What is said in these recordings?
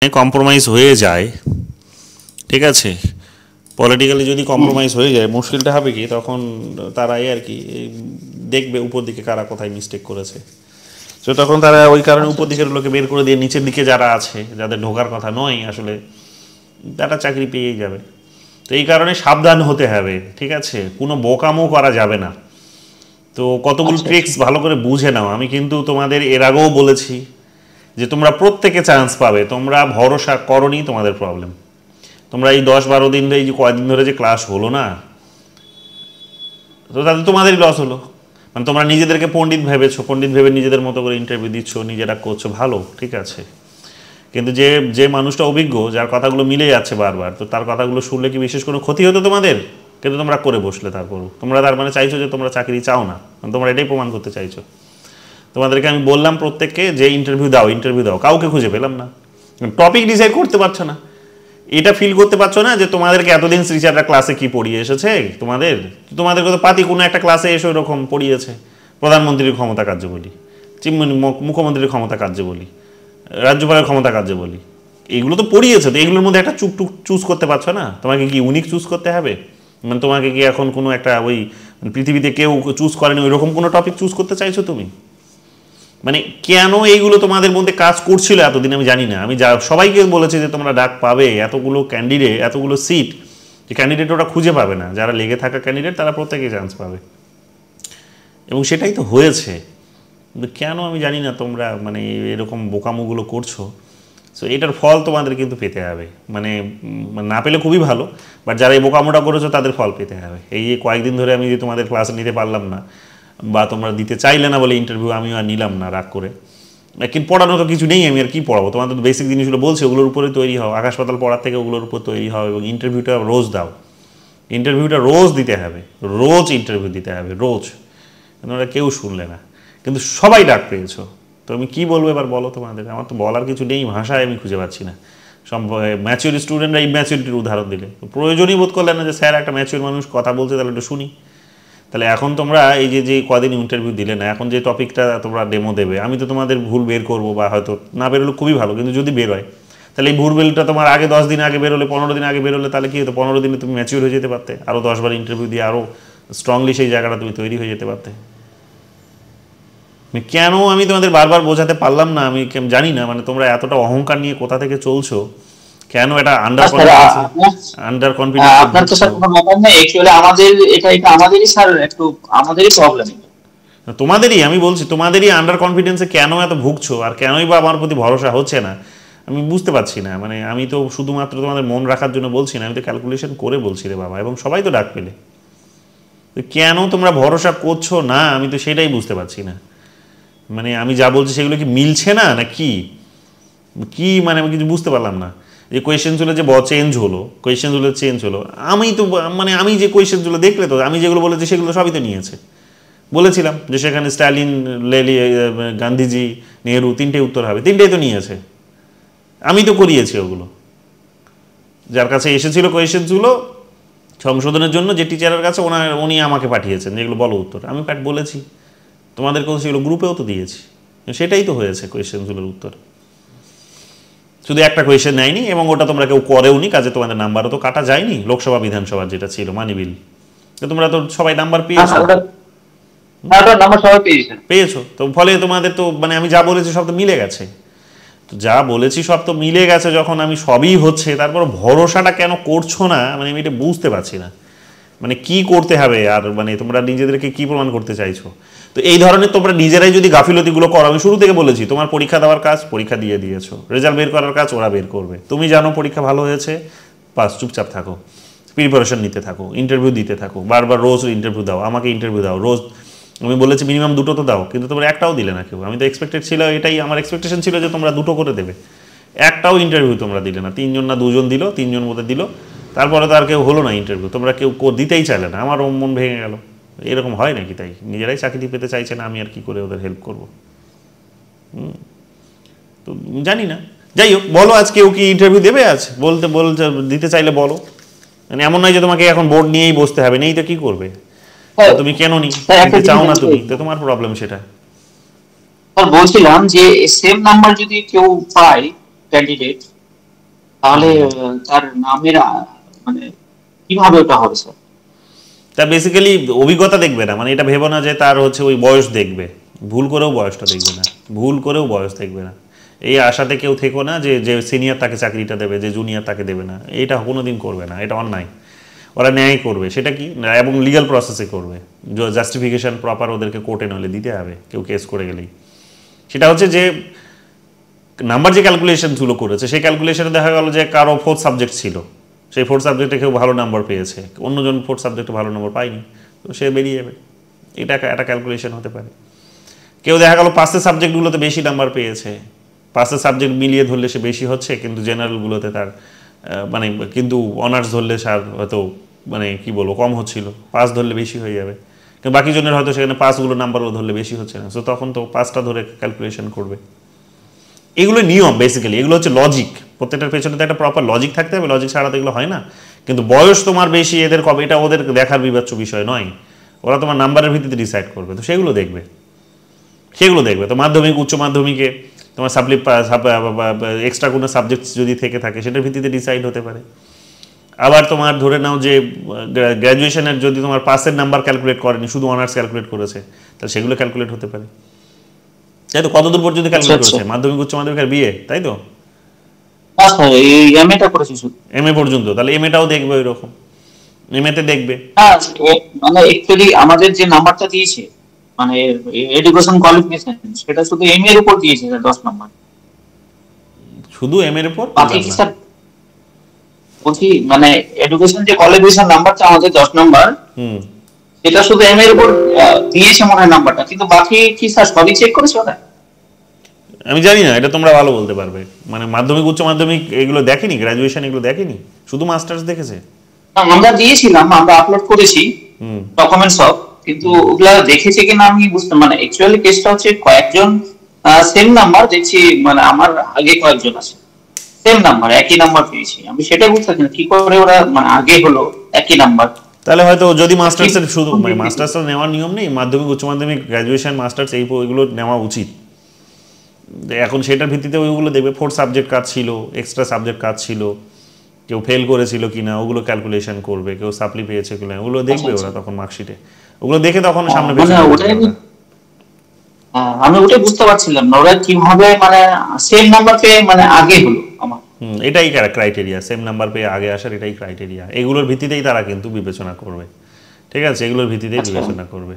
Compromise হয়ে যায়, ঠিক আছে, পলিটিক্যালি যদি কম্প্রোমাইজ হয়ে যায় মুশকিলটা হবে কি তখন তারাই আর কি দেখবে উপর দিকে কারা কোথায় মিস্টেক করেছে। তো তখন তারা ওই কারণে উপর দিকের লোকে বের করে দিয়ে নিচের দিকে যারা আছে যাদের ঢোকার কথা নয় আসলে তারা চাকরি পেয়েই যাবে। তো এই কারণে সাবধান হতে হবে, ঠিক আছে, কোনো বোকামো করা যাবে না। তো কতগুলো ট্রিক্স ভালো করে বুঝে নাও। আমি কিন্তু তোমাদের এর আগেও বলেছি যে তোমরা প্রত্যেকে চান্স পাবে, তোমরা ভরসা করনি, তোমাদের প্রবলেম। তোমরা এই 10-12 দিন এই যে কয়েকদিন ধরে যে ক্লাস হলো না, তো তাদের তোমাদেরই লস হলো। মানে তোমরা নিজেদেরকে পণ্ডিত ভেবেছো, পণ্ডিত ভেবে নিজেদের মতো করে ইন্টারভিউ দিচ্ছ, নিজেরা করছো, ভালো, ঠিক আছে, কিন্তু যে যে মানুষটা অভিজ্ঞ, যার কথাগুলো মিলে যাচ্ছে বারবার, তো তার কথাগুলো শুনলে কি বিশেষ কোনো ক্ষতি হতো তোমাদের? কিন্তু তোমরা করে বসলে। তারপরও তোমরা তার মানে চাইছো যে তোমরা চাকরি চাও না, তোমরা এটাই প্রমাণ করতে চাইছো। তোমাদেরকে আমি বললাম প্রত্যেককে যে ইন্টারভিউ দাও, ইন্টারভিউ দাও, কাউকে খুঁজে পেলাম না। টপিক ডিসাইড করতে পারছো না, এটা ফিল করতে পারছো না যে তোমাদেরকে এতদিন টিচাররা ক্লাসে কি পড়িয়ে এসেছে, তোমাদেরকে তো পাতি কোনো একটা ক্লাসে এসে ওরকম পড়িয়েছে, প্রধানমন্ত্রীর ক্ষমতা কার্য বলি, মুখ্যমন্ত্রীর ক্ষমতা কার্য বলি, রাজ্যপালের ক্ষমতা কার্য বলি, এইগুলো তো পড়িয়েছে। তো এগুলোর মধ্যে একটা চুকটুক চুজ করতে পারছো না? তোমাকে কি ইউনিক চুজ করতে হবে? মানে তোমাকে কি এখন কোনো একটা ওই পৃথিবীতে কেউ চুজ করেনি ওই রকম কোনো টপিক চুজ করতে চাইছো তুমি? মানে কেন এইগুলো তোমাদের মধ্যে কাজ করছিল এতদিন আমি জানি না। আমি সবাইকে বলেছি যে তোমরা ডাক পাবে, এতগুলো ক্যান্ডিডেট, এতগুলো সিট, যে ক্যান্ডিডেট ওরা খুঁজে পাবে না, যারা লেগে থাকা ক্যান্ডিডেট তারা প্রত্যেকেই চান্স পাবে, এবং সেটাই তো হয়েছে। কিন্তু কেন আমি জানি না তোমরা মানে এরকম বোকামোগুলো করছো। সো এটার ফল তোমাদের কিন্তু পেতে হবে, মানে না পেলে খুবই ভালো, বাট যারা এই বোকামোটা করেছো তাদের ফল পেতে হবে। এই যে কয়েকদিন ধরে আমি যে তোমাদের ক্লাস নিতে পারলাম না বা তোমরা দিতে চাইলে না বলে ইন্টারভিউ আমিও আর নিলাম না রাগ করে, কিন্তু পড়ানো তো কিছু নেই, আমি আর কি পড়াবো? তোমাদের তো বেসিক জিনিসগুলো বলছে, ওগুলোর উপরে তৈরি হও, আকাশ পাতাল পড়ার থেকে ওগুলোর উপর তৈরি হও, এবং ইন্টারভিউটা রোজ দাও। ইন্টারভিউটা রোজ দিতে হবে, রোজ ইন্টারভিউ দিতে হবে, রোজ। তোমরা কেউ শুনলে না, কিন্তু সবাই ডাক পেয়েছো। তো আমি কী বলবো এবার বলো তোমাদের? আমার তো বলার কিছু নেই, ভাষায় আমি খুঁজে পাচ্ছি না। সব ম্যাচিউর স্টুডেন্টরা ইম্যাচিউরিটির উদাহরণ দিলে, প্রয়োজনই বোধ করলেন না যে স্যার একটা ম্যাচিউর মানুষ কথা বলছে, তাহলে একটু শুনি। তাহলে এখন তোমরা এই যে কদিন ইন্টারভিউ দিলে না, এখন যে টপিকটা তোমরা ডেমো দেবে, আমি তো তোমাদের ভুল বের করবো, বা হয়তো না বেরোলে খুবই ভালো, কিন্তু যদি বের হয় তাহলে এই ভুলবেলটা তোমার আগে 10 দিন আগে বেরোলে, 15 দিন আগে বেরোলে, তাহলে কী হতো? 15 দিনে তুমি ম্যাচিউর হয়ে যেতে পারতে, আরও 10বার ইন্টারভিউ দিয়ে আরও স্ট্রংলি সেই জায়গাটা তুমি তৈরি হয়ে যেতে পারতে। কেন আমি তোমাদের বারবার বোঝাতে পারলাম না আমি জানি না। মানে তোমরা এতটা অহংকার নিয়ে কোথা থেকে চলছো, কেন এটা আন্ডার কনফিডেন্স? আপনার তো স্যার কোনো ব্যাপার না, অ্যাকচুয়ালি আমাদের এটা আমাদেরই স্যার একটু আমাদেরই প্রবলেম। তোমাদেরই, আমি বলছি তোমাদেরই আন্ডার কনফিডেন্সে কেন এত ভুগছো, আর কেনই বা আমার প্রতি ভরসা হচ্ছে না আমি বুঝতে পারছি না। মানে আমি তো শুধুমাত্র তোমাদের মন রাখার জন্য বলছি না, আমি তো ক্যালকুলেশন করে বলছি রে বাবা, এবং সবাই তো ডাক পেলে। কেন তোমরা ভরসা করছো না আমি তো সেটাই বুঝতে পারছি না। মানে আমি যা বলছি সেগুলো কি মিলছে না, না কি কি মানে আমি কিছু বুঝতে পারলাম না। যে কোয়েশ্চেনগুলো যে চেঞ্জ হলো, কোয়েশ্চেনগুলো চেঞ্জ হলো, আমি তো মানে আমি যে কোয়েশ্চেনগুলো দেখলে তো আমি যেগুলো বলেছি সেগুলো সবই তো নিয়েছে। বলেছিলাম যে সেখানে স্ট্যালিন, লেলি, গান্ধীজি, নেহরু, তিনটে উত্তর হবে, তিনটেই তো নিয়েছে। আমি তো করিয়েছি ওগুলো, যার কাছে এসেছিল কোয়েশ্চেনগুলো সংশোধনের জন্য, যে টিচারের কাছে উনি আমাকে পাঠিয়েছেন যেগুলো বলো উত্তর, আমি বলেছি তোমাদেরকেও সেগুলো গ্রুপেও তো দিয়েছি। সেটাই তো হয়েছে কোয়েশ্চেনগুলোর উত্তর। শুধু একটা কোয়েশ্চেন নেয়নি, এবং ওটা তোমরা কেউ করেওনি, কাজে তোমাদের নাম্বারও তো কাটা যায়নি। লোকসভা বিধানসভার যেটা ছিল মানি বিল, তোমরা তো সবাই নাম্বার পেয়েছো, পেয়েছো তো, ফলে তোমাদের তো মানে আমি যা বলেছি সব তো মিলে গেছে। তো যা বলেছি সব তো মিলে গেছে, যখন আমি সবই হচ্ছে, তারপর ভরসাটা কেন করছো না মানে আমি এটা বুঝতে পারছি না। মানে কি করতে হবে, আর মানে তোমরা নিজেদেরকে কি প্রমাণ করতে চাইছো? তো এই ধরনের তোমরা নিজেরাই যদি গাফিলতিগুলো করো, আমি শুরু থেকে বলেছি তোমার পরীক্ষা দেওয়ার কাজ পরীক্ষা দিয়ে দিয়েছো, রেজাল্ট বের করার কাজ ওরা বের করবে, তুমি জানো পরীক্ষা ভালো হয়েছে, বাস চুপচাপ থাকো, প্রিপারেশন নিতে থাকো, ইন্টারভিউ দিতে থাকো, বারবার রোজ ইন্টারভিউ দাও, আমাকে ইন্টারভিউ দাও রোজ। আমি বলেছি মিনিমাম 2টো তো দাও, কিন্তু তোমরা একটাও দিলে না কেউ। আমি তো এক্সপেক্টেড ছিল, এটাই আমার এক্সপেকটেশন ছিল যে তোমরা 2টো করে দেবে, একটাও ইন্টারভিউ তোমরা দিলে না। 3জন না 2জন দিল, 3জন মধ্যে দিল, তারপরে তো আর কেউ হলো না ইন্টারভিউ, তোমরা কেউ দিতেই চাইলে না। আমার মন ভেঙে গেল। এরকম হয় নাকি? তাই নিজেরাই চাকরি পেতে চাইছে না, আমি আর কি করে ওদের হেল্প করবো? তো জানি না, যাই হোক, বলো আজ কেউ কি ইন্টারভিউ দেবে? আজ বলতে দিতে চাইলে বলো। মানে এমন নয় যে তোমাকে এখন বোর্ড নিয়েই বসতে হবে, নেই তো কি করবে? তুমি কেন নিতে চাও না? তুমি তো তোমার প্রবলেম সেটা। বলছিলাম যে সেম নাম্বার যদি কেউ পায় ক্যান্ডিডেট, তাহলে তার নামের মানে কিভাবে ওটা হবে স্যার? তা বেসিক্যালি অভিজ্ঞতা দেখবে না, মানে এটা ভেবো না যে তার হচ্ছে ওই বয়স দেখবে, ভুল করেও বয়সটা দেখবে না, ভুল করেও বয়স দেখবে না। এই আশাতে কেউ থেকো না যে যে সিনিয়র তাকে চাকরিটা দেবে, যে জুনিয়র তাকে দেবে না, এটা কোনো দিন করবে না, এটা অন্যায়। ওরা ন্যায় করবে, সেটা কি না, এবং লিগ্যাল প্রসেসে করবে, জাস্টিফিকেশন প্রপার ওদেরকে কোর্টে নলে দিতে হবে কেউ কেস করে গেলেই। সেটা হচ্ছে যে নাম্বার যে ক্যালকুলেশনগুলো করেছে সেই ক্যালকুলেশনে দেখা গেল যে কারো ফোর্থ সাবজেক্ট ছিল, সেই ফোর্থ সাবজেক্টে কেউ ভালো নাম্বার পেয়েছে, অন্যজন ফোর্থ সাবজেক্টে ভালো নাম্বার পায়নি, তো সে বেরিয়ে যাবে। এটা একটা ক্যালকুলেশন হতে পারে। কেউ দেখা গেল পাঁচের সাবজেক্টগুলোতে বেশি নাম্বার পেয়েছে, পাঁচের সাবজেক্ট মিলিয়ে ধরলে সে বেশি হচ্ছে, কিন্তু জেনারেলগুলোতে তার মানে কিন্তু অনার্স ধরলে সার হয়তো মানে কি বলবো কম হচ্ছিল, পাস ধরলে বেশি হয়ে যাবে, কিন্তু বাকি জনের হয়তো সেখানে পাসগুলো নাম্বারগুলো ধরলে বেশি হচ্ছে না, সো তখন তো পাঁচটা ধরে ক্যালকুলেশন করবে। এগুলো নিয়ম, বেসিক্যালি এগুলো হচ্ছে লজিক, প্রত্যেকটার পেছনে তো একটা প্রপার লজিক থাকতে হবে, লজিক ছাড়া তো এগুলো হয় না। কিন্তু বয়স তোমার বেশি এদের কবে, এটা ওদের দেখার বিবেচ্য বিষয় নয়, ওরা তোমার নাম্বারের ভিত্তিতে ডিসাইড করবে, তো সেগুলো দেখবে, সেগুলো দেখবে। তো মাধ্যমিক উচ্চ মাধ্যমিকে তোমার এক্সট্রা কোনো সাবজেক্ট যদি থেকে থাকে সেটার ভিত্তিতে ডিসাইড হতে পারে। আবার তোমার ধরে নাও যে গ্র্যাজুয়েশনের যদি তোমার পাসের নাম্বার ক্যালকুলেট করেনি, শুধু অনার্স ক্যালকুলেট করেছে, তাহলে সেগুলো ক্যালকুলেট হতে পারে, তাই তো? কতদূর পর্যন্ত ক্যালকুলেট করেছে? মাধ্যমিক উচ্চ মাধ্যমিক আর বিএ, তাই তো? না স্যার, এই এমএটা করেছি শুধু। এম এ পর্যন্ত, তাহলে এম এটাও দেখবে ওই রকম, এম এতে দেখবে। হ্যাঁ, মানে অ্যাকচুয়ালি আমাদের যে নাম্বারটা দিয়েছে, মানে এডুকেশন কোয়ালিফিকেশন, সেটা শুধু এম এর উপর দিয়েছে স্যার 10 নম্বর। শুধু এম এর উপর? বাকি বুঝলাম কি না। স্যার, বলছি মানে এডুকেশন যে কোয়ালিফিকেশন নাম্বারটা আমাদের 10 নম্বর, হুম। সেটা শুধু এম এর উপর দিয়েছে মনে হয় নাম্বারটা, কিন্তু বাকি কি স্যার সবই চেক করেছে ওটা? আমি জানি না, এটা তোমরা ভালো বলতে পারবে। মানে মাধ্যমিক উচ্চ মাধ্যমিক এগুলো দেখেনি, গ্র্যাজুয়েশন এগুলো দেখেনি, শুধু মাস্টার্স দেখেছে। না, আমরা দিয়েছিলাম, আমরা আপলোড করেছি হুম। ডকুমেন্ট সব, কিন্তু ওগুলা দেখেছে কিনা আমি বুঝতে, মানে অ্যাকচুয়ালি কেসটা হচ্ছে কয়েকজন সেম নাম্বার দেখছি, মানে আমার আগে কয়েকজন আছে সেম নাম্বার, একই নাম্বার পেয়েছি, আমি সেটাই বুঝতে পারছি না কি করে ওরা মানে আগে হলো একই নাম্বার। তাহলে হয়তো যদি মাস্টার্সের শুধু মানে মাস্টার্সের নেওয়ার নিয়ম নেই, মাধ্যমিক উচ্চ মাধ্যমিক গ্র্যাজুয়েশন মাস্টার্স এইগুলো নেওয়া উচিত। এখন সেটার ভিত্তিতে ওইগুলো দেখবে, ফোর্থ সাবজেক্ট কাজ ছিল, এক্সট্রা সাবজেক্ট কাজ ছিল, কেউ ফেল করেছিল কিনা ওগুলো ক্যালকুলেশন করবে, কেউ সাপ্লি পেয়েছে কিনা ওগুলো দেখবে ওরা তখন মার্কশিটে, ওগুলো দেখে তখন সামনে মানে পেছনে ওটাই করবে ওরা। আমি ওটাই বুঝতে পারছিলাম না ওরা কিভাবে মানে সেম নাম্বার পেয়ে মানে আগে হলো আমার। এটাই ক্রাইটেরিয়া, সেম নাম্বার পেয়ে আগে আসার এটাই ক্রাইটেরিয়া, এগুলোর ভিত্তিতেই তারা কিন্তু বিবেচনা করবে, ঠিক আছে? এগুলোর ভিত্তিতেই আচ্ছা, বিবেচনা করবে।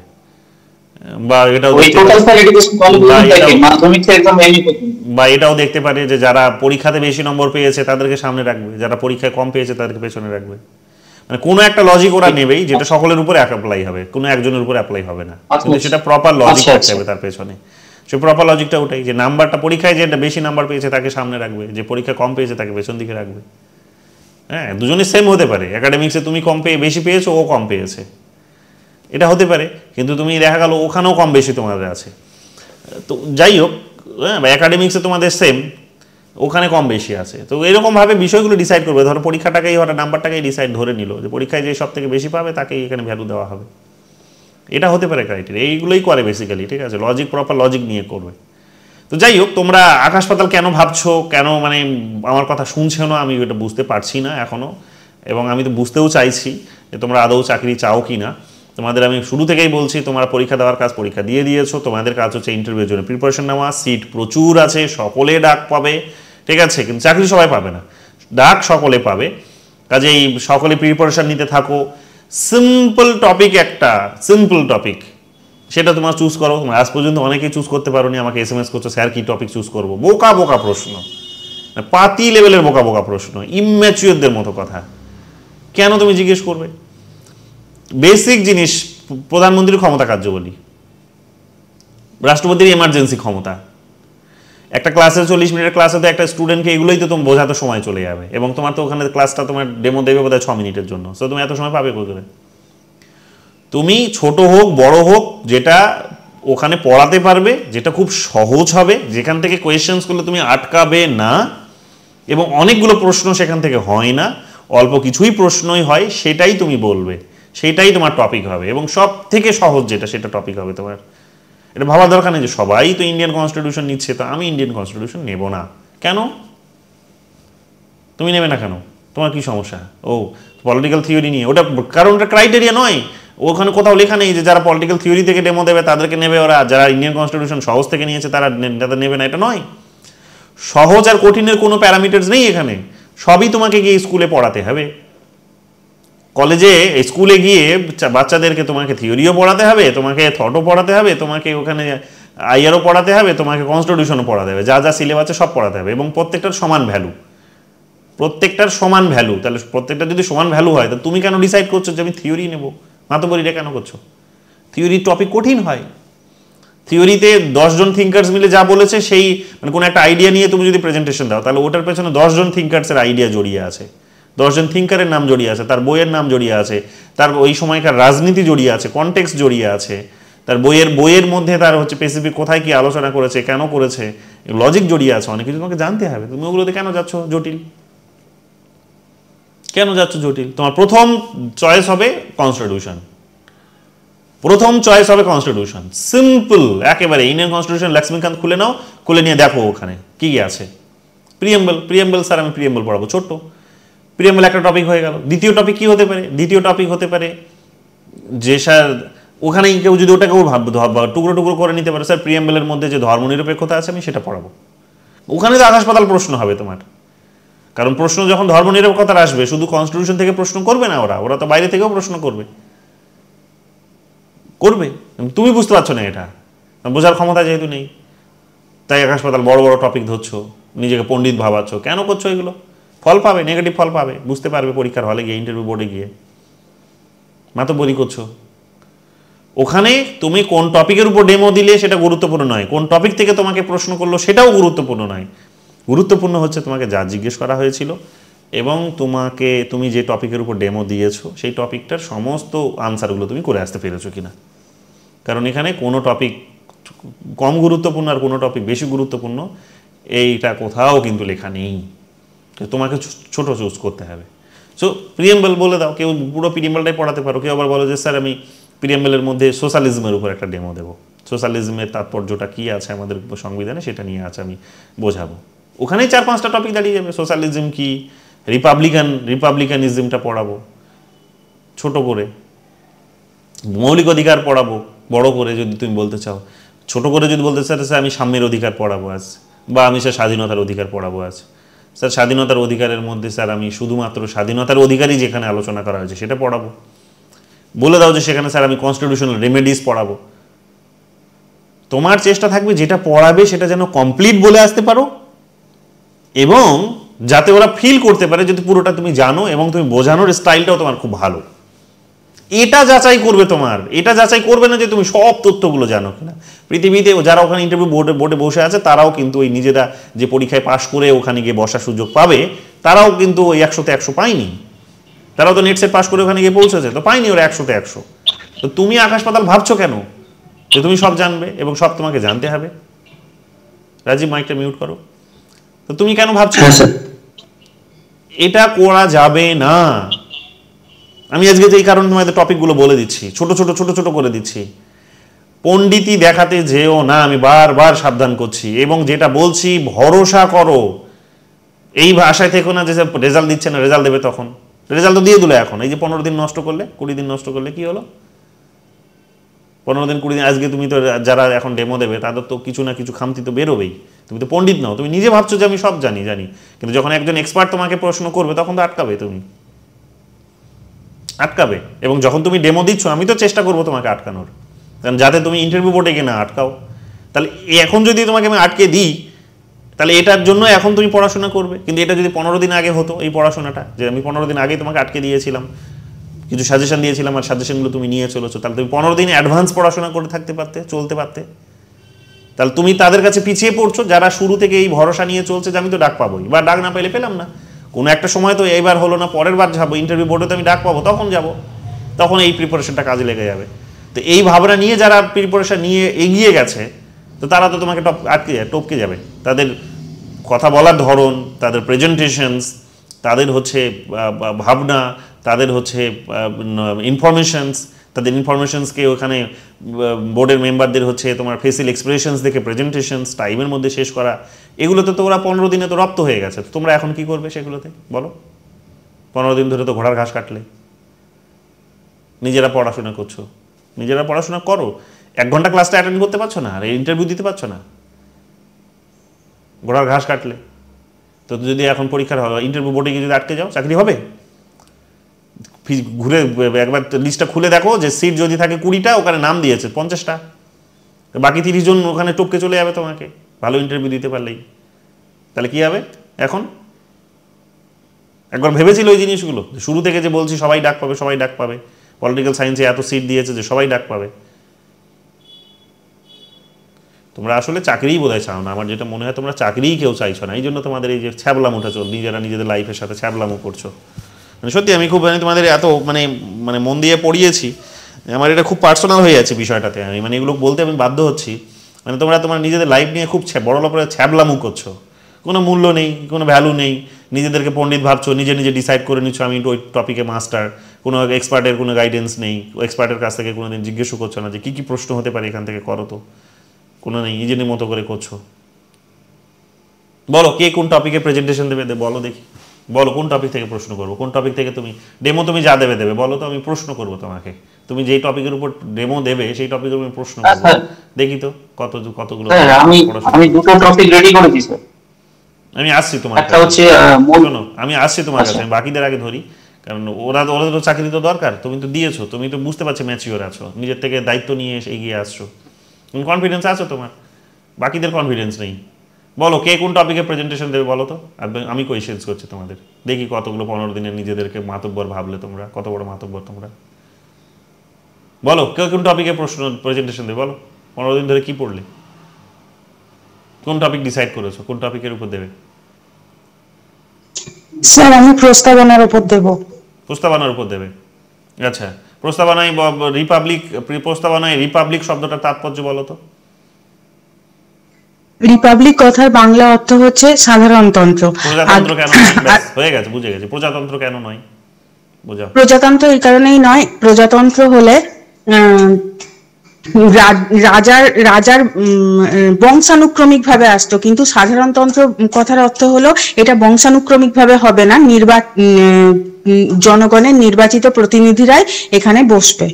বা এটাও ওই দেখতে টোটাল পারে, স্যার এডুকেশন বা কোয়ালিফিকেশন এটাও থেকে মাধ্যমিক থেকে একদম এমএ পর্যন্ত। বা এটাও দেখতে পারে যে যারা পরীক্ষাতে বেশি নম্বর পেয়েছে তাদেরকে সামনে রাখবে, যারা পরীক্ষায় কম পেয়েছে তাদেরকে পেছনে রাখবে। মানে কোনো একটা লজিক ওরা নেবেই যেটা সকলের উপরে অ্যাপ্লাই হবে, কোনো একজনের উপরে অ্যাপ্লাই হবে না, আচ্ছা, কিন্তু সেটা প্রপার লজিক আচ্ছা, থাকতে আচ্ছা। হবে তার পেছনে। সে প্রপার লজিকটা ওটাই যে নাম্বারটা পরীক্ষায় যে বেশি নাম্বার পেয়েছে তাকে সামনে রাখবে, যে পরীক্ষা কম পেয়েছে তাকে পেছন দিকে রাখবে। হ্যাঁ, দুজনের সেম হতে পারে, একাডেমিক্সে তুমি কম পেয়ে বেশি পেয়েছো, ও কম পেয়েছে, এটা হতে পারে, কিন্তু তুমি দেখা গেল ওখানেও কম বেশি তোমাদের আছে। তো যাই হোক, হ্যাঁ, বা একাডেমিক্সে তোমাদের সেম, ওখানে কম বেশি আছে, তো এরকমভাবে বিষয়গুলো ডিসাইড করবে। ধরো পরীক্ষাটাকেই ওরা নাম্বারটাকেই ডিসাইড ধরে নিল যে পরীক্ষায় যে সব থেকে বেশি পাবে তাকেই এখানে ভ্যালু দেওয়া হবে, এটা হতে পারে ক্রাইটেরিয়া। এইগুলোই করে বেসিক্যালি, ঠিক আছে? লজিক, প্রপার লজিক নিয়ে করবে। তো যাই হোক, তোমরা আকাশ পাতাল কেন ভাবছো, কেন মানে আমার কথা শুনছো না, আমি এটা বুঝতে পারছি না এখনও, এবং আমি তো বুঝতেও চাইছি যে তোমরা আদৌ চাকরি চাও কি না। তোমাদের আমি শুরু থেকেই বলছি, তোমরা পরীক্ষা দেওয়ার কাজ পরীক্ষা দিয়ে দিয়েছো, তোমাদের কাজ হচ্ছে ইন্টারভিউর জন্য প্রিপারেশন নেওয়া, সিট প্রচুর আছে, সকলে ডাক পাবে, ঠিক আছে? কিন্তু চাকরি সবাই পাবে না, ডাক সকলে পাবে, কাজেই সকলে প্রিপারেশন নিতে থাকো। সিম্পল টপিক, একটা সিম্পল টপিক, সেটা তোমার চুজ করো। তোমরা আজ পর্যন্ত অনেকেই চুজ করতে পারোনি, আমাকে এসএমএস করছো স্যার কি টপিক চুজ করবো। বোকা বোকা প্রশ্ন, পাতি লেভেলের বোকা বোকা প্রশ্ন, ইম্যাচিওরদের মতো কথা কেন তুমি জিজ্ঞেস করবে? বেসিক জিনিস, প্রধানমন্ত্রীর ক্ষমতা কার্যবলী, রাষ্ট্রপতির এমার্জেন্সি ক্ষমতা, একটা ক্লাসে 40 মিনিটের ক্লাসে তো একটা স্টুডেন্টকে এগুলোই তো তুমি বোঝাতে সময় চলে যাবে, এবং তোমার তো ওখানে ক্লাসটা তোমার ডেমো দেবে বোধহয় 6 মিনিটের জন্য, সো তুমি এত সময় পাবে কোথায়? তুমি ছোট হোক বড় হোক, যেটা ওখানে পড়াতে পারবে, যেটা খুব সহজ হবে, যেখান থেকে কোয়েশ্চেন্সগুলো তুমি আটকাবে না, এবং অনেকগুলো প্রশ্ন সেখান থেকে হয় না, অল্প কিছুই প্রশ্নই হয়, সেটাই তুমি বলবে, সেটাই তোমার টপিক হবে, এবং সব থেকে সহজ যেটা সেটা টপিক হবে তোমার। এটা ভাবার দরকার নেই যে সবাই তো ইন্ডিয়ান কনস্টিটিউশন নিচ্ছে, তো আমি ইন্ডিয়ান কনস্টিটিউশন নেব না, কেন? তুমি নেবে না কেন? তোমার কি সমস্যা? ও পলিটিক্যাল থিওরি নিয়ে, ওটা কারণ ওটা ক্রাইটেরিয়া নয়, ওখানে কোথাও লেখা নেই যে যারা পলিটিক্যাল থিওরি থেকে ডেমো দেবে তাদেরকে নেবে ওরা, যারা ইন্ডিয়ান কনস্টিটিউশন সহজ থেকে নিয়েছে তারা নেবে না, এটা নয়। সহজ আর কঠিনের কোনো প্যারামিটার্স নেই এখানে, সবই তোমাকে গিয়ে স্কুলে পড়াতে হবে। কলেজে স্কুলে গিয়ে বাচ্চাদেরকে তোমাকে থিওরিও পড়াতে হবে, তোমাকে থটও পড়াতে হবে, তোমাকে ওখানে আইআরও পড়াতে হবে, তোমাকে কনস্টিটিউশনও পড়াতে হবে, যা যা সিলেবাসে সব পড়াতে হবে, এবং প্রত্যেকটার সমান ভ্যালু, প্রত্যেকটার সমান ভ্যালু। তাহলে প্রত্যেকটা যদি সমান ভ্যালু হয়, তো তুমি কেন ডিসাইড করছো যে আমি থিওরি নেব? মাতবরিটা কেন করছো? থিওরি টপিক কঠিন হয়। থিওরিতে 10 জন থিঙ্কার্স মিলে যা বলেছে সেই, মানে কোনো একটা আইডিয়া নিয়ে তুমি যদি প্রেজেন্টেশন দাও, তাহলে ওটার পেছনে 10 জন থিঙ্কার্সের আইডিয়া জড়িয়ে আছে, 10 জন থিঙ্কারের নাম জড়িয়ে আছে, তার বইয়ের নাম জড়িয়ে আছে, তার ওই সময়কার রাজনীতি জড়িয়ে আছে, কনটেক্সট জড়িয়ে আছে, তার বইয়ের মধ্যে তার হচ্ছে স্পেসিফিক কোথায় কি আলোচনা করেছে, কেন করেছে, লজিক জড়িয়ে আছে, অনেক কিছু তোমাকে জানতে হবে। তুমি ওগুলোতে কেন যাচ্ছ জটিল? কেন যাচ্ছ জটিল? তোমার প্রথম চয়েস হবে কনস্টিটিউশন, প্রথম চয়েস হবে কনস্টিটিউশন, সিম্পল একেবারে। ইন্ডিয়ান কনস্টিটিউশন লক্ষ্মীকান্ত খুলে নাও, খুলে নিয়ে দেখো ওখানে কি আছে। প্রিয়েম্বল স্যার আমি প্রিয়েম্বল পড়াবো, ছোট্ট প্রিয়েম্বল একটা টপিক হয়ে গেল। দ্বিতীয় টপিক কি হতে পারে? দ্বিতীয় টপিক হতে পারে যে স্যার ওখানেই কেউ যদি ওটাকেও টুকরো টুকরো করে নিতে পারে, স্যার প্রিয়েম্বলের মধ্যে যে ধর্মনিরপেক্ষতা আছে আমি সেটা পড়াবো। ওখানে তো আকাশ পাতাল প্রশ্ন হবে তোমার, কারণ প্রশ্ন যখন ধর্মনিরপেক্ষতার আসবে, শুধু কনস্টিটিউশন থেকে প্রশ্ন করবে না, ওরা তো বাইরে থেকেও প্রশ্ন করবে। তুমি বুঝতে পারছো না, এটা বোঝার ক্ষমতা যেহেতু নেই, তাই আকাশ পাতাল বড় বড় টপিক ধরছো, নিজেকে পণ্ডিত ভাবাচ্ছ। কেন করছো এগুলো? ফল পাবে, নেগেটিভ ফল পাবে, বুঝতে পারবে পরীক্ষার হলে গিয়ে, ইন্টারভিউ বোর্ডে গিয়ে। মাতব্বরি করছো। ওখানে তুমি কোন টপিকের উপর ডেমো দিলে সেটা গুরুত্বপূর্ণ নয়, কোন টপিক থেকে তোমাকে প্রশ্ন করলো সেটাও গুরুত্বপূর্ণ নয়। গুরুত্বপূর্ণ হচ্ছে তোমাকে যা জিজ্ঞেস করা হয়েছিল এবং তুমি যে টপিকের উপর ডেমো দিয়েছো সেই টপিকটার সমস্ত আনসারগুলো তুমি করে আসতে পেরেছো কিনা। কারণ এখানে কোনো টপিক কম গুরুত্বপূর্ণ আর কোনো টপিক বেশি গুরুত্বপূর্ণ এইটা কোথাও কিন্তু লেখা নেই, তোমাকে ছোট চুজ করতে হবে। সো প্রিয়েম্বল বলে দাও, কেউ পুরো প্রিয়েম্বলটাই পড়াতে পারো, কেউ আবার বলো যে স্যার আমি প্রিয়েম্বলের মধ্যে সোশ্যালিজমের উপর একটা ডেমো দেবো, সোশ্যালিজমের তাৎপর্যটা কী আছে আমাদের সংবিধানে সেটা নিয়ে আছে আমি বোঝাবো। ওখানেই 4-5টা টপিক দাঁড়িয়ে যাবে। সোশ্যালিজম কি, রিপাবলিকানিজমটা পড়াবো ছোট করে, মৌলিক অধিকার পড়াবো বড় করে যদি তুমি বলতে চাও, ছোট করে যদি বলতে চাও স্যার আমি সাম্যের অধিকার পড়াবো আজ, বা আমি স্যার স্বাধীনতার অধিকার পড়াবো আজ। স্যার স্বাধীনতার অধিকারের মধ্যে স্যার আমি শুধুমাত্র স্বাধীনতার অধিকারই যেখানে আলোচনা করা হয়েছে সেটা পড়াবো। বলে দাও যে সেখানে স্যার আমি কনস্টিটিউশনাল রেমেডিস পড়াবো। তোমার চেষ্টা থাকবে যেটা পড়াবে সেটা যেন কমপ্লিট বলে আসতে পারো, এবং যাতে ওরা ফিল করতে পারে যদি পুরোটা তুমি জানো, এবং তুমি বোঝানোর স্টাইলটাও তোমার খুব ভালো। এটা যাচাই করবে তোমার, এটা যাচাই করবে না যে তুমি সব তথ্যগুলো জানো কিনা। পৃথিবীতে যারা ওখানে ইন্টারভিউ বোর্ডে বসে আছে তারাও কিন্তু ওই নিজেরা যে পরীক্ষায় পাশ করে ওখানে গিয়ে বসার সুযোগ পাবে, তারাও কিন্তু ওই 100তে 100 পায়নি। তারাও তো নেট সেট পাশ করে ওখানে গিয়ে পৌঁছেছে, তো পায়নি ওরা 100তে 100। তো তুমি আকাশ পাতাল ভাবছো কেন যে তুমি সব জানবে এবং সব তোমাকে জানতে হবে? রাজীব মাইকটা মিউট করো। তো তুমি কেন ভাবছো? এটা করা যাবে না। আমি আজকে যে কারণে তোমাদের টপিকগুলো বলে দিচ্ছি, ছোট ছোট করে দিচ্ছি। পণ্ডিতি দেখাতে যেও না, আমি বারবার সাবধান করছি, এবং যেটা বলছি ভরসা করো। এই ভাষায় থেকো না যে রেজাল্ট দিচ্ছে না, রেজাল্ট দেবে তখন। রেজাল্ট তো দিয়ে দিল এখন, এই যে 15 দিন নষ্ট করলে, 20 দিন নষ্ট করলে কি হলো? 15 দিন 20 দিন, আজকে তুমি তো যারা এখন ডেমো দেবে তাদের তো কিছু না কিছু খামতি তো বেরোবেই। তুমি তো পণ্ডিত নাও, তুমি নিজে ভাবছো যে আমি সব জানি, কিন্তু যখন একজন এক্সপার্ট তোমাকে প্রশ্ন করবে তখন তো আটকাবে, এবং যখন তুমি ডেমো দিচ্ছ আমি তো চেষ্টা করবো তোমাকে আটকানোর, কারণ যাতে তুমি ইন্টারভিউ বোর্ডে গিয়ে না আটকাও। তাহলে এখন যদি তোমাকে আমি আটকে দিই, তাহলে এটার জন্য এখন তুমি পড়াশোনা করবে। কিন্তু এটা যদি 15 দিন আগে হতো, এই পড়াশোনাটা যে আমি 15 দিন আগেই তোমাকে আটকে দিয়েছিলাম, কিছু সাজেশন দিয়েছিলাম আর সাজেশনগুলো তুমি নিয়ে চলেছো, তাহলে তুমি 15 দিন অ্যাডভান্স পড়াশোনা করে চলতে পারতে। তাহলে তুমি তাদের কাছে পিছিয়ে পড়ছো যারা শুরু থেকে এই ভরসা নিয়ে চলছে যে আমি তো ডাক পাবোই, বা ডাক না পেলে পেলাম না, কোনো একটা সময় তো এইবার হলো না, পরের বার যাবো ইন্টারভিউ বোর্ডে, তো আমি ডাক পাবো, তখন যাবো, তখন এই প্রিপারেশনটা কাজে লেগে যাবে। তো এই ভাবনা নিয়ে যারা প্রিপারেশন নিয়ে এগিয়ে গেছে, তো তারা তো তোমাকে টপকে যাবে। তাদের কথা বলার ধরন, তাদের প্রেজেন্টেশনস, তাদের হচ্ছে ভাবনা, তাদের হচ্ছে ইনফরমেশনস, তাদের ইনফরমেশনসকে ওখানে বোর্ডের মেম্বারদের হচ্ছে তোমার ফেসিয়াল এক্সপ্রেশনস দেখে প্রেজেন্টেশনস টাইমের মধ্যে শেষ করা, এগুলোতে তো ওরা 15 দিনে তো রপ্ত হয়ে গেছে। তো তোমরা এখন কি করবে সেগুলোতে বলো? 15 দিন ধরে তো ঘোড়ার ঘাস কাটলে। নিজেরা পড়াশোনা করছো, নিজেরা পড়াশোনা করো, 1 ঘন্টা ক্লাসটা অ্যাটেন্ড করতে পারছো না, আর ইন্টারভিউ দিতে পারছো না, ঘোড়ার ঘাস কাটলে। তো যদি এখন পরীক্ষার ইন্টারভিউ বোর্ডে গিয়ে যদি আটকে যাও, চাকরি হবে? ঘুরে একবার লিস্টটা খুলে দেখো যে সিট যদি থাকে 20টা, ওখানে নাম দিয়েছে 50টা, বাকি 30 জন ওখানে টপকে চলে যাবে তোমাকে ভালো ইন্টারভিউ দিতে পারলেই। তাহলে কি হবে এখন? একবার ভেবেছিল ওই জিনিসগুলো? শুরু থেকে যে বলছি সবাই ডাক পাবে, সবাই ডাক পাবে, পলিটিক্যাল সায়েন্সে এত সিট দিয়েছে যে সবাই ডাক পাবে। তোমরা আসলে চাকরিই বোধহয় চাও না, আমার যেটা মনে হয় তোমরা চাকরিই কেউ চাইছো না, এই জন্য তোমাদের এই যে ছ্যাবলামোটা নিজেরা নিজেদের লাইফের সাথে ছ্যাবলামো করছো। মানে সত্যি আমি খুব তোমাদের এত মানে মন দিয়ে পড়িয়েছি, আমার এটা খুব পার্সোনাল হয়ে যাচ্ছে বিষয়টাতে, আমি মানে এগুলো বলতে আমি বাধ্য হচ্ছি। মানে তোমরা তোমার নিজেদের লাইফ নিয়ে খুব বড় করে ছ্যাবলামো করছো, কোনো মূল্য নেই, কোনো ভ্যালু নেই, নিজেদেরকে পণ্ডিত ভাবছো, নিজে নিজে ডিসাইড করে নিচ্ছ আমি ওই টপিকে মাস্টার, কোনো এক্সপার্টের কোনো গাইডেন্স নেই, এক্সপার্টের কাছ থেকে কোনো দিন জিজ্ঞেসও করছো না যে কী কী প্রশ্ন হতে পারে এখান থেকে, করো তো, কোনো নেই, নিজের মতো করে করছো। বলো কে কোন টপিকে প্রেজেন্টেশন দেবে, বলো দেখি, বলো কোন টপিক থেকে প্রশ্ন করবো, কোন টপিক থেকে তুমি ডেমো তুমি যা দেবে বলো তো, আমি প্রশ্ন করবো তোমাকে, তুমি যেই টপিকের উপর ডেমো দেবে সেই টপিকের উপর প্রশ্ন করবো, দেখি তো কতগুলো। আমি দুটো টপিক রেডি করেছি স্যার। আমি আসছি তোমার একটা কাছে, হচ্ছে শোনো আমি আসছি তোমার কাছে, আমি বাকিদের আগে ধরি, কারণ ওরা তো চাকরি তো দরকার, তুমি তো দিয়েছো, তুমি তো বুঝতে পারছো ম্যাচিওর আছো, নিজের থেকে দায়িত্ব নিয়ে এগিয়ে আসছো, কনফিডেন্স আছো তোমার, বাকিদের কনফিডেন্স নেই। বলো কে কোন টপিকে প্রেজেন্টেশন দেবে বলো তো, আর আমি কোয়েশ্চেন্স করছি তোমাদের, দেখি কতগুলো 15 দিনে নিজেদেরকে মাতব্বর ভাবলে তোমরা, কত বড় মাতব্বর তোমরা। বলো কে কোন টপিকে প্রশ্ন প্রেজেন্টেশন দেবে বলো, 15 দিন ধরে কি পড়লে, কোন টপিক ডিসাইড করেছো, কোন টপিকের উপর দেবে? স্যার আমি প্রস্তাবনার উপর দেব। প্রস্তাবনার উপর দেবে, আচ্ছা। প্রস্তাবনায় রিপাবলিক শব্দটার তাৎপর্য বলো তো। রিপাবলিক কথার বাংলা অর্থ হচ্ছে সাধারণতন্ত্র। প্রজাতন্ত্র কেন হয়ে গেছে, বুঝে গেছে, প্রজাতন্ত্র কেন নয় বোঝাও। প্রজাতন্ত্র এই কারণেই নয়, প্রজাতন্ত্র হলে রাজার রাজার বংশানুক্রমিক ভাবে আসতো, কিন্তু সাধারণতন্ত্র কথার অর্থ হলো এটা বংশানুক্রমিক ভাবে হবে না, জনগণের নির্বাচিত প্রতিনিধিরাই এখানে বসবে।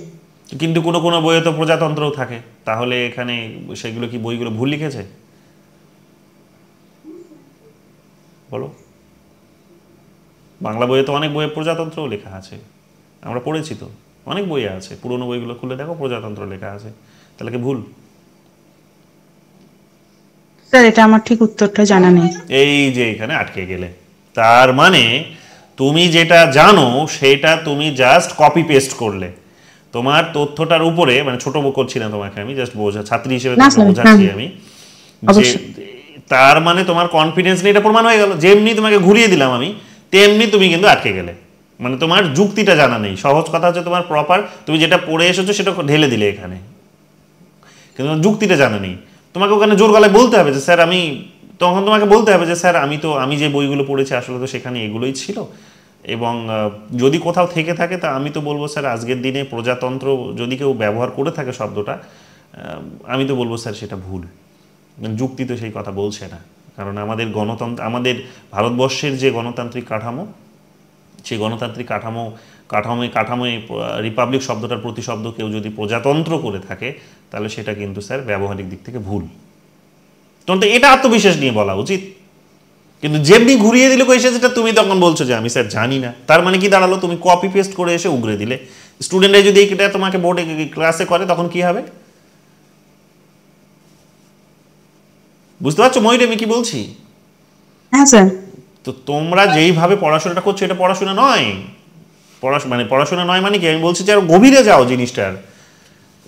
কিন্তু কোনো কোনো বইয়ে তো প্রজাতন্ত্রও থাকে, তাহলে এখানে সেগুলো কি বইগুলো ভুল লিখেছে বলো? বাংলা বইয়ে তো অনেক বইয়ে প্রজাতন্ত্রও লেখা আছে, আমরা পড়েছি তো, অনেক বইয়ে আছে, পুরোনো বইগুলো খুলে দেখো প্রজাতন্ত্র লেখা আছে, তাহলে কি ভুল? স্যার এটা আমার ঠিক উত্তরটা জানা নেই। এই যে এখানে আটকে গেলে, তার মানে তুমি যেটা জানো সেটা তুমি জাস্ট কপি পেস্ট করলে, তোমার তথ্যটার উপরে, মানে ছোট করছি না তোমাকে, আমি জাস্ট ছাত্রী হিসেবে বোঝাচ্ছি আমি, যে তার মানে তোমার কনফিডেন্স নেই, এটা প্রমাণ হয়ে গেল। যেমনি তোমাকে ঘুরিয়ে দিলাম আমি, তেমনি তুমি কিন্তু আটকে গেলে, মানে তোমার যুক্তিটা জানা নেই। সহজ কথা হচ্ছে তোমার প্রপার, তুমি যেটা পড়ে এসেছো সেটা ঢেলে দিলে এখানে, কিন্তু যুক্তিটা জানা নেই। তোমাকে ওখানে জোর গলায় বলতে হবে যে স্যার আমি, তখন তোমাকে বলতে হবে যে স্যার আমি যে বইগুলো পড়েছি আসলে তো সেখানে এগুলোই ছিল, এবং যদি কোথাও থেকে থাকে তা আমি তো বলবো স্যার আজকের দিনে প্রজাতন্ত্র যদি কেউ ব্যবহার করে থাকে শব্দটা, আমি তো বলবো স্যার সেটা ভুল, যুক্তি তো সেই কথা বলছে না। কারণ আমাদের গণতন্ত্র, আমাদের ভারতবর্ষের যে গণতান্ত্রিক কাঠামো, সেই গণতান্ত্রিক কাঠামোয় রিপাবলিক শব্দটার প্রতিশব্দ কেউ যদি প্রজাতন্ত্র করে থাকে, তাহলে সেটা কিন্তু স্যার ব্যবহারিক দিক থেকে ভুল। তখন তো এটা আত্মবিশ্বাস নিয়ে বলা উচিত, কিন্তু যেমনি ঘুরিয়ে দিলে কোয়েশ্চেনটা, তুমি তখন বলছো যে আমি স্যার জানি না। তার মানে কি দাঁড়ালো, তুমি কপি পেস্ট করে এসে উগরে দিলে। স্টুডেন্টরা যদি এটা তোমাকে বোর্ডে ক্লাসে করে তখন কি হবে বুঝতে পারছো ময়ূর আমি কি বলছি? হ্যাঁ স্যার। তো তোমরা যেইভাবে পড়াশোনাটা করছো এটা পড়াশোনা নয়, পড়াশোনা নয় মানে কি, আমি বলছি যে আরো গভীরে যাও জিনিসটার।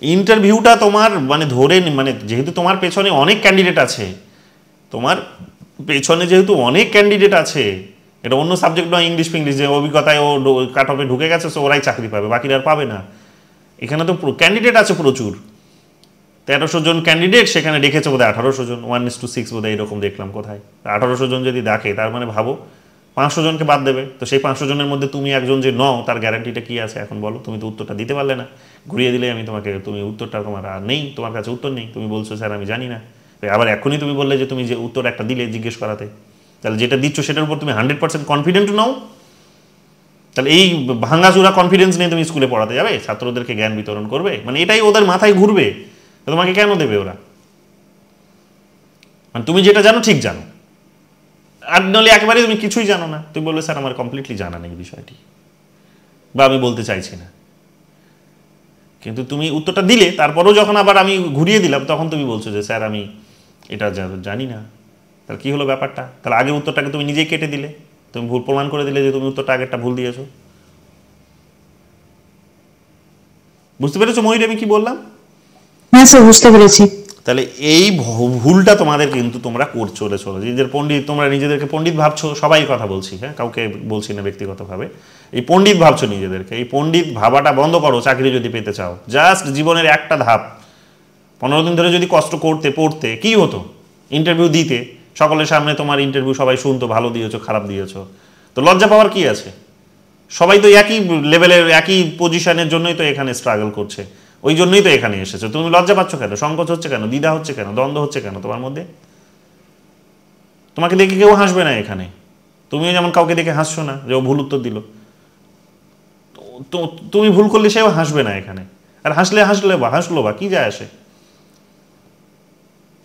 ইন্টারভিউটা তোমার মানে যেহেতু তোমার পেছনে অনেক ক্যান্ডিডেট আছে, এটা অন্য সাবজেক্ট নয়, ইংলিশ ফিংলিশ, যে অভিজ্ঞতায় ও কাট অফে ঢুকে গেছে সো ওরাই চাকরি পাবে, বাকিরা আর পাবে না। এখানে তো ক্যান্ডিডেট আছে প্রচুর, 1300 জন ক্যান্ডিডেট, সেখানে ডেকেছে বোধহয় 1800 জন, 1:6 বোধহয় এরকম দেখলাম কোথায়। 1800 জন যদি দেখে, তার মানে ভাবো 500 জনকে বাদ দেবে, তো সেই 500 জনের মধ্যে তুমি একজন যে নও তার গ্যারান্টিটা কি আছে এখন বলো? তুমি তো উত্তরটা দিতে পারলে না, ঘুরিয়ে দিলে আমি তোমাকে, তুমি উত্তরটা তোমার আর নেই, তোমার কাছে উত্তর নেই, তুমি বলছো স্যার আমি জানি না। আবার এখনই তুমি বললে যে তুমি যে উত্তর একটা দিলে জিজ্ঞেস করাতে, তাহলে যেটা দিচ্ছ সেটার উপর তুমি 100% কনফিডেন্ট নাও। তাহলে এই ভাঙাচুরা কনফিডেন্স নিয়ে তুমি স্কুলে পড়াতে যাবে, ছাত্রদেরকে জ্ঞান বিতরণ করবে, মানে এটাই ওদের মাথায় ঘুরবে। তোমাকে কেন দেবে ওরা? মানে তুমি যেটা জানো ঠিক জানো, আর নাহলে একেবারে তুমি কিছুই জানো না, তুমি বলবে স্যার আমার কমপ্লিটলি জানা নেই বিষয়টি, বা আমি বলতে চাইছি না। কিন্তু তুমি উত্তরটা দিলে, তারপরেও যখন আবার আমি ঘুরিয়ে দিলাম তখন তুমি বলছো যে স্যার আমি এটা জানি না। তাহলে কী হলো ব্যাপারটা? তাহলে আগের উত্তরটাকে তুমি নিজেই কেটে দিলে, তুমি ভুল প্রমাণ করে দিলে যে তুমি উত্তরটা আগেরটা ভুল দিয়েছো। বুঝতে পেরেছো ময়ূর আমি কি বললাম? হ্যাঁ স্যার, বুঝতে পেরেছি। তাহলে এই ভুলটা তোমাদের কিন্তু তোমরা চলেছো, নিজেদের পণ্ডিত, তোমরা নিজেদেরকে পণ্ডিত ভাবছো, সবাই কথা বলছি, হ্যাঁ কাউকে বলছি না ব্যক্তিগতভাবে, এই পণ্ডিত ভাবছো নিজেদেরকে, এই পণ্ডিত ভাবাটা বন্ধ করো। চাকরি যদি পেতে চাও, জাস্ট জীবনের একটা ধাপ, 15 দিন ধরে যদি কষ্ট করতে পড়তে কি হতো, ইন্টারভিউ দিতে, সকলের সামনে তোমার ইন্টারভিউ সবাই শুনতো, ভালো দিয়েছো খারাপ দিয়েছো, তো লজ্জা পাওয়ার কি আছে? সবাই তো একই লেভেলের একই পজিশনের জন্যই তো এখানে স্ট্রাগল করছে, ওই জন্যই তো এখানে এসেছো। তুমি লজ্জা পাচ্ছ কেন? সংকোচ হচ্ছে কেন? দ্বিধা হচ্ছে কেন? দ্বন্দ্ব হচ্ছে কেন তোমার মধ্যে? তোমাকে দেখে কেউ হাসবে না এখানে, তুমিও যেমন কাউকে দেখে হাসছো না যে ও ভুল উত্তর দিল, তো তুমি ভুল করলে সেও হাসবে না এখানে। আর হাসলো বা কি যায় আসে?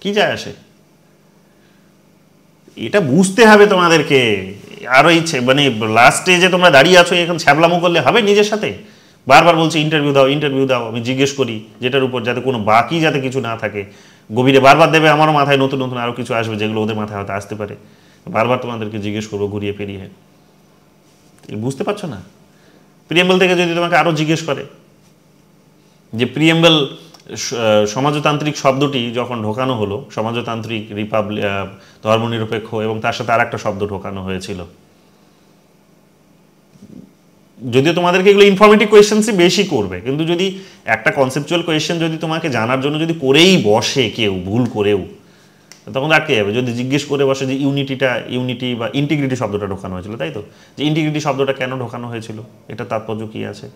কি যায় আসে? এটা বুঝতে হবে তোমাদেরকে। আরো ইচ্ছে মানে লাস্ট স্টেজে তোমরা দাঁড়িয়ে আছো, এখন ছ্যাবলামো করলে হবে নিজের সাথে? বারবার বলছি ইন্টারভিউ দাও, আমি জিজ্ঞেস করি যেটার উপর যাতে কোনো বাকি যাতে কিছু না থাকে, গভীরে বারবার দেবে, আমারও মাথায় নতুন নতুন আরও কিছু আসবে যেগুলো ওদের মাথায় হয়তো আসতে পারে, বারবার তোমাদেরকে জিজ্ঞেস করবো ঘুরিয়ে ফিরিয়ে। বুঝতে পারছো না? প্রিয়েম্বল থেকে যদি তোমাকে আরও জিজ্ঞেস করে যে প্রিয়েম্বল সমাজতান্ত্রিক শব্দটি যখন ঢোকানো হলো, সমাজতান্ত্রিক, ধর্মনিরপেক্ষ, এবং তার সাথে আর একটা শব্দ ঢোকানো হয়েছিল, যদিও তোমাদেরকে এগুলো ইনফরমেটিভ কোয়েশ্চেন্সই বেশি করবে, কিন্তু যদি একটা কনসেপচুয়াল কোয়েশ্চেন যদি তোমাকে জানার জন্য যদি করেই বসে কেউ ভুল করেও, তখন আটকে যাবে। যদি জিজ্ঞেস করে বসে যে ইউনিটি বা ইন্টিগ্রিটি শব্দটা ঢোকানো হয়েছিল, তাই তো, যে ইন্টিগ্রিটি শব্দটা কেন ঢোকানো হয়েছিল, এটা তাৎপর্য কী আছে,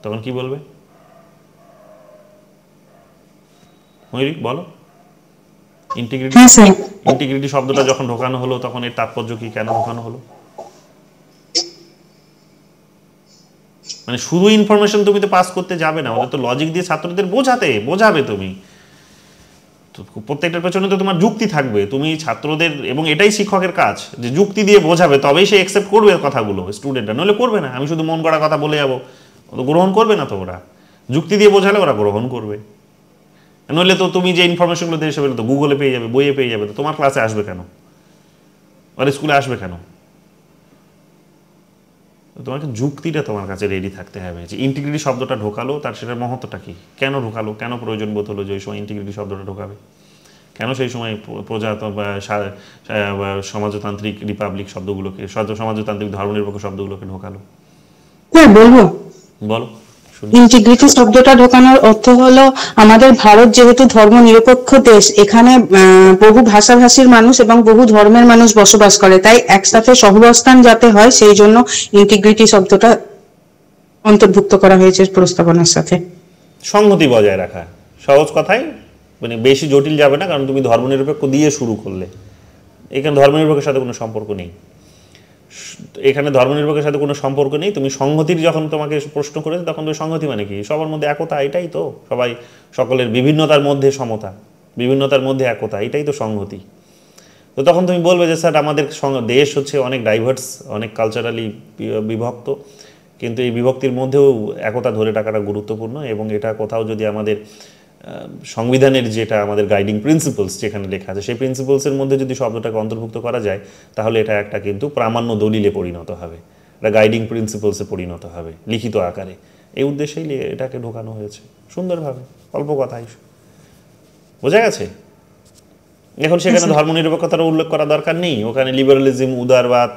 তখন কি বলবে? ময়ূরী বলো, ইন্টিগ্রিটি শব্দটা যখন ঢোকানো হলো তখন এর তাৎপর্য কি, কেন ঢোকানো হলো? মানে শুধু ইনফরমেশন তুমি তো পাস করতে যাবে না, ওদের তো লজিক দিয়ে ছাত্রদের বোঝাবে তুমি। প্রত্যেকটার পেছনে তো তোমার যুক্তি থাকবে, তুমি ছাত্রদের, এবং এটাই শিক্ষকের কাজ যে যুক্তি দিয়ে বোঝাবে, তবেই সে অ্যাকসেপ্ট করবে কথাগুলো স্টুডেন্টরা, নইলে করবে না। আমি শুধু মন গড়া কথা বলে যাবো, ও তো গ্রহণ করবে না। তো ওরা যুক্তি দিয়ে বোঝালে ওরা গ্রহণ করবে, নইলে তো তুমি যে ইনফরমেশনগুলো দিয়ে সেগুলো তো গুগলে পেয়ে যাবে, বইয়ে পেয়ে যাবে, তো তোমার ক্লাসে আসবে কেন, আর স্কুলে আসবে কেন? তোমাকে যুক্তিটা তোমার কাছে রেডি থাকতে হবে যে ইন্টিগ্রিটি শব্দটা ঢোকালো, তার সেটার মহত্বটা কি, কেন ঢোকালো, কেন প্রয়োজন বোধ হলো যে ওই সময় ইন্টিগ্রিটি শব্দটা ঢোকাবে, কেন সেই সময় সমাজতান্ত্রিক রিপাবলিক শব্দগুলোকে, সমাজতান্ত্রিক ধর্মনিরপেক্ষ শব্দগুলোকে ঢোকালো? হ্যাঁ বলবো। বলো। ইন্টিগ্রিটি শব্দটা ঢোকানোর অর্থ হলো, আমাদের ভারত যেহেতু ধর্ম নিরপেক্ষ দেশ, এখানে বহু ভাষাভাষীর মানুষ এবং বহু ধর্মের মানুষ বসবাস করে, তাই একসাথে সহাবস্থান যাতে হয় সেই জন্য ইন্টিগ্রিটি শব্দটা অন্তর্ভুক্ত করা হয়েছে প্রস্তাবনার সাথে। সংহতি বজায় রাখা, সহজ কথায়, মানে বেশি জটিল যাবে না, কারণ তুমি ধর্মনিরপেক্ষ দিয়ে শুরু করলে, এখানে ধর্মনিরপেক্ষের সাথে কোনো সম্পর্ক নেই, এখানে ধর্মনিরপেক্ষের সাথে কোনো সম্পর্ক নেই। তুমি সংহতির যখন তোমাকে প্রশ্ন করেছে তখন তুমি সংহতি মানে কি, সবার মধ্যে একতা, এটাই তো, সবাই সকলের বিভিন্নতার মধ্যে সমতা, বিভিন্নতার মধ্যে একতা, এটাই তো সংহতি। তো তখন তুমি বলবে যে স্যার আমাদের দেশ হচ্ছে অনেক ডাইভার্স, অনেক কালচারালি বিভক্ত, কিন্তু এই বিভক্তির মধ্যেও একতা ধরে রাখাটা গুরুত্বপূর্ণ, এবং এটা কোথাও যদি আমাদের সংবিধানের যেটা আমাদের গাইডিং প্রিন্সিপালস যেখানে লেখা আছে, সেই প্রিন্সিপালসের মধ্যে যদি শব্দটাকে অন্তর্ভুক্ত করা যায়, তাহলে এটা একটা কিন্তু প্রামাণ্য দলিলে পরিণত হবে, এটা গাইডিং প্রিন্সিপালসে পরিণত হবে লিখিত আকারে। এই উদ্দেশ্যেই এটাকে ঢোকানো হয়েছে সুন্দরভাবে, অল্প কথাই, বোঝা গেছে? এখন সেখানে ধর্মনিরপেক্ষতার উল্লেখ করা দরকার নেই, ওখানে লিবারালিজম, উদারবাদ,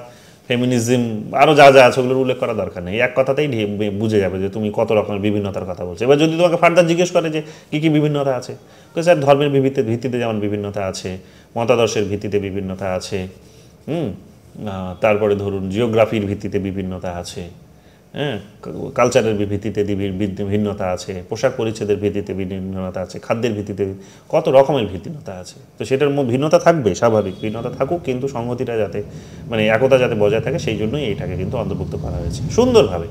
ফেমিনিজম, আরও যা যা আছে ওগুলোর উল্লেখ করা দরকার নেই, এক কথাতেই বুঝে যাবে যে তুমি কত রকমের বিভিন্নতার কথা বলছো। এবার যদি তোমাকে ফার্দার জিজ্ঞেস করে যে কী কী বিভিন্নতা আছে, তো স্যার ধর্মের ভিত্তিতে যেমন বিভিন্নতা আছে, মতাদর্শের ভিত্তিতে বিভিন্নতা আছে, তারপরে ধরুন জিওগ্রাফির ভিত্তিতে বিভিন্নতা আছে, হ্যাঁ, কালচারের ভিত্তিতে ভিন্নতা আছে, পোশাক পরিচ্ছদের ভিত্তিতে ভিন্নতা আছে, খাদ্যের ভিত্তিতে কত রকমের ভিন্নতা আছে। তো সেটার ভিন্নতা থাকবে, স্বাভাবিক ভিন্নতা থাকুক, কিন্তু সংহতিটা যাতে মানে একতা যাতে বজায় থাকে সেই জন্যই এইটাকে কিন্তু অন্তর্ভুক্ত করা হয়েছে সুন্দরভাবে,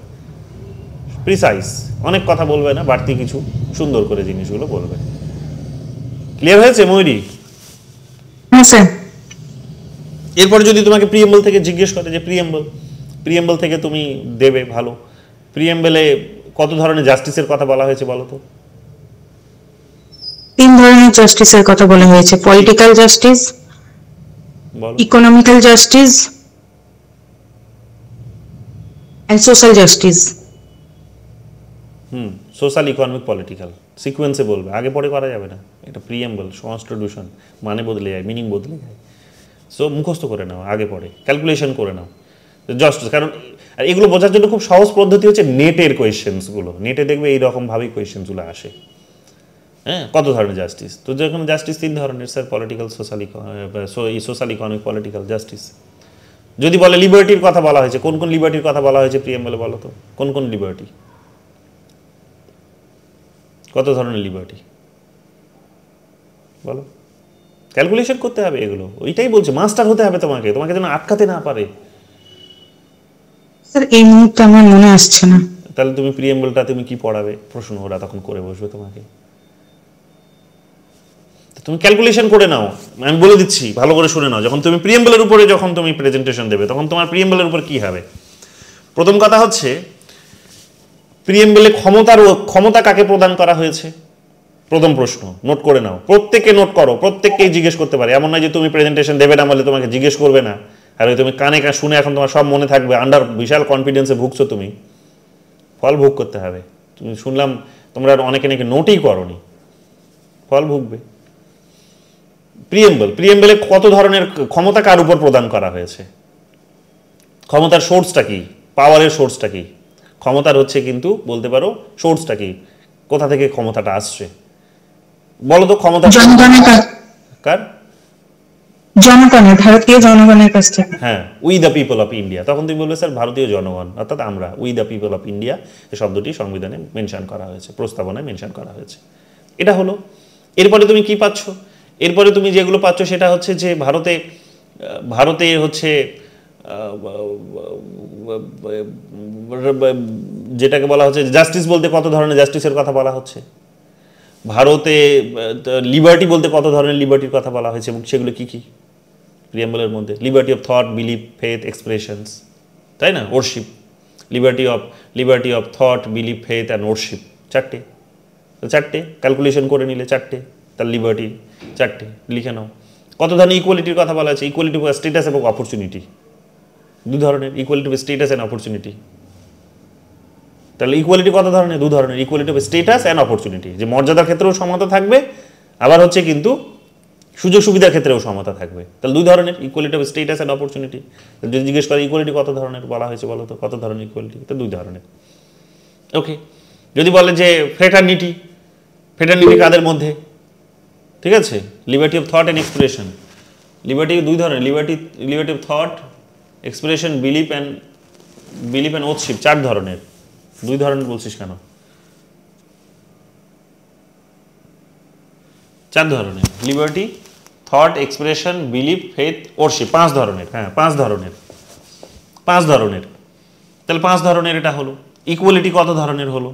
প্রিসাইজ, অনেক কথা বলবে না, বাড়তি কিছু সুন্দর করে জিনিসগুলো বলবে। ক্লিয়ার হয়েছে ময়ূরী? হ্যাঁ স্যার। এরপর যদি তোমাকে প্রিএম্বল থেকে জিজ্ঞেস করে যে প্রিএম্বল থেকে তুমি দেবে, ভালো, প্রিএম্বলে কত ধরনের জাস্টিসের কথা বলা হয়েছে বলো তো? 3 ধরনের জাস্টিসের কথা বলা হয়েছে, পলিটিক্যাল জাস্টিস, বলো। Economical justice and social justice. Social, economic, political সিকোয়েন্সে বলবে, আগে পরে করা যাবে না। এটা প্রিএম্বল, কনস্টিটিউশন, মানে বদলে যায়, মিনিং বদলে যায়। সো মুখস্থ করে নাও, আগে পরে ক্যালকুলেশন করে নাও জাস্টিস। কারণ এগুলো বোঝার জন্য খুব সহজ পদ্ধতি হচ্ছে নেটের কোয়েশ্চেন্সগুলো। নেটে দেখবে এইরকমভাবেই কোয়েশ্চেন্সগুলো আসে। হ্যাঁ, কত ধরনের জাস্টিস? তো যেখানে জাস্টিস 3 ধরনের sir, political, social, economic, political justice. যদি বলে লিবার্টির কথা বলা হয়েছে, কোন কোন লিবার্টির কথা বলা হয়েছে প্রিএম্বলে বলো তো? কোন কোন লিবার্টি, কত ধরনের লিবার্টি বলো? ক্যালকুলেশন করতে হবে এগুলো। ওইটাই বলছে, মাস্টার হতে হবে তোমাকে, তোমাকে যেন আটকাতে না পারে। স্যার এই মুহূর্তে আমার মনে আসছে না। তাহলে তুমি প্রিএম্বলটা তুমি কি পড়াবে? প্রশ্ন ওরা তখন করে বসবে তোমাকে। তুমি ক্যালকুলেশন করে নাও, আমি বলে দিচ্ছি, ভালো করে শুনে নাও। যখন তুমি প্রিএম্বলের উপরে যখন তুমি প্রেজেন্টেশন দেবে, তখন তোমার প্রিএম্বলের উপর কি হবে? প্রথম কথা হচ্ছে প্রিএম্বলে ক্ষমতা কাকে প্রদান করা হয়েছে? প্রথম প্রশ্ন নোট করে নাও, প্রত্যেককে নোট করো, প্রত্যেককেই জিজ্ঞেস করতে পারে। এমন নয় যে তুমি প্রেজেন্টেশন দেবে না বলে তোমাকে জিজ্ঞেস করবে না, আর ওই তুমি কানে শুনে এখন তোমার সব মনে থাকবে, আন্ডার বিশাল কনফিডেন্সে ভুগছো তুমি। ফল ভোগ করতে হবে। তুমি শুনলাম তোমরা অনেকে নাকি নোটই করনি, ফল ভুগবে। প্রিএম্বলে কত ধরনের ক্ষমতা কার উপর প্রদান করা হয়েছে? ক্ষমতার সোর্সটা কি? পাওয়ারের সোর্সটা কি? ক্ষমতার হচ্ছে কিন্তু বলতে পারো সোর্সটা কি, কোথা থেকে ক্ষমতাটা আসছে বলো তো? ক্ষমতা কার? জনগণের, ভারতীয় জনগণের কাছ থেকে। হ্যাঁ, we the people of India. তখন তুমি বলবে স্যার ভারতীয় জনগণ অর্থাৎ আমরা, we the people of India, এই শব্দটি সংবিধানে মেনশন করা হয়েছে, প্রস্তাবনায় মেনশন করা হয়েছে। এটা হলো। এরপরে তুমি কি পাচ্ছ? এরপরে তুমি যেগুলো পাচ্ছ সেটা হচ্ছে যে ভারতে হচ্ছে যেটাকে বলা হচ্ছে জাস্টিস বলতে কত ধরনের জাস্টিসের কথা বলা হচ্ছে। ভারতে লিবার্টি বলতে কত ধরনের লিবার্টির কথা বলা হয়েছে এবং সেগুলো কি কি প্রিএম্বলের মধ্যে? Liberty of thought, belief, faith, expressions, তাই না? Worship, liberty of thought, belief, faith and worship, চারটে। ক্যালকুলেশন করে নিলে চারটে, তার লিবার্টি চারটে লিখে নাও। কত ধরনের ইকুয়ালিটির কথা বলা আছে? ইকুয়ালিটি অফ স্টেটাস এবং অপরচুনিটি, 2 ধরনের, equality of status and opportunity. তাহলে ইকুয়ালিটি কত ধরনের? 2 ধরনের, equality of status and opportunity, যে মর্যাদার ক্ষেত্রেও সমতা থাকবে, আবার হচ্ছে কিন্তু সুযোগ সুবিধার ক্ষেত্রেও সমতা থাকবে। তাহলে 2 ধরনের, equality of status and opportunity. যদি জিজ্ঞেস করে ইকুয়ালিটি কত ধরনের বলা হয়েছে বলো তো, কত ধরনের ইকুয়ালিটি? তো 2 ধরনের। ওকে। যদি বলে যে ফ্রেটার্নিটি কাদের মধ্যে? ঠিক আছে, liberty of thought and expression, liberty 2 ধরনের, liberty of thought, expression, belief and worship, 4 ধরনের। 2 ধরনের বলছিস কেন? 4 ধরনের, liberty, thought, expression, belief, faith, worship, 5 ধরনের। হ্যাঁ, 5 ধরনের। তাহলে 5 ধরনের এটা হলো। ইকুয়ালিটি কত ধরনের হলো?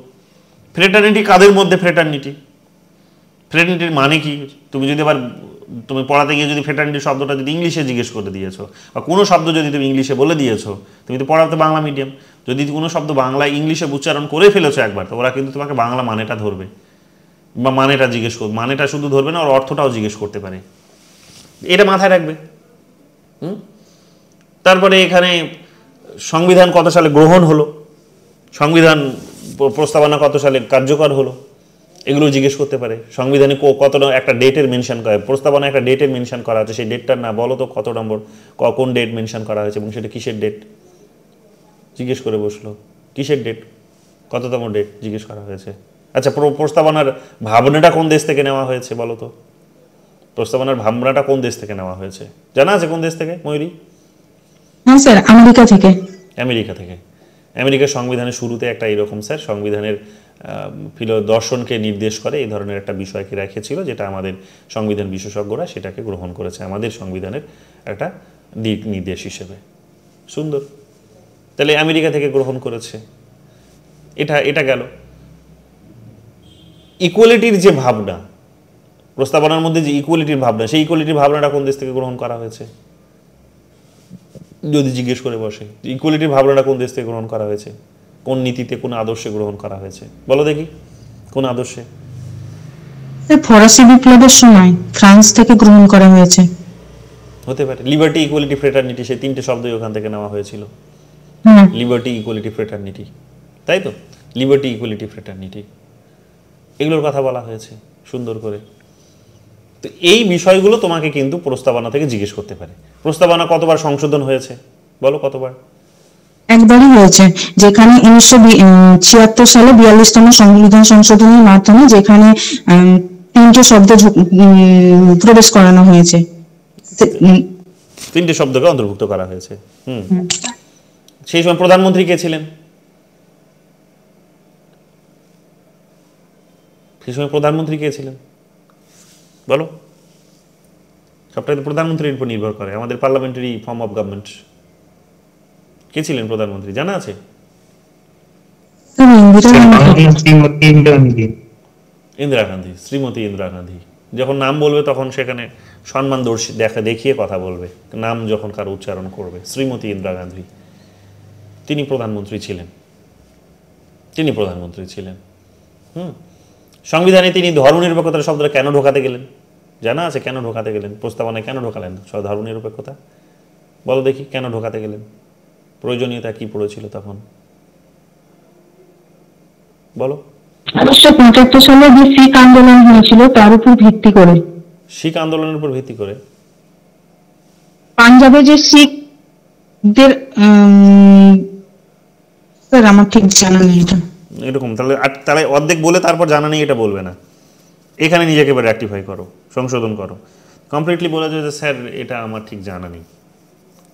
ফ্রেটার্নিটি কাদের মধ্যে? ফ্রেটার্নিটির মানে কি? তুমি যদি আবার তুমি পড়াতে গিয়ে যদি ফ্রেটার্নিটি শব্দটা যদি ইংলিশে জিজ্ঞেস করে দিয়েছো, বা কোনো শব্দ যদি তুমি ইংলিশে বলে দিয়েছো, তুমি তো পড়াতে বাংলা মিডিয়াম, যদি কোনো শব্দ বাংলা ইংলিশে উচ্চারণ করে ফেলেছো একবার, তো ওরা কিন্তু তোমাকে বাংলা মানেটা ধরবে, বা মানেটা জিজ্ঞেস করবে। মানেটা শুধু ধরবে না, ওর অর্থটাও জিজ্ঞেস করতে পারে, এটা মাথায় রাখবে। তারপরে এখানে সংবিধান কত সালে গ্রহণ হলো, সংবিধান প্রস্তাবনা কত সালে কার্যকর হলো, এগুলো জিজ্ঞেস করতে পারে। সংবিধানে কতটা একটা ডেটের মেনশন করা, প্রস্তাবনা একটা ডেটের মেনশন করা আছে, সেই ডেটটার না বলো তো কত নম্বর, কোন ডেট মেনশন করা হয়েছে এবং সেটা কিসের ডেট জিজ্ঞেস করে বসলো, কিসের ডেট, কততম ডেট জিজ্ঞেস করা হয়েছে। আচ্ছা, প্রস্তাবনার ভাবনাটা কোন দেশ থেকে নেওয়া হয়েছে বলো তো? প্রস্তাবনার ভাবনাটা কোন দেশ থেকে নেওয়া হয়েছে জানা আছে? কোন দেশ থেকে ময়ূরী? হ্যাঁ স্যার, আমেরিকা থেকে। আমেরিকা থেকে। আমেরিকার সংবিধানের শুরুতে একটা এরকম স্যার সংবিধানের দর্শনকে নির্দেশ করে এই ধরনের একটা বিষয়কে রেখেছিল, যেটা আমাদের সংবিধান বিশেষজ্ঞরা সেটাকে গ্রহণ করেছে আমাদের সংবিধানের একটা দিক নির্দেশ হিসেবে। সুন্দর। তাহলে আমেরিকা থেকে গ্রহণ করেছে, এটা গেল। ইকুয়ালিটির যে ভাবনা, প্রস্তাবনার মধ্যে যে ইকুয়ালিটির ভাবনা, সেই ইকুয়ালিটির ভাবনাটা কোন দেশ থেকে গ্রহণ করা হয়েছে যদি জিজ্ঞেস করে বসে? ইকুয়ালিটির ভাবনাটা কোন দেশ থেকে গ্রহণ করা হয়েছে, কোন নীতিতে, কোন আদর্শে গ্রহণ করা হয়েছে বলো দেখি, কোন আদর্শে? ফরাসি বিপ্লবের সময় ফ্রান্স থেকে গ্রহণ করা হয়েছে। হতে পারে। লিবার্টি, ইকুয়ালিটি, ফ্রেটার্নিটি, সেই তিনটে শব্দই ওখান থেকে নেওয়া হয়েছিল। লিবার্টি, ইকুয়ালিটি, ফ্রেটার্নিটি, তাই তো? লিবার্টি, ইকুয়ালিটি, ফ্রেটার্নিটি, এগুলোর কথা বলা হয়েছে সুন্দর করে। তো এই বিষয়গুলো তোমাকে কিন্তু প্রস্তাবনা থেকে জিজ্ঞেস করতে পারে। প্রস্তাবনা কতবার সংশোধন হয়েছে বলো, কতবার? একবারই হয়েছে, যেখানে 1976 সালে 42তম সংবিধান সংশোধনের মাধ্যমে যেখানে 3টে শব্দ প্রবেশ করানো হয়েছে। 3টে শব্দকে অন্তর্ভুক্ত করা হয়েছে। সেই সময় প্রধানমন্ত্রী কে ছিলেন? সেই সময় প্রধানমন্ত্রী কে ছিলেন বলো? সবটাই তো প্রধানমন্ত্রীর উপর নির্ভর করে। আমাদের পার্লামেন্টারি ফর্ম অফ গভর্নমেন্ট। কে ছিলেন প্রধানমন্ত্রী জানা আছে? ইন্দিরা গান্ধী, শ্রীমতী ইন্দিরা গান্ধী। যখন নাম বলবে তখন সেখানে সম্মান দেখিয়ে কথা বলবে, নাম যখন কারো উচ্চারণ করবে। শ্রীমতী ইন্দিরা গান্ধী, তিনি প্রধানমন্ত্রী ছিলেন। তিনি প্রধানমন্ত্রী ছিলেন। সংবিধানে তিনি ধর্মনিরপেক্ষতার শব্দটা কেন ঢোকাতে গেলেন জানা আছে? কেন ঢোকাতে গেলেন? প্রস্তাবনায় কেন ঢোকালেন ধর্মনিরপেক্ষতা বলো দেখি, কেন ঢোকাতে গেলেন? প্রয়োজনীয়তা কি পড়েছিল তখন বলো? 1975 সালে যে শিখ আন্দোলন হয়েছিল তার উপর ভিত্তি করে। শিখ আন্দোলনের উপর ভিত্তি করে? পাঞ্জাবে যে শিখদের, স্যার আমার ঠিক জানা নেই এটা। এরকম তাহলে অর্ধেক বলে তারপর জানা নেই এটা বলবে না। এখানে নিজেকে এবার রেকটিফাই করো, সংশোধন করো। কমপ্লিটলি বলে যে স্যার এটা আমার ঠিক জানা নেই,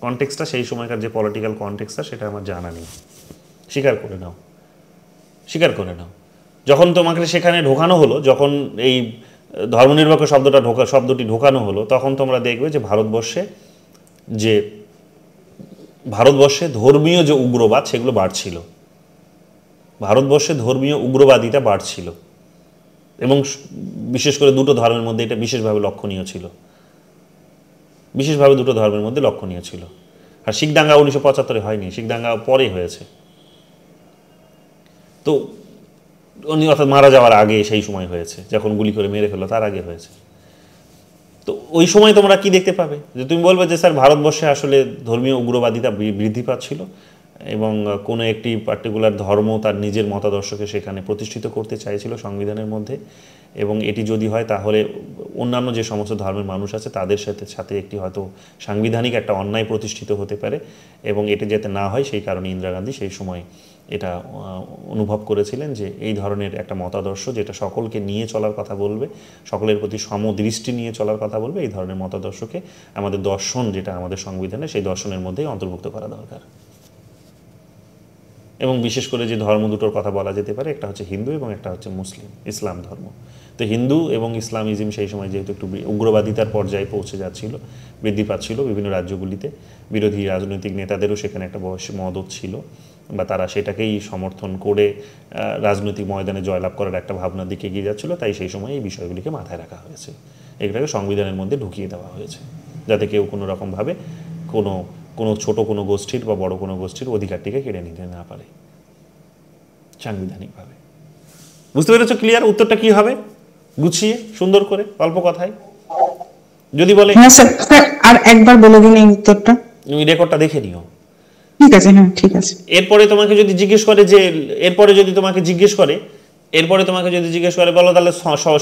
কনটেক্সটটা সেই সময়কার যে পলিটিক্যাল কনটেক্সটটা সেটা আমার জানা নেই। স্বীকার করে নাও, স্বীকার করে নাও। যখন তোমাকে সেখানে ঢোকানো হলো, যখন এই ধর্মনিরপেক্ষ শব্দটি ঢোকানো হলো, তখন তোমরা দেখবে যে ভারতবর্ষে ধর্মীয় যে উগ্রবাদ সেগুলো বাড়ছিল। ভারতবর্ষে ধর্মীয় উগ্রবাদিতা বাড়ছিল, এবং বিশেষ করে দুটো ধর্মের মধ্যে এটা বিশেষভাবে লক্ষণীয় ছিল। বিশেষভাবে দুটো ধর্মের মধ্যে লক্ষণীয় ছিল। আর শিখ দাঙ্গা 1975-এ হয়নি, শিখ দাঙ্গা পরে হয়েছে। তো উনি অর্থাৎ মারা যাওয়ার আগে সেই সময় হয়েছে, যখন গুলি করে মেরে ফেললো তার আগে হয়েছে। তো ওই সময় তোমরা কি দেখতে পাবে? যে তুমি বলবে যে স্যার ভারতবর্ষে আসলে ধর্মীয় উগ্রবাদিতা বৃদ্ধি পাচ্ছিল, এবং কোনো একটি পার্টিকুলার ধর্ম তার নিজের মতাদর্শকে সেখানে প্রতিষ্ঠিত করতে চাইছিল সংবিধানের মধ্যে, এবং এটি যদি হয় তাহলে অন্যান্য যে সমস্ত ধর্মের মানুষ আছে তাদের সাথে একটি হয়তো সাংবিধানিক একটা অন্যায় প্রতিষ্ঠিত হতে পারে, এবং এটি যাতে না হয় সেই কারণে ইন্দিরা গান্ধী সেই সময় এটা অনুভব করেছিলেন যে এই ধরনের একটা মতাদর্শ যেটা সকলকে নিয়ে চলার কথা বলবে, সকলের প্রতি সমদৃষ্টি নিয়ে চলার কথা বলবে, এই ধরনের মতাদর্শকে আমাদের দর্শন যেটা আমাদের সংবিধানে সেই দর্শনের মধ্যেই অন্তর্ভুক্ত করা দরকার। এবং বিশেষ করে যে ধর্ম দুটোর কথা বলা যেতে পারে, একটা হচ্ছে হিন্দু এবং একটা হচ্ছে ইসলাম ধর্ম। তো হিন্দু এবং ইসলামিজম সেই সময় যেহেতু একটু উগ্রবাদিতার পর্যায়ে পৌঁছে যাচ্ছিল, বৃদ্ধি পাচ্ছিল বিভিন্ন রাজ্যগুলিতে, বিরোধী রাজনৈতিক নেতাদেরও সেখানে একটা মদত ছিল, বা তারা সেটাকেই সমর্থন করে রাজনৈতিক ময়দানে জয়লাভ করার একটা ভাবনার দিকে এগিয়ে যাচ্ছিল। তাই সেই সময় এই বিষয়গুলিকে মাথায় রাখা হয়েছে, এগুলোকে সংবিধানের মধ্যে ঢুকিয়ে দেওয়া হয়েছে, যাতে কেউ কোনো রকমভাবে কোনো ছোট কোনো গোষ্ঠীর বা বড় কোনো গোষ্ঠীর অধিকারটিকে কেড়ে নিতে না পারে সাংবিধানিকভাবে। বুঝতে পেরেছো? ক্লিয়ার? উত্তরটা কি হবে গুছিয়ে সুন্দর করে অল্প কথায় যদি বলে? হ্যাঁ স্যার, আর একবার বলে দিন এই উত্তরটা। তুমি রেকর্ডটা দেখে নিও। ঠিক আছে, হ্যাঁ ঠিক আছে। এরপরে তোমাকে যদি জিজ্ঞেস করে বলো তাহলে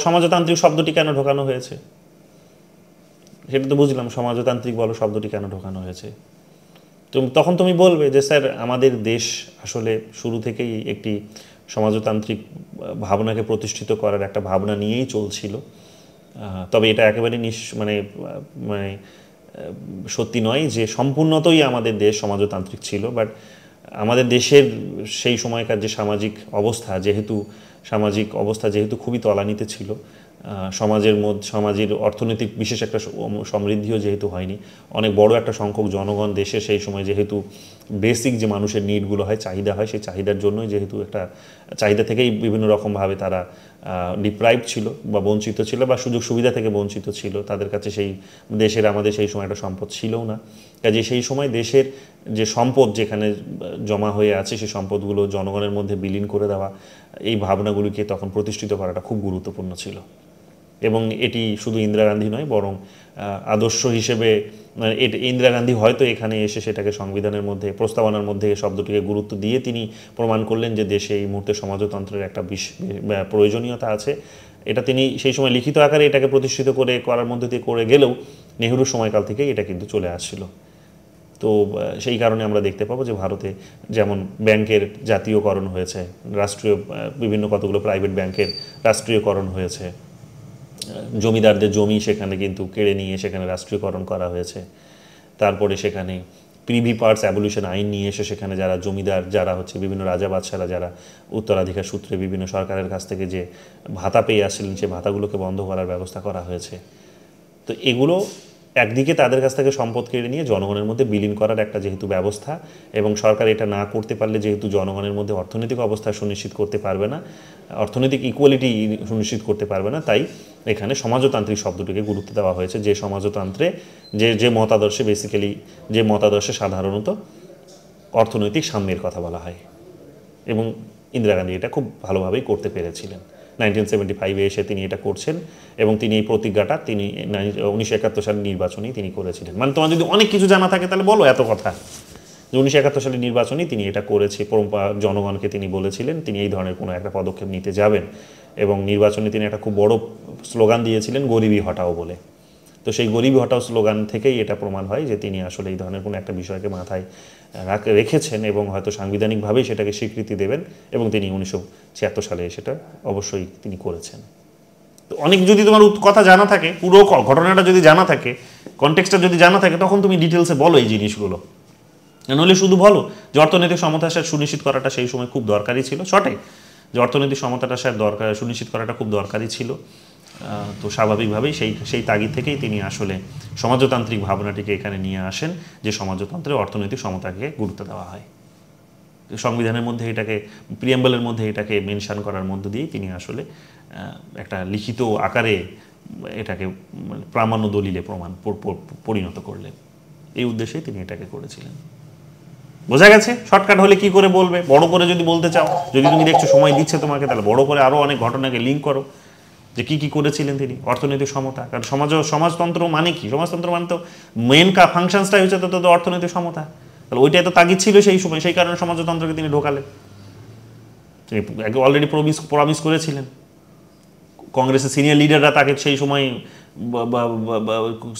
সমাজতান্ত্রিক শব্দটি কেন ঢোকানো হয়েছে, সেটা তো বুঝলাম, সমাজতান্ত্রিক বলো শব্দটি কেন ঢোকানো হয়েছে। তখন তুমি বলবে যে স্যার আমাদের দেশ আসলে শুরু থেকেই একটি সমাজতান্ত্রিক ভাবনাকে প্রতিষ্ঠিত করার একটা ভাবনা নিয়েই চলছিল, তবে এটা একেবারে সত্যি নয় যে সম্পূর্ণতই আমাদের দেশ সমাজতান্ত্রিক ছিল, বাট আমাদের দেশের সেই সময়কার যে সামাজিক অবস্থা যেহেতু খুবই তলানিতে ছিল, সমাজের অর্থনৈতিক বিশেষ একটা সমৃদ্ধিও যেহেতু হয়নি, অনেক বড় একটা সংখ্যক জনগণ দেশে সেই সময় যেহেতু বেসিক যে মানুষের নিডগুলো হয়, চাহিদা হয়, সেই চাহিদার জন্যই যেহেতু একটা চাহিদা থেকেই বিভিন্ন রকমভাবে তারা ডিপ্রাইভ ছিল বা বঞ্চিত ছিল বা সুযোগ সুবিধা থেকে বঞ্চিত ছিল, তাদের কাছে সেই আমাদের সেই সময় একটা সম্পদ ছিলও না। কাজে সেই সময় দেশের যে সম্পদ যেখানে জমা হয়ে আছে সেই সম্পদগুলো জনগণের মধ্যে বিলীন করে দেওয়া, এই ভাবনাগুলিকে তখন প্রতিষ্ঠিত করাটা খুব গুরুত্বপূর্ণ ছিল। এবং এটি শুধু ইন্দিরা গান্ধী নয়, বরং আদর্শ হিসেবে ইন্দিরা গান্ধী হয়তো এখানে এসে সেটাকে সংবিধানের মধ্যে প্রস্তাবনার মধ্যে শব্দটিকে গুরুত্ব দিয়ে তিনি প্রমাণ করলেন যে দেশে এই মুহূর্তে সমাজতন্ত্রের একটা প্রয়োজনীয়তা আছে। এটা তিনি সেই সময় লিখিত আকারে এটাকে প্রতিষ্ঠিত করার মধ্যে দিয়ে করে গেলেও নেহরুর সময়কাল থেকে এটা কিন্তু চলে আসছিল। তো সেই কারণে আমরা দেখতে পাবো যে ভারতে যেমন ব্যাংকের জাতীয়করণ হয়েছে, রাষ্ট্রীয় বিভিন্ন কতগুলো প্রাইভেট ব্যাংকের রাষ্ট্রীয়করণ হয়েছে, জমিদারদের জমি সেখানে কিন্তু কেড়ে নিয়ে সেখানে রাষ্ট্রীয়করণ করা হয়েছে। তারপরে সেখানে প্রিভি পার্টস অ্যাবলিউশন আইন নিয়ে এসে সেখানে যারা জমিদার, যারা হচ্ছে বিভিন্ন রাজা বাদশারা যারা উত্তরাধিকার সূত্রে বিভিন্ন সরকারের কাছ থেকে যে ভাতা পেয়ে আসছিলেন সে ভাতাগুলোকে বন্ধ করার ব্যবস্থা করা হয়েছে। তো এগুলো একদিকে তাদের কাছ থেকে সম্পদ কেড়ে নিয়ে জনগণের মধ্যে বিলীন করার একটা যেহেতু ব্যবস্থা, এবং সরকার এটা না করতে পারলে যেহেতু জনগণের মধ্যে অর্থনৈতিক অবস্থা সুনিশ্চিত করতে পারবে না, অর্থনৈতিক ইকুয়ালিটি সুনিশ্চিত করতে পারবে না, তাই এখানে সমাজতান্ত্রিক শব্দটিকে গুরুত্ব দেওয়া হয়েছে। যে সমাজতন্ত্রে যে মতাদর্শে যে মতাদর্শে সাধারণত অর্থনৈতিক সাম্যের কথা বলা হয়, এবং ইন্দিরা গান্ধী এটা খুব ভালোভাবেই করতে পেরেছিলেন। 1975-এ এসে তিনি এটা করছেন, এবং তিনি এই প্রতিজ্ঞাটা তিনি 1971 সালের নির্বাচনেই তিনি করেছিলেন। মানে তোমার যদি অনেক কিছু জানা থাকে তাহলে বলো এত কথা, যে 1971 সালের নির্বাচনেই তিনি এটা করেছে, জনগণকে তিনি বলেছিলেন তিনি এই ধরনের কোনো একটা পদক্ষেপ নিতে যাবেন, এবং নির্বাচনে তিনি একটা খুব বড় স্লোগান দিয়েছিলেন গরিবি হটাও বলে। তো সেই গরিবি হটাও স্লোগান থেকেই এটা প্রমাণ হয় যে তিনি আসলে এই ধরনের কোনো একটা বিষয়কে মাথায় রেখেছেন এবং হয়তো সাংবিধানিকভাবেই সেটাকে স্বীকৃতি দেবেন, এবং তিনি 1976 সালে সেটা অবশ্যই তিনি করেছেন। তো অনেক যদি তোমার কথা জানা থাকে, পুরো ঘটনাটা যদি জানা থাকে, কনটেক্সটটা যদি জানা থাকে, তখন তুমি ডিটেলসে বলো এই জিনিসগুলো। নইলে শুধু বলো যে অর্থনৈতিক সমতা সুনিশ্চিত করাটা সেই সময় খুব দরকারি ছিল, সঠিক যে অর্থনৈতিক সমতাটা সুনিশ্চিত করাটা খুব দরকারি ছিল। তো স্বাভাবিকভাবেই সেই তাগিদ থেকেই তিনি আসলে সমাজতান্ত্রিক ভাবনাটিকে এখানে নিয়ে আসেন, যে সমাজতন্ত্রে অর্থনৈতিক সমতাকে গুরুত্ব দেওয়া হয়। সংবিধানের মধ্যে এটাকে, প্রিয়াম্বলের মধ্যে এটাকে মেনশন করার মধ্য দিয়েই তিনি আসলে একটা লিখিত আকারে এটাকে প্রামাণ্য দলিলে পরিণত করলেন। এই উদ্দেশ্যেই তিনি এটাকে করেছিলেন। বোঝা গেছে? শর্টকাট হলে কি করে বলবে? বড় করে যদি বলতে চাও, যদি তুমি দেখছো সময় দিচ্ছে তোমাকে, তাহলে বড় করে আরও অনেক ঘটনাকে লিঙ্ক করো যে কি করেছিলেন তিনি। অর্থনৈতিক সমতা, কারণ সমাজতন্ত্র মানে কি? সমাজতন্ত্র মানে তো মেন ফাংশনসটাই হচ্ছে তো অর্থনৈতিক সমতা। তাহলে ওইটাই তো তাগিদ ছিল সেই সময়, সেই কারণে সমাজতন্ত্রকে তিনি ঢোকালেন। তিনি অলরেডি প্রমিস করেছিলেন। কংগ্রেসের সিনিয়র লিডাররা তাকে সেই সময়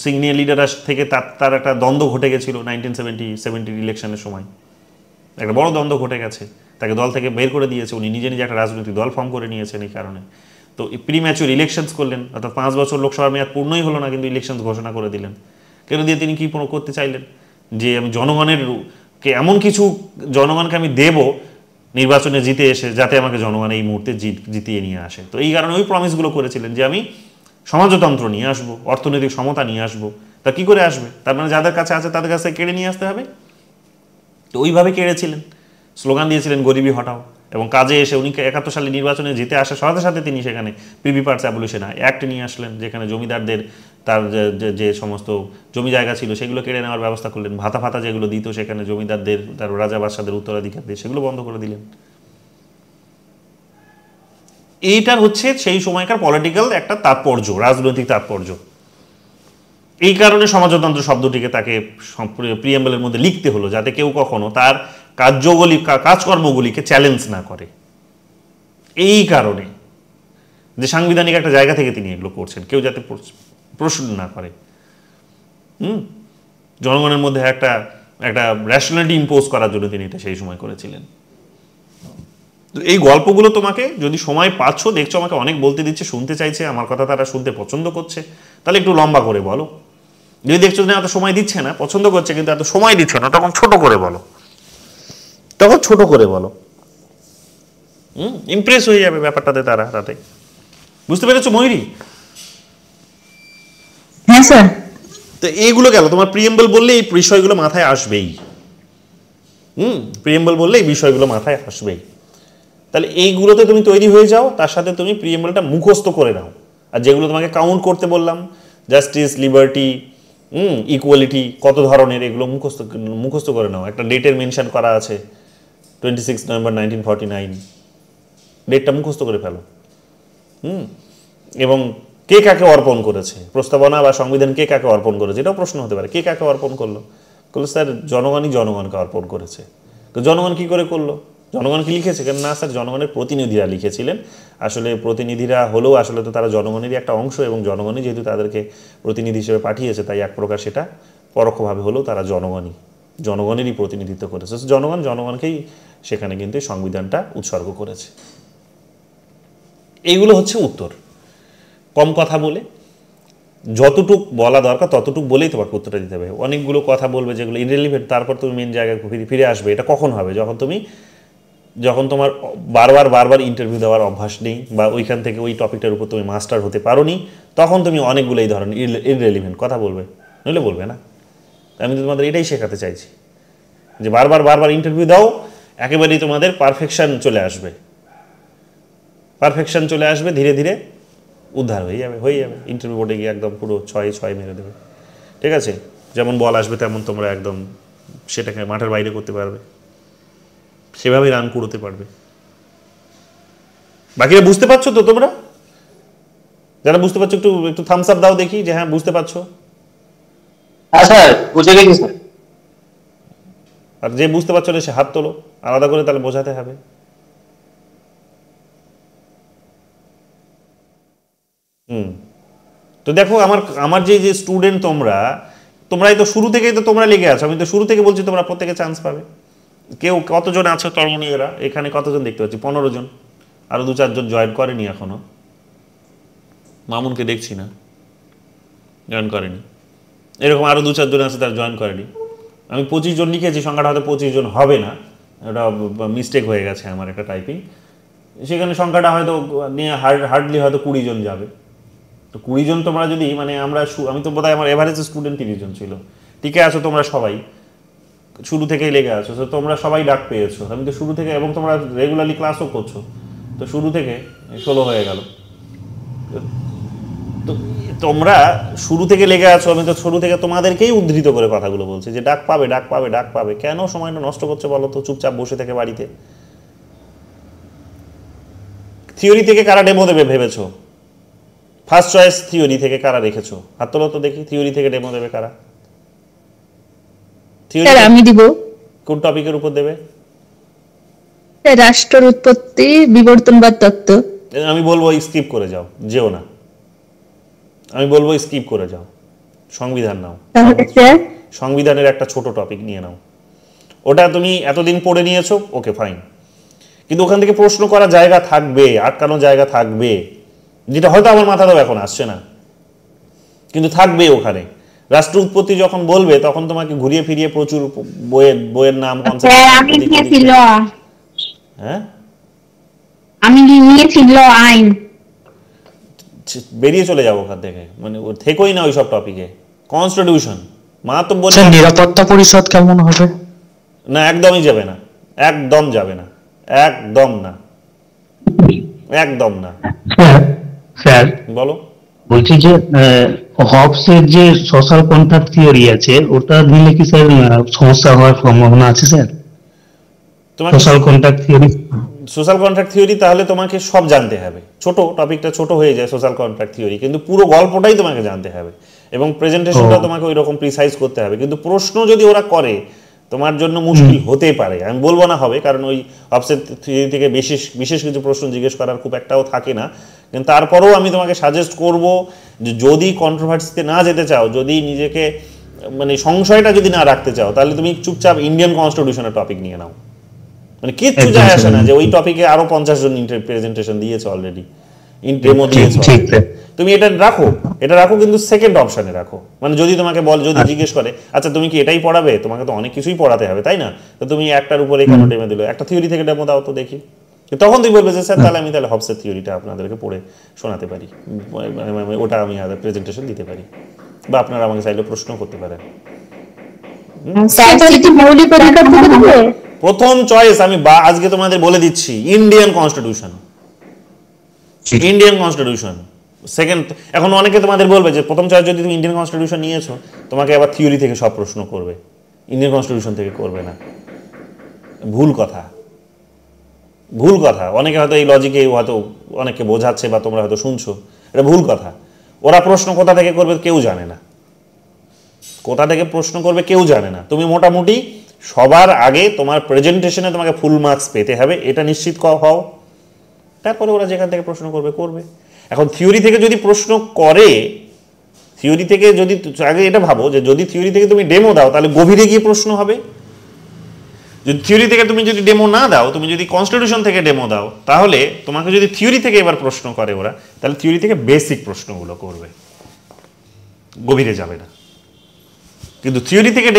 সিনিয়র লিডাররা থেকে তার একটা দ্বন্দ্ব ঘটে গেছিল 1970 ইলেকশনের সময়। একটা বড় দ্বন্দ্ব ঘটে গেছে, তাকে দল থেকে বের করে দিয়েছে, উনি নিজে একটা রাজনৈতিক দল ফর্ম করে নিয়েছেন এই কারণে। তো প্রিম্যাচুর ইলেকশনস করলেন, অর্থাৎ 5 বছর লোকসভার মেয়াদ পূর্ণই হলো না, কিন্তু ইলেকশনস ঘোষণা করে দিলেন। কেন দিয়ে তিনি কি করতে চাইলেন? যে আমি এমন কিছু জনগণকে আমি দেব নির্বাচনে জিতে এসে, যাতে আমাকে জনগণ এই মুহূর্তে জিতিয়ে নিয়ে আসে। তো এই কারণে ওই প্রমিসগুলো করেছিলেন যে আমি সমাজতন্ত্র নিয়ে আসবো, অর্থনৈতিক সমতা নিয়ে আসবো। তা কি করে আসবে? তার মানে যাদের কাছে আছে তাদের কাছে কেড়ে নিয়ে আসতে হবে। তো ওইভাবে কেড়েছিলেন, স্লোগান দিয়েছিলেন গরিবি হটাও, এবং কাজে এসে 1971 সালে নির্বাচনে জিতে আসার সাথে সাথে তিনি সেখানে প্রিভি পার্টস অ্যাবলিউশন অ্যাক্ট নিয়ে আসলেন, যেখানে জমিদারদের তার যে সমস্ত জমি জায়গা ছিল সেগুলো কেড়ে নেওয়ার ব্যবস্থা করলেন। ভাতা যেগুলো দিত সেখানে জমিদারদের, তার রাজা বাদশাদের উত্তরাধিকারদের, সেগুলো বন্ধ করে দিলেন। এইটার হচ্ছে সেই সময়কার পলিটিক্যাল একটা তাৎপর্য, রাজনৈতিক তাৎপর্য। এই কারণে সমাজতন্ত্র শব্দটিকে তাকে প্রিয়াম্বলের মধ্যে লিখতে হলো, যাতে কেউ কখনো তার কাজকর্মগুলিকে চ্যালেঞ্জ না করে। এই কারণে যে সাংবিধানিক একটা জায়গা থেকে তিনি এগুলো করছেন, কেউ যাতে প্রশ্ন না করে। জনগণের মধ্যে একটা রেশনালিটি ইম্পোজ করার জন্য তিনি এটা সেই সময় করেছিলেন। তো এই গল্পগুলো তোমাকে যদি সময় পাচ্ছ, দেখছো আমাকে অনেক বলতে দিচ্ছে, শুনতে চাইছে, আমার কথা তারা শুনতে পছন্দ করছে, তাহলে একটু লম্বা করে বলো। যদি দেখছো না এত সময় দিচ্ছে না, পছন্দ করছে কিন্তু এত সময় দিচ্ছে না, তখন ছোট করে বলো, তখন ছোট করে বলো, ইমপ্রেস হয়ে যাবে ব্যাপারটাতে তারা তাতে। বুঝতে পেরেছো ময়ূরী? হ্যাঁ স্যার। তো এইগুলো গেল, তোমার প্রিয়েম্বল বললে এই বিষয়গুলো মাথায় আসবেই। প্রিয়েম্বল বললে এই বিষয়গুলো মাথায় আসবেই। তাহলে এইগুলোতে তুমি তৈরি হয়ে যাও, তার সাথে তুমি প্রিয়েম্বলটা মুখস্থ করে নাও। আর যেগুলো তোমাকে কাউন্ট করতে বললাম, জাস্টিস, লিবার্টি, ইকুয়ালিটি, কত ধরনের, এগুলো মুখস্থ করে নাও। একটা ডেটের মেনশন করা আছে 26 নভেম্বর 1949, ডেটটা মুখস্থ করে ফেলো। এবং কে কাকে অর্পণ করেছে, প্রস্তাবনা বা সংবিধান কে কাকে অর্পণ করেছে, এটাও প্রশ্ন হতে পারে। কে কাকে অর্পণ করলো? স্যার জনগণই জনগণকে অর্পণ করেছে। তো জনগণ কি করে করলো? জনগণ কি লিখেছে? কেন না স্যার, জনগণের প্রতিনিধিরা লিখেছিলেন। আসলে প্রতিনিধিরা হলেও আসলে তো তারা জনগণেরই একটা অংশ, এবং জনগণই যেহেতু তাদেরকে প্রতিনিধি হিসেবে পাঠিয়েছে, তাই এক প্রকার সেটা পরোক্ষভাবে হলেও তারা জনগণেরই প্রতিনিধিত্ব করেছে। জনগণকেই সেখানে কিন্তু সংবিধানটা উৎসর্গ করেছে। এইগুলো হচ্ছে উত্তর। কম কথা বলে, যতটুক বলা দরকার ততটুক বলেই তোমাকে উত্তরটা দিতে হবে। অনেকগুলো কথা বলবে যেগুলো ইররিলেভেন্ট, তারপর তুমি মেন জায়গায় ফিরে আসবে। এটা কখন হবে? যখন তোমার বারবার ইন্টারভিউ দেওয়ার অভ্যাস নেই, বা ওইখান থেকে ওই টপিকটার উপর তুমি মাস্টার হতে পারো নি, তখন তুমি অনেকগুলো এই ধরনের ইররিলেভেন্ট কথা বলবে, নইলে বলবে না। আমি তো তোমাদের এটাই শেখাতে চাইছি যে বারবার ইন্টারভিউ দাও, একেবারেই তোমাদের পারফেকশন চলে আসবে, ধীরে ধীরে উদ্ধার হয়ে যাবে। ইন্টারভিউ বোর্ডে গিয়ে একদম পুরো 6 মেরে দেবে। ঠিক আছে? যেমন বল আসবে তেমন তোমরা একদম সেটাকে মাঠের বাইরে করতে পারবে, সেভাবেই রান কুড়োতে পারবে। বাকিরা বুঝতে পারছো তো? তোমরা যারা বুঝতে পারছো একটু থামস আপ দাও দেখি যে হ্যাঁ বুঝতে পারছো। হ্যাঁ স্যার, বুঝে গেছি স্যার। আর যে বুঝতে পারছো না সে হাত তোলো, আলাদা করে তাহলে বোঝাতে হবে। তো দেখো আমার যে স্টুডেন্ট তোমরাই তো শুরু থেকেই তো তোমরা লেগে আছো। আমি তো শুরু থেকে বলছি তোমরা প্রত্যেকে চান্স পাবে। কতজন আছো তরুণীরা এখানে? কতজন দেখতে পাচ্ছি? 15 জন। আরো 2-4 জন জয়েন করেনি এখনো। মামুনকে দেখছি না, জয়েন করেনি। এরকম আরো 2-4 জন আছে তারা জয়েন করেনি। আমি 25 জন লিখেছি, সংখ্যাটা হয়তো 25 জন হবে না, ওটা মিস্টেক হয়ে গেছে আমার একটা টাইপিং। সেখানে সংখ্যাটা হয়তো নিয়ে হার্ডলি হয়তো 20 জন যাবে। তো 20 জন তোমরা যদি আমি তো বোধহয় আমার এভারেজ স্টুডেন্ট 30 জন ছিল। টিকে আছো তোমরা সবাই, শুরু থেকেই লেগে আছো, তো তোমরা সবাই ডাক পেয়েছো। আমি তো শুরু থেকে, এবং তোমরা রেগুলারলি ক্লাসও করছো, তো শুরু থেকে 16 হয়ে গেল। তো তোমরা শুরু থেকে লেগে আছো, আমি তো শুরু থেকে তোমাদেরকেই উদ্ধৃত করে কথাগুলো বলছি যে ডাক পাবে। কেন সময়টা নষ্ট করছে বলো তো? চুপচাপ বসে থেকে বাড়িতে। থিওরি থেকে কারা ডেমো দেবে ভেবেছো? ফার্স্ট চয়েস থিওরি থেকে কারা রেখেছো? হাত তোলো তো দেখি। থিওরি থেকে ডেমো দেবে কারা? স্যার আমি দিব। কোন টপিকের উপর দেবে? রাষ্ট্রের উৎপত্তি, বিবর্তনবাদ তত্ত্ব। আমি বলবো স্কিপ করে যাও, যেও না। আমি বলবো স্কিপ করে যাও, সংবিধান নাও। তাহলে স্যার সংবিধানের একটা ছোট টপিক নিয়ে নাও। ওটা তুমি এতদিন পড়ে নিয়েছো, ওকে ফাইন, কিন্তু ওখান থেকে প্রশ্ন করার জায়গা থাকবে, আটকানোর জায়গা থাকবে, যেটা হয়তো আমার মাথাতেও এখন আসছে না, কিন্তু থাকবে ওখানে। রাষ্ট্র উৎপত্তি যখন বলবে তখন তোমাকে ঘুরিয়ে ফিরিয়ে প্রচুর বইয়ের নাম, হ্যাঁ আমি নিয়েছি ল আইন, বেরিয়ে চলে যাবো ওখান থেকে, মানে থেকেই না ওইসব টপিকে। কনস্টিটিউশন তো বলি নিরাপত্তা পরিষদ কেমন হবে? না, একদমই যাবে না, একদম যাবে না, একদম না। স্যার বলো। বলছি যে হবসের যে সোশ্যাল কন্ট্রাক্ট থিওরি আছে, ওটা দিলে কি স্যার সমস্যা হওয়ার সম্ভাবনা আছে স্যার? সোশ্যাল কন্ট্রাক্ট থিওরি তাহলে তোমাকে সব জানতে হবে। টপিকটা ছোট হয়ে যায় সোশ্যাল কন্ট্রাক্ট থিওরি, কিন্তু পুরো গল্পটাই তোমাকে জানতে হবে, এবং প্রেজেন্টেশনটা তোমাকে ওই রকম প্রিসাইজ করতে হবে। কিন্তু প্রশ্ন যদি ওরা করে তোমার জন্য মুশকিল হতে পারে, আমি বলবো না হবে, কারণ ওই হবসের থিওরি থেকে বিশেষ কিছু প্রশ্ন জিজ্ঞেস করার খুব একটাও থাকে না। কিন্তু তারপরেও আমি তোমাকে সাজেস্ট করব যে যদি কন্ট্রোভার্সিতে না যেতে চাও, যদি নিজেকে মানে সংশয়টা যদি না রাখতে চাও, তাহলে তুমি চুপচাপ ইন্ডিয়ান কনস্টিটিউশনের টপিক নিয়ে নাও। মানে কিচ্ছু যায় আসে না যে ওই টপিকে আরো 50 জন প্রেজেন্টেশন দিয়েছে অলরেডি, ডেমো দিয়েছো ঠিক স্যার। তুমি এটা রাখো কিন্তু সেকেন্ড অপশনে রাখো। মানে যদি তোমাকে যদি জিজ্ঞেস করে আচ্ছা তুমি কি এটাই পড়াবে, তোমাকে তো অনেক কিছুই পড়াতে হবে তাই না, তো তুমি একটার উপরে কেন ডেমো দিলো, একটা থিওরি থেকে ডেমো দাও তো দেখি। তখন তুই বলবে যে স্যার তাহলে আমি তাহলে হবসের থিওরিটা আপনাদেরকে পড়ে শোনাতে পারি, ওটা আমি প্রেজেন্টেশন দিতে পারি, বা আপনারা আমাকে চাইলে প্রশ্ন করতে পারেন। স্যার কি মৌলিক অধিকার থেকে দিবে? প্রথম চয়েস আমি আজকে তোমাদের বলে দিচ্ছি, ইন্ডিয়ান কনস্টিটিউশন। সেকেন্ড, এখন অনেকে তোমাদের বলবে যে প্রথম চয়েস যদি তুমি ইন্ডিয়ান কনস্টিটিউশন নিয়েছো তোমাকে আবার থিওরি থেকে সব প্রশ্ন করবে, ইন্ডিয়ান কনস্টিটিউশন থেকে করবে না। ভুল কথা। অনেকে হয়তো এই লজিকে হয়তো অনেকে বোঝাচ্ছে বা তোমরা হয়তো শুনছো, এটা ভুল কথা। ওরা প্রশ্ন কোথা থেকে করবে কেউ জানে না, তুমি মোটামুটি সবার আগে তোমার প্রেজেন্টেশনে তোমাকে ফুল মার্কস পেতে হবে, এটা নিশ্চিত হও। তারপরে ওরা যেখান থেকে প্রশ্ন করবে। এখন থিওরি থেকে যদি প্রশ্ন করে, থিওরি থেকে যদি আগে এটা ভাবো যে যদি থিওরি থেকে তুমি ডেমো দাও তাহলে গভীরে গিয়ে প্রশ্ন হবে। যদি থিওরি থেকে তুমি যদি ডেমো না দাও, তুমি যদি কনস্টিটিউশন থেকে ডেমো দাও, তাহলে তোমাকে যদি থিওরি থেকে এবার প্রশ্ন করে ওরা, তাহলে থিওরি থেকে বেসিক প্রশ্নগুলো করবে, গভীরে যাবে না। কিন্তু থিওরি থেকে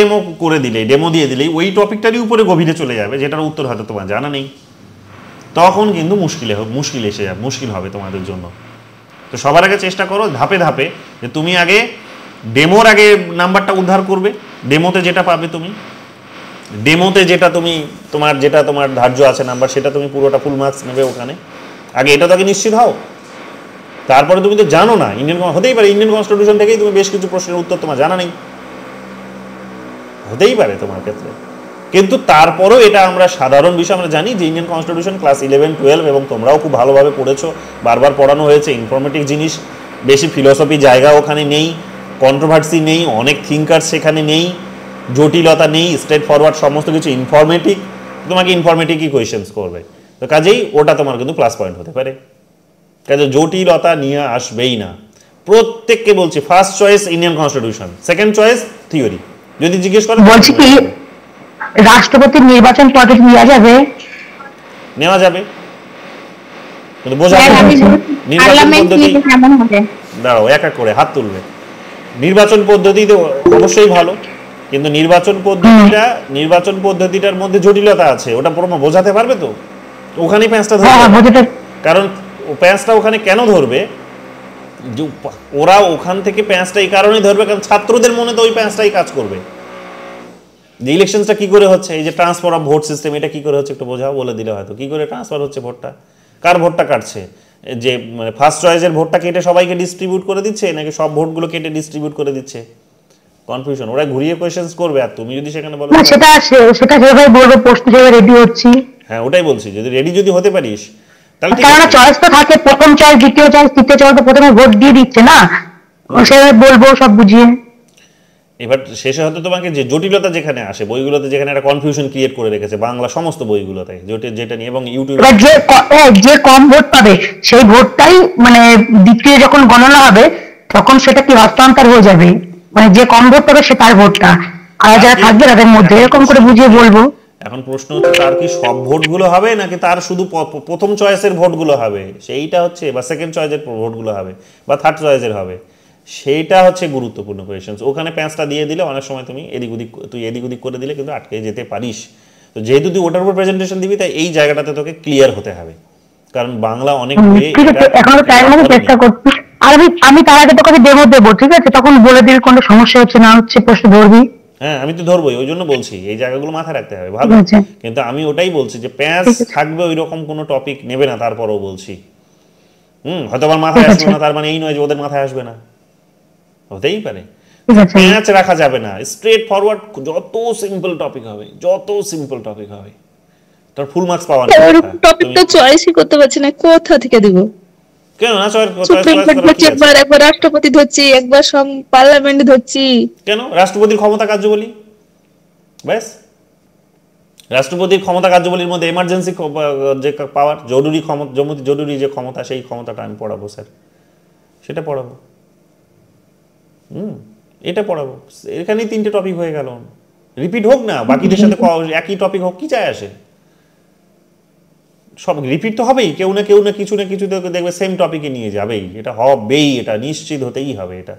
ডেমো দিয়ে দিলেই ওই টপিকটারই উপরে গভীরে চলে যাবে, যেটার উত্তর হয়তো তোমার জানা নেই। তখন কিন্তু মুশকিল হবে তোমাদের জন্য। তো সবার আগে চেষ্টা করো ধাপে ধাপে যে তুমি আগে ডেমোর আগে নাম্বারটা উদ্ধার করবে। ডেমোতে যেটা পাবে তুমি, তোমার ধার্য আছে নাম্বার, সেটা তুমি পুরোটা ফুল মার্কস নেবে ওখানে। আগে এটা তো আগে নিশ্চিত হও। তারপরে তুমি তো জানো না, হতেই পারে ইন্ডিয়ান কনস্টিটিউশন থেকেই তুমি বেশ কিছু প্রশ্নের উত্তর তোমার জানা নেই, হতেই পারে তোমার ক্ষেত্রে। কিন্তু তারপরেও এটা আমরা সাধারণ বিষয় আমরা জানি যে ইন্ডিয়ান কনস্টিটিউশন ক্লাস 11, 12 এবং তোমরাও খুব ভালোভাবে পড়েছো, বারবার পড়ানো হয়েছে, ইনফরমেটিভ জিনিস, বেশি ফিলোসফি জায়গা ওখানে নেই, কন্ট্রোভার্সি নেই, অনেক থিঙ্কার সেখানে নেই, জটিলতা নেই, স্ট্রেট ফরওয়ার্ড সমস্ত কিছু ইনফরমেটিভ, তোমাকে ইনফরমেটিভই কোয়েশ্চেন্স করবে। তো কাজেই ওটা তোমার কিন্তু প্লাস পয়েন্ট হতে পারে। কাজে জটিলতা নিয়ে আসবেই না। প্রত্যেককে বলছি first choice Indian constitution, second choice theory. যদি জিজ্ঞেস করেন বলছি কি রাষ্ট্রপতির নির্বাচন পদ্ধতি নেওয়া যাবে? কিন্তু বোঝাতে নির্বাচন পদ্ধতি, দাঁড়াও এক এক করে হাত তুলবে। নির্বাচন পদ্ধতি তো অবশ্যই ভালো, কিন্তু নির্বাচন পদ্ধতিটার মধ্যে জটিলতা আছে, ওটা বোঝাতে পারবে তো? ওখানেই প্যাঁচটা ধরবে। কারণ প্যাঁচটা ওখানে কেন ধরবে, ওরা ওখান থেকে প্যাঁচটা এই কারণেই ধরবে কারণ ছাত্রদের মনে তো ওই প্যাঁচটাই কাজ করবে। যে ইলেকশনটা কি করে হচ্ছে, এই যে ট্রান্সফার অফ ভোট সিস্টেম, এটা কি করে হচ্ছে একটু বোঝাও, বলে দিলে হয়তো কি করে ট্রান্সফার হচ্ছে ভোটটা, কার ভোটটা কাটছে, যে মানে ফার্স্ট চয়েসের ভোটটা কেটে সবাইকে ডিস্ট্রিবিউট করে দিচ্ছে নাকি সব ভোটগুলো কেটে ডিস্ট্রিবিউট করে দিচ্ছে, কনফিউশন। ওরা ঘুরিয়ে কোয়েশ্চেন্স করবে, আর তুমি যদি সেখানে বলো সেটা যেভাবে বলবো প্রশ্ন যেভাবে রেডি হচ্ছি, হ্যাঁ ওটাই বলছি, যদি রেডি যদি হতে পারিস তাহলে ঠিক কারণ আছে। চয়েস তো থাকে, প্রথম চয়েস, দ্বিতীয় চয়েস, তৃতীয় চয়েস, তো প্রথমে ভোট দিয়ে দিচ্ছে না, সেভাবে বলবো সব বুঝিয়ে। এবার শেষে হয়তো তোমাকে যে জটিলতা যেখানে আসে বইগুলোতে, যেখানে একটা কনফিউশন ক্রিয়েট করে রেখেছে বাংলা সমস্ত বইগুলোতে, যেটা নিয়ে এবং ইউটিউবে যে কম ভোট পাবে সেই ভোটটাই মানে দ্বিতীয় যখন গণনা হবে তখন সেটা কি হস্তান্তর হয়ে যাবে, মানে যে কম ভোট পাবে সে তার ভোটটা, আর যারা থাকবে তাদের মধ্যে, এরকম করে বুঝিয়ে বলবো। এখন প্রশ্ন হচ্ছে তার কি সব ভোটগুলো হবে নাকি তার শুধু প্রথম চয়েসের ভোটগুলো হবে, সেইটা হচ্ছে, বা সেকেন্ড চয়েসের ভোটগুলো হবে, বা থার্ড চয়েসের হবে, সেইটা হচ্ছে গুরুত্বপূর্ণ কোয়েশ্চেন। ওখানে প্যাঁচটা দিয়ে দিলে অনেক সময় তুই এদিক ওদিক করে দিলে কিন্তু আটকে যেতে পারিস। তো যেহেতু তুই ওটার উপর প্রেজেন্টেশন দিবি, তাই এই জায়গাটাতে তোকে ক্লিয়ার হতে হবে, কারণ বাংলা অনেক ঠিক আছে, এখন টাইম মতো চেষ্টা করছি। আর আমি তার আগে তোকে ডেমো দেবো, ঠিক আছে? তখন বলে দিবি কোনটা সমস্যা হচ্ছে না হচ্ছে, প্রশ্ন ধরবি। হ্যাঁ আমি তো ধরবোই, ওই জন্য বলছি এই জায়গাগুলো মাথায় রাখতে হবে ভালো। কিন্তু আমি ওটাই বলছি যে প্যাঁচ থাকবে ওই রকম কোনো টপিক নেবে না, তারপরও বলছি হয়তো আমার মাথায় আসবে না, তার মানে এই নয় যে ওদের মাথায় আসবে না, হতেই পারে। প্যাঁচ রাখা যাবে না, স্ট্রেট ফরওয়ার্ড, যত সিম্পল টপিক হবে তার ফুল মার্কস পাওয়া না। টপিকটা চয়েসই করতে পারছি না, কোথা থেকে দিব? কেন না একবার রাষ্ট্রপতি ধরছি, একবার পার্লামেন্ট ধরছি, কেন? রাষ্ট্রপতির ক্ষমতা কার্যবলী, ব্যাস। রাষ্ট্রপতির ক্ষমতা কার্যবলীর মধ্যে এমার্জেন্সি যে পাওয়ার, জরুরি যে ক্ষমতা, সেই ক্ষমতাটা আমি পড়াবো স্যার, সেটা পড়াবো। এটা পড়াবো। এখানেই 3টে টপিক হয়ে গেল, রিপিট হোক না, বাকিদের সাথে একই টপিক হোক, কি চায় আসে? সব রিপিট তো হবেই, কেউ না কেউ না কিছু দেখবে সেম টপিকে নিয়ে যাবেই, এটা হবেই, এটা নিশ্চিত হতেই হবে। এটা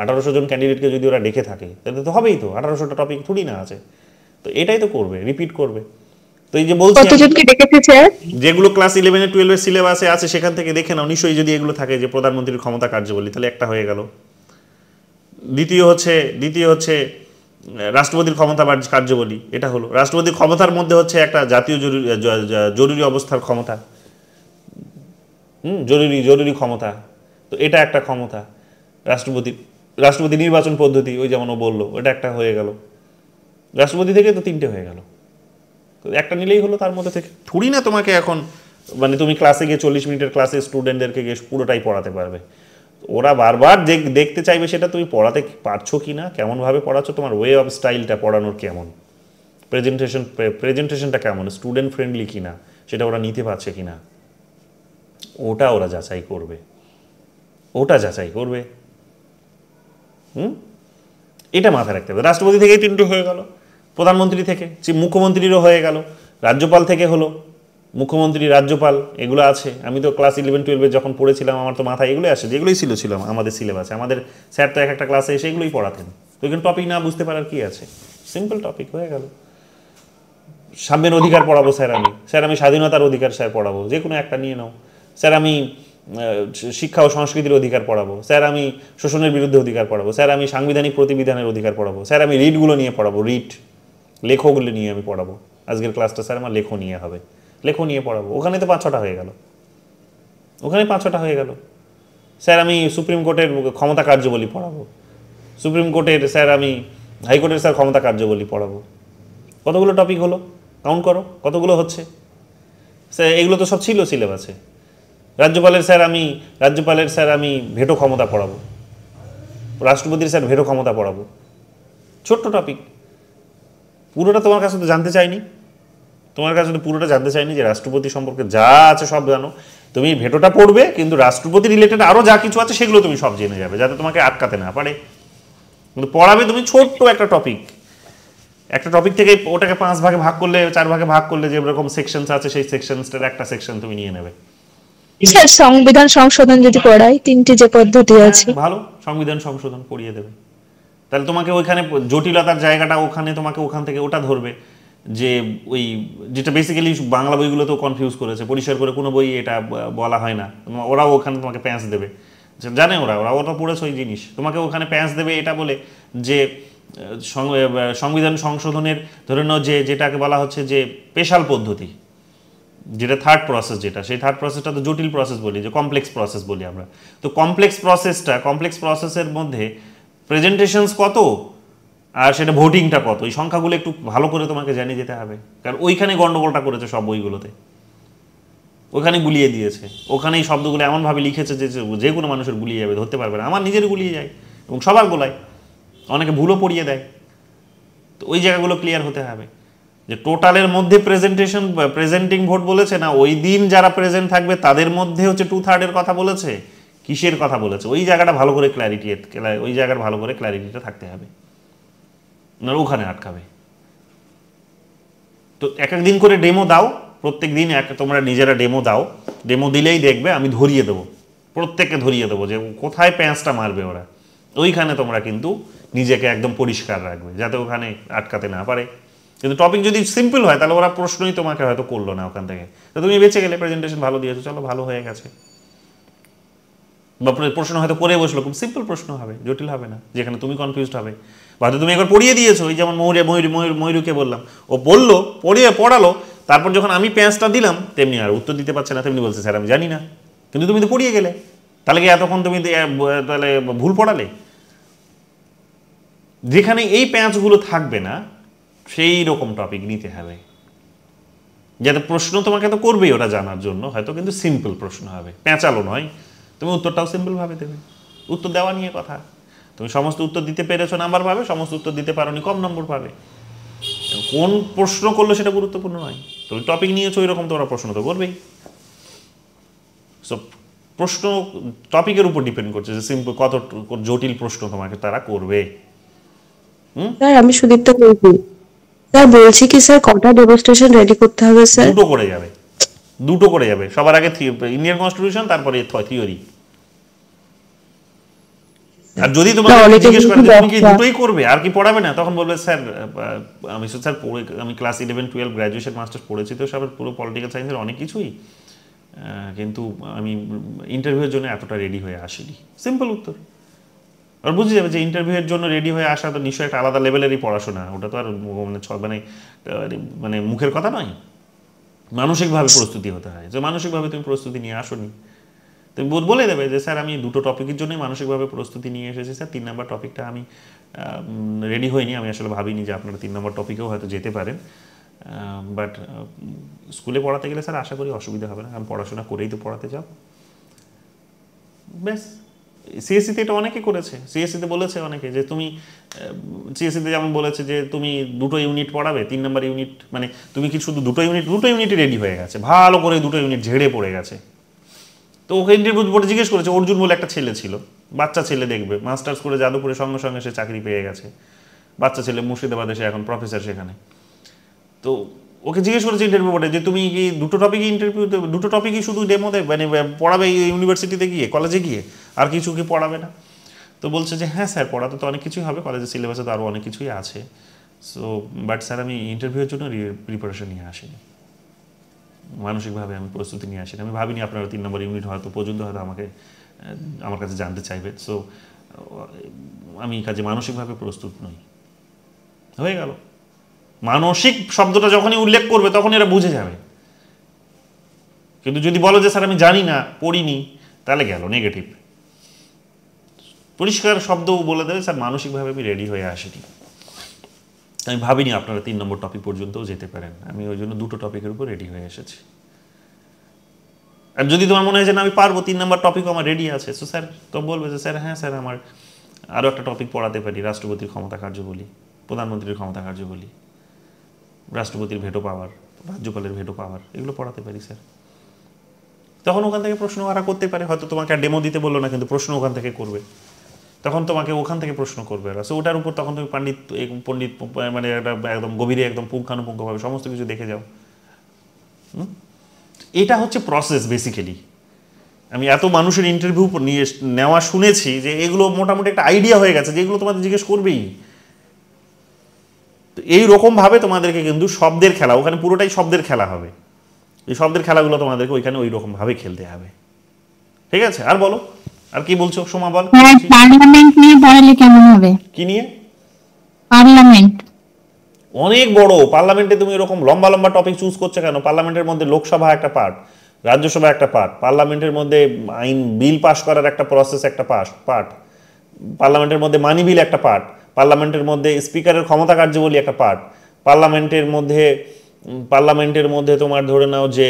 1800 জন ক্যান্ডিডেটকে যদি ওরা ডেকে থাকে তাহলে তো হবেই, তো 1800টা টপিক থুড়ি না আছে, তো এটাই তো করবে, রিপিট করবে। তো এই যে বলছি কতজনকে ডেকেছে স্যার? যেগুলো ক্লাস 11 12 এর সিলেবাসে আছে সেখান থেকে দেখে নাও, নিশ্চয়ই যদি এগুলো থাকে যে প্রধানমন্ত্রীর ক্ষমতা কার্যাবলী, তাহলে একটা হয়ে গেল। দ্বিতীয় হচ্ছে রাষ্ট্রপতির ক্ষমতা কার্যাবলী, এটা হলো। রাষ্ট্রপতির ক্ষমতার মধ্যে হচ্ছে একটা জাতীয় জরুরি অবস্থার ক্ষমতা, জরুরি ক্ষমতা, তো এটা একটা ক্ষমতা। রাষ্ট্রপতি নির্বাচন পদ্ধতি, ওই যেমন ও বললো, ওটা একটা হয়ে গেল। রাষ্ট্রপতি থেকে তো 3টে হয়ে গেল, তো একটা নিলেই হলো তার মধ্যে থেকে। থুড়ি না তোমাকে এখন মানে তুমি ক্লাসে গিয়ে 40 মিনিটের ক্লাসে স্টুডেন্টদেরকে গিয়ে পুরোটাই পড়াতে পারবে। ওরা বারবার দেখতে চাইবে সেটা তুমি পড়াতে পারছো কি না, কেমনভাবে পড়াচ্ছ, তোমার ওয়ে অফ স্টাইলটা পড়ানোর কেমন, প্রেজেন্টেশনটা কেমন, স্টুডেন্ট ফ্রেন্ডলি কিনা, সেটা ওরা নিতে পারছে কিনা, ওটা ওরা যাচাই করবে, এটা মাথায় রাখতে হবে। রাষ্ট্রপতি থেকেই 3টে হয়ে গেল, প্রধানমন্ত্রী থেকে, মুখ্যমন্ত্রীরও হয়ে গেল, রাজ্যপাল থেকে হলো, মুখ্যমন্ত্রী, রাজ্যপাল, এগুলো আছে। আমি তো ক্লাস 11 12 যখন পড়েছিলাম আমার তো মাথায় এগুলোই আসে, যেগুলোই ছিল আমাদের সিলেবাসে। আমাদের স্যার তো একটা ক্লাসে এসে এগুলোই পড়াতেন, তো এখানে টপিক না বুঝতে পারার কি আছে, সিম্পল টপিক হয়ে গেল। সাম্যের অধিকার পড়াবো স্যার আমি স্বাধীনতার অধিকার স্যার পড়াবো, যে কোনো একটা নিয়ে নাও। স্যার আমি শিক্ষা ও সংস্কৃতির অধিকার পড়াবো, স্যার আমি শোষণের বিরুদ্ধে অধিকার পড়াবো, স্যার আমি সাংবিধানিক প্রতিবিধানের অধিকার পড়াবো, স্যার আমি রিটগুলো নিয়ে পড়াবো, লেখগুলো নিয়ে আমি পড়াবো। আজকের ক্লাসটা স্যার আমার লেখো নিয়ে হবে, লেখো নিয়ে পড়াবো। ওখানে তো 5-6টা হয়ে গেল। স্যার আমি সুপ্রিম কোর্টের ক্ষমতা কার্যাবলী পড়াবো, সুপ্রিম কোর্টের স্যার আমি হাইকোর্টের স্যার ক্ষমতা কার্যাবলী পড়াবো। কতগুলো টপিক হলো, কাউন্ট করো কতগুলো হচ্ছে। স্যার এগুলো তো সব ছিল সিলেবাসে। রাজ্যপালের স্যার আমি ভেটো ক্ষমতা পড়াবো, রাষ্ট্রপতির স্যার ভেটো ক্ষমতা পড়াবো। ছোট্ট টপিক, পুরোটা তোমার কাছে তো জানতে চাইনি, যে রাষ্ট্রপতি সম্পর্কে যা আছে সব জানো। তুমি ভেটোটা পড়বে, কিন্তু রাষ্ট্রপতি রিলেটেড আরও যা কিছু আছে সেগুলো তুমি সব জেনে যাবে, যাতে তোমাকে আটকাতে না পারে। কিন্তু পড়াবে তুমি ছোট্ট একটা টপিক থেকে ওটাকে 5 ভাগে ভাগ করলে, 4 ভাগে ভাগ করলে যেরকম সেকশন আছে সেই সেকশনটার একটা সেকশন তুমি নিয়ে নেবে। স্যার সংবিধান সংশোধন যদি পড়াই, 3টে যে পদ্ধতি আছে, ভালো, সংবিধান সংশোধন পড়িয়ে দেবে। তাহলে তোমাকে ওইখানে জটিলতার জায়গাটা ওখান থেকে ওটা ধরবে, যে ওই যেটা বেসিক্যালি বাংলা বইগুলোতেও কনফিউজ করেছে, পরিষ্কার করে কোনো বই এটা বলা হয় না, ওরাও ওখানে তোমাকে প্যাঁচ দেবে, জানে ওরা পড়েছে ওই জিনিস, তোমাকে ওখানে প্যাঁচ দেবে এটা বলে যে সংবিধান সংশোধনের ধরে নাও যেটাকে বলা হচ্ছে যে স্পেশাল পদ্ধতি, যেটা থার্ড প্রসেস, সেই থার্ড প্রসেসটা তো জটিল প্রসেস বলি, যে কমপ্লেক্স প্রসেস বলি আমরা। তো কমপ্লেক্স প্রসেসের মধ্যে প্রেজেন্টেশনস কত আর সেটা ভোটিংটা কত, এই সংখ্যাগুলো একটু ভালো করে তোমাকে জানিয়ে যেতে হবে, কারণ ওইখানে গন্ডগোলটা করেছে সব বইগুলোতে, ওখানে গুলিয়ে দিয়েছে, ওখানেই শব্দগুলো এমনভাবে লিখেছে যে কোনো মানুষের গুলিয়ে যাবে, ধরতে পারবে না। আমার নিজের গুলিয়ে যায় এবং সবার গোলায়, অনেকে ভুলও পড়িয়ে দেয়। তো ওই জায়গাগুলো ক্লিয়ার হতে হবে, যে টোটালের মধ্যে প্রেজেন্টিং ভোট বলেছে না, ওই দিন যারা প্রেজেন্ট থাকবে তাদের মধ্যে হচ্ছে 2/3 কথা বলেছে, কিসের কথা বলেছে, ওই জায়গাটা ভালো করে ক্ল্যারিটিটা থাকতে হবে, না ওখানে আটকাবে। তো এক দিন করে ডেমো দাও, প্রত্যেক দিন তোমরা নিজেরা ডেমো দিলেই দেখবে আমি ধরিয়ে দেবো, প্রত্যেককে ধরিয়ে দেবো যে কোথায় প্যাঁচটা মারবে ওরা, ওইখানে তোমরা কিন্তু নিজেকে একদম পরিষ্কার রাখবে যাতে ওখানে আটকাতে না পারে। কিন্তু টপিক যদি সিম্পল হয় তাহলে ওরা প্রশ্নই তোমাকে হয়তো করলো না ওখান থেকে, তো তুমি বেঁচে গেলে, প্রেজেন্টেশন ভালো দিয়েছো, চলো ভালো হয়ে গেছে। বা প্রশ্ন হয়তো করে বসলো, খুব সিম্পল প্রশ্ন হবে, জটিল হবে না, যেখানে তুমি কনফিউজড হবে। বা হয়তো তুমি একবার পড়িয়ে দিয়েছো, ওই যেমন ময়ূরীকে বললাম, ও বললো পড়ালো, তারপর যখন আমি প্যাঁচটা দিলাম তেমনি আর উত্তর দিতে পারছে না, তেমনি বলছে স্যার আমি জানি না, কিন্তু তুমি তো পড়িয়ে গেলে, তাহলে কি এতক্ষণ তুমি তাহলে ভুল পড়ালে? যেখানে এই প্যাঁচগুলো থাকবে না সেই রকম টপিক নিতে হবে, যাতে প্রশ্ন তোমাকে তো করবেই ওটা জানার জন্য হয়তো, কিন্তু সিম্পল প্রশ্ন হবে, প্যাঁচালো নয়, তুমি উত্তরটাও সিম্পলভাবে দেবে। উত্তর দেওয়া নিয়ে কথা, তুমি সমস্ত উত্তর দিতে পেরেছো নাম্বার পাবে, সমস্ত উত্তর দিতে পারোনি কম নম্বর পাবে। কোন প্রশ্ন করলো সেটা গুরুত্বপূর্ণ নয়, তুমি টপিক নিয়েছো ওই রকম তোমরা প্রশ্ন তো করবেই। সব প্রশ্ন টপিকের উপর ডিপেন্ড করছে যে সিম্পল কত জটিল প্রশ্ন তোমাকে তারা করবে। স্যার আমি সুদীপ্তা বলছি। স্যার বলছি কি স্যার কটা ডেমনস্ট্রেশন রেডি করতে হবে স্যার? 2টো করে যাবে, দুটো করে যাবে, সবার আগে ইন্ডিয়ান কনস্টিটিউশন, তারপরে থিওরি। আর যদি তোমাকে জিজ্ঞেস করে তুমি কি দুটোই করবে আর কি পড়াবে না, তখন বলবে স্যার আমি স্যার আমি ক্লাস 11, 12 গ্র্যাজুয়েশন মাস্টার্স পড়েছি তো সব পুরো পলিটিক্যাল সায়েন্সের অনেক কিছুই, কিন্তু আমি ইন্টারভিউয়ের জন্য এতটা রেডি হয়ে আসিনি। সিম্পল উত্তর। আর বুঝে যাবে যে ইন্টারভিউয়ের জন্য রেডি হয়ে আসা তো নিশ্চয়ই একটা আলাদা লেভেলেরই পড়াশোনা, ওটা তো আর মানে মুখের কথা নয়, মানসিকভাবে প্রস্তুতি হতে হয়। যে মানসিকভাবে তুমি প্রস্তুতি নিয়ে আসোনি, তুমি বলে দেবে যে স্যার আমি দুটো টপিকের জন্যই মানসিকভাবে প্রস্তুতি নিয়ে এসেছি স্যার, 3 নম্বর টপিকটা আমি রেডি হইনি, আমি আসলে ভাবিনি যে আপনারা 3 নম্বর টপিকেও হয়তো যেতে পারেন, বাট স্কুলে পড়াতে গেলে স্যার আশা করি অসুবিধা হবে না, আমি পড়াশোনা করেই তো পড়াতে যাব। ব্যাস। সিএসসিতে এটা অনেকে করেছে, সিএসসিতে বলেছে অনেকে যে তুমি সিএসসিতে যেমন বলেছে যে তুমি দুটো ইউনিট পড়াবে, 3 নম্বর ইউনিট মানে তুমি কি শুধু দুটো ইউনিটই রেডি হয়ে গেছে, ভালো করে দুটো ইউনিট ঝেড়ে পড়ে গেছে। তো ওকে ইন্টারভিউ বোর্ডে জিজ্ঞেস করেছে, অর্জুন বলে একটা ছেলে ছিল, বাচ্চা ছেলে, দেখবে মাস্টার্স করে যাদবপুরে সঙ্গে সঙ্গে সে চাকরি পেয়ে গেছে, বাচ্চা ছেলে, মুর্শিদাবাদে সে এখন প্রফেসর সেখানে। তো ওকে জিজ্ঞেস করেছে ইন্টারভিউ বোর্ডে যে তুমি কি দুটো টপিকই শুধু ডেমোতে মানে পড়াবে ইউনিভার্সিটিতে গিয়ে, কলেজে গিয়ে, আর কিছু কি পড়াবে না? তো বলছে যে হ্যাঁ স্যার, পড়াতে তো অনেক কিছুই হবে, কলেজের সিলেবাসে তো আরও অনেক কিছুই আছে, সো বাট স্যার আমি ইন্টারভিউয়ের জন্য প্রিপারেশন নিয়ে আসিনি, মানসিকভাবে আমি প্রস্তুতি নিয়ে আসিনি, আমি ভাবিনি আপনারা 3 নম্বর ইউনিট হয়তো পর্যন্ত হয়তো আমার কাছে জানতে চাইবে, সো আমি কাজে মানসিকভাবে প্রস্তুত নই। হয়ে গেল। মানসিক শব্দটা যখনই উল্লেখ করবে তখন এরা বুঝে যাবে, কিন্তু যদি বলো যে স্যার আমি জানি না, পড়িনি, তাহলে গেল নেগেটিভ। পরিষ্কার শব্দ বলে দেবে স্যার মানসিকভাবে আমি রেডি হয়ে আসিনি, আমি ভাবিনি আপনারা 3 নম্বর টপিক পর্যন্তও যেতে পারেন, আমি ওই জন্য দুটো টপিকের উপর রেডি হয়ে এসেছি। আর যদি তোমার মনে হয় যে না আমি পারবো, 3 নম্বর টপিকও আমার রেডি আছে, সো স্যার তো বলবে যে স্যার হ্যাঁ স্যার আমার আরও একটা টপিক পড়াতে পারি, রাষ্ট্রপতির ক্ষমতা কার্যবলী, প্রধানমন্ত্রীর ক্ষমতা কার্যবলী, রাষ্ট্রপতির ভেটো পাওয়ার, রাজ্যপালের ভেটো পাওয়ার, এগুলো পড়াতে পারি স্যার। তখন ওখান থেকে প্রশ্ন ওরা করতে পারে, হয়তো তোমাকে আর ডেমো দিতে বললো না, কিন্তু প্রশ্ন ওখান থেকে করবে, তখন তোমাকে ওখান থেকে প্রশ্ন করবে ওরা, সো ওটার উপর তখন তুমি পণ্ডিত মানে একটা একদম গভীরে একদম পুঙ্খানুপুঙ্খভাবে সমস্ত কিছু দেখে যাও। এটা হচ্ছে প্রসেস বেসিক্যালি। আমি এত মানুষের ইন্টারভিউ নিয়ে নেওয়া শুনেছি যে এগুলো মোটামুটি একটা আইডিয়া হয়ে গেছে যে এগুলো তোমাদের জিজ্ঞেস করবেই। তো এইরকমভাবে তোমাদেরকে কিন্তু শব্দের খেলা, ওখানে পুরোটাই শব্দের খেলা হবে, এই শব্দের খেলাগুলো তোমাদেরকে ওইখানে ওই রকমভাবে খেলতে হবে। ঠিক আছে, আর বলো, আর কি বলছো সোমা? বল। পার্লামেন্ট নিয়ে পড়ালে কেমন হবে? কি নিয়ে? পার্লামেন্ট অনেক বড়। পার্লামেন্টে তুমি এরকম লম্বা লম্বা টপিক চুজ করছো কেন? পার্লামেন্টের মধ্যে লোকসভা একটা পার্ট, রাজ্যসভা একটা পার্ট, পার্লামেন্টের মধ্যে আইন বিল পাস করার একটা প্রসেস একটা পার্ট, পার্লামেন্টের মধ্যে মানি বিল একটা পার্ট, পার্লামেন্টের মধ্যে স্পিকারের ক্ষমতা কার্যবলী একটা পার্ট, পার্লামেন্টের মধ্যে তোমার ধরে নাও যে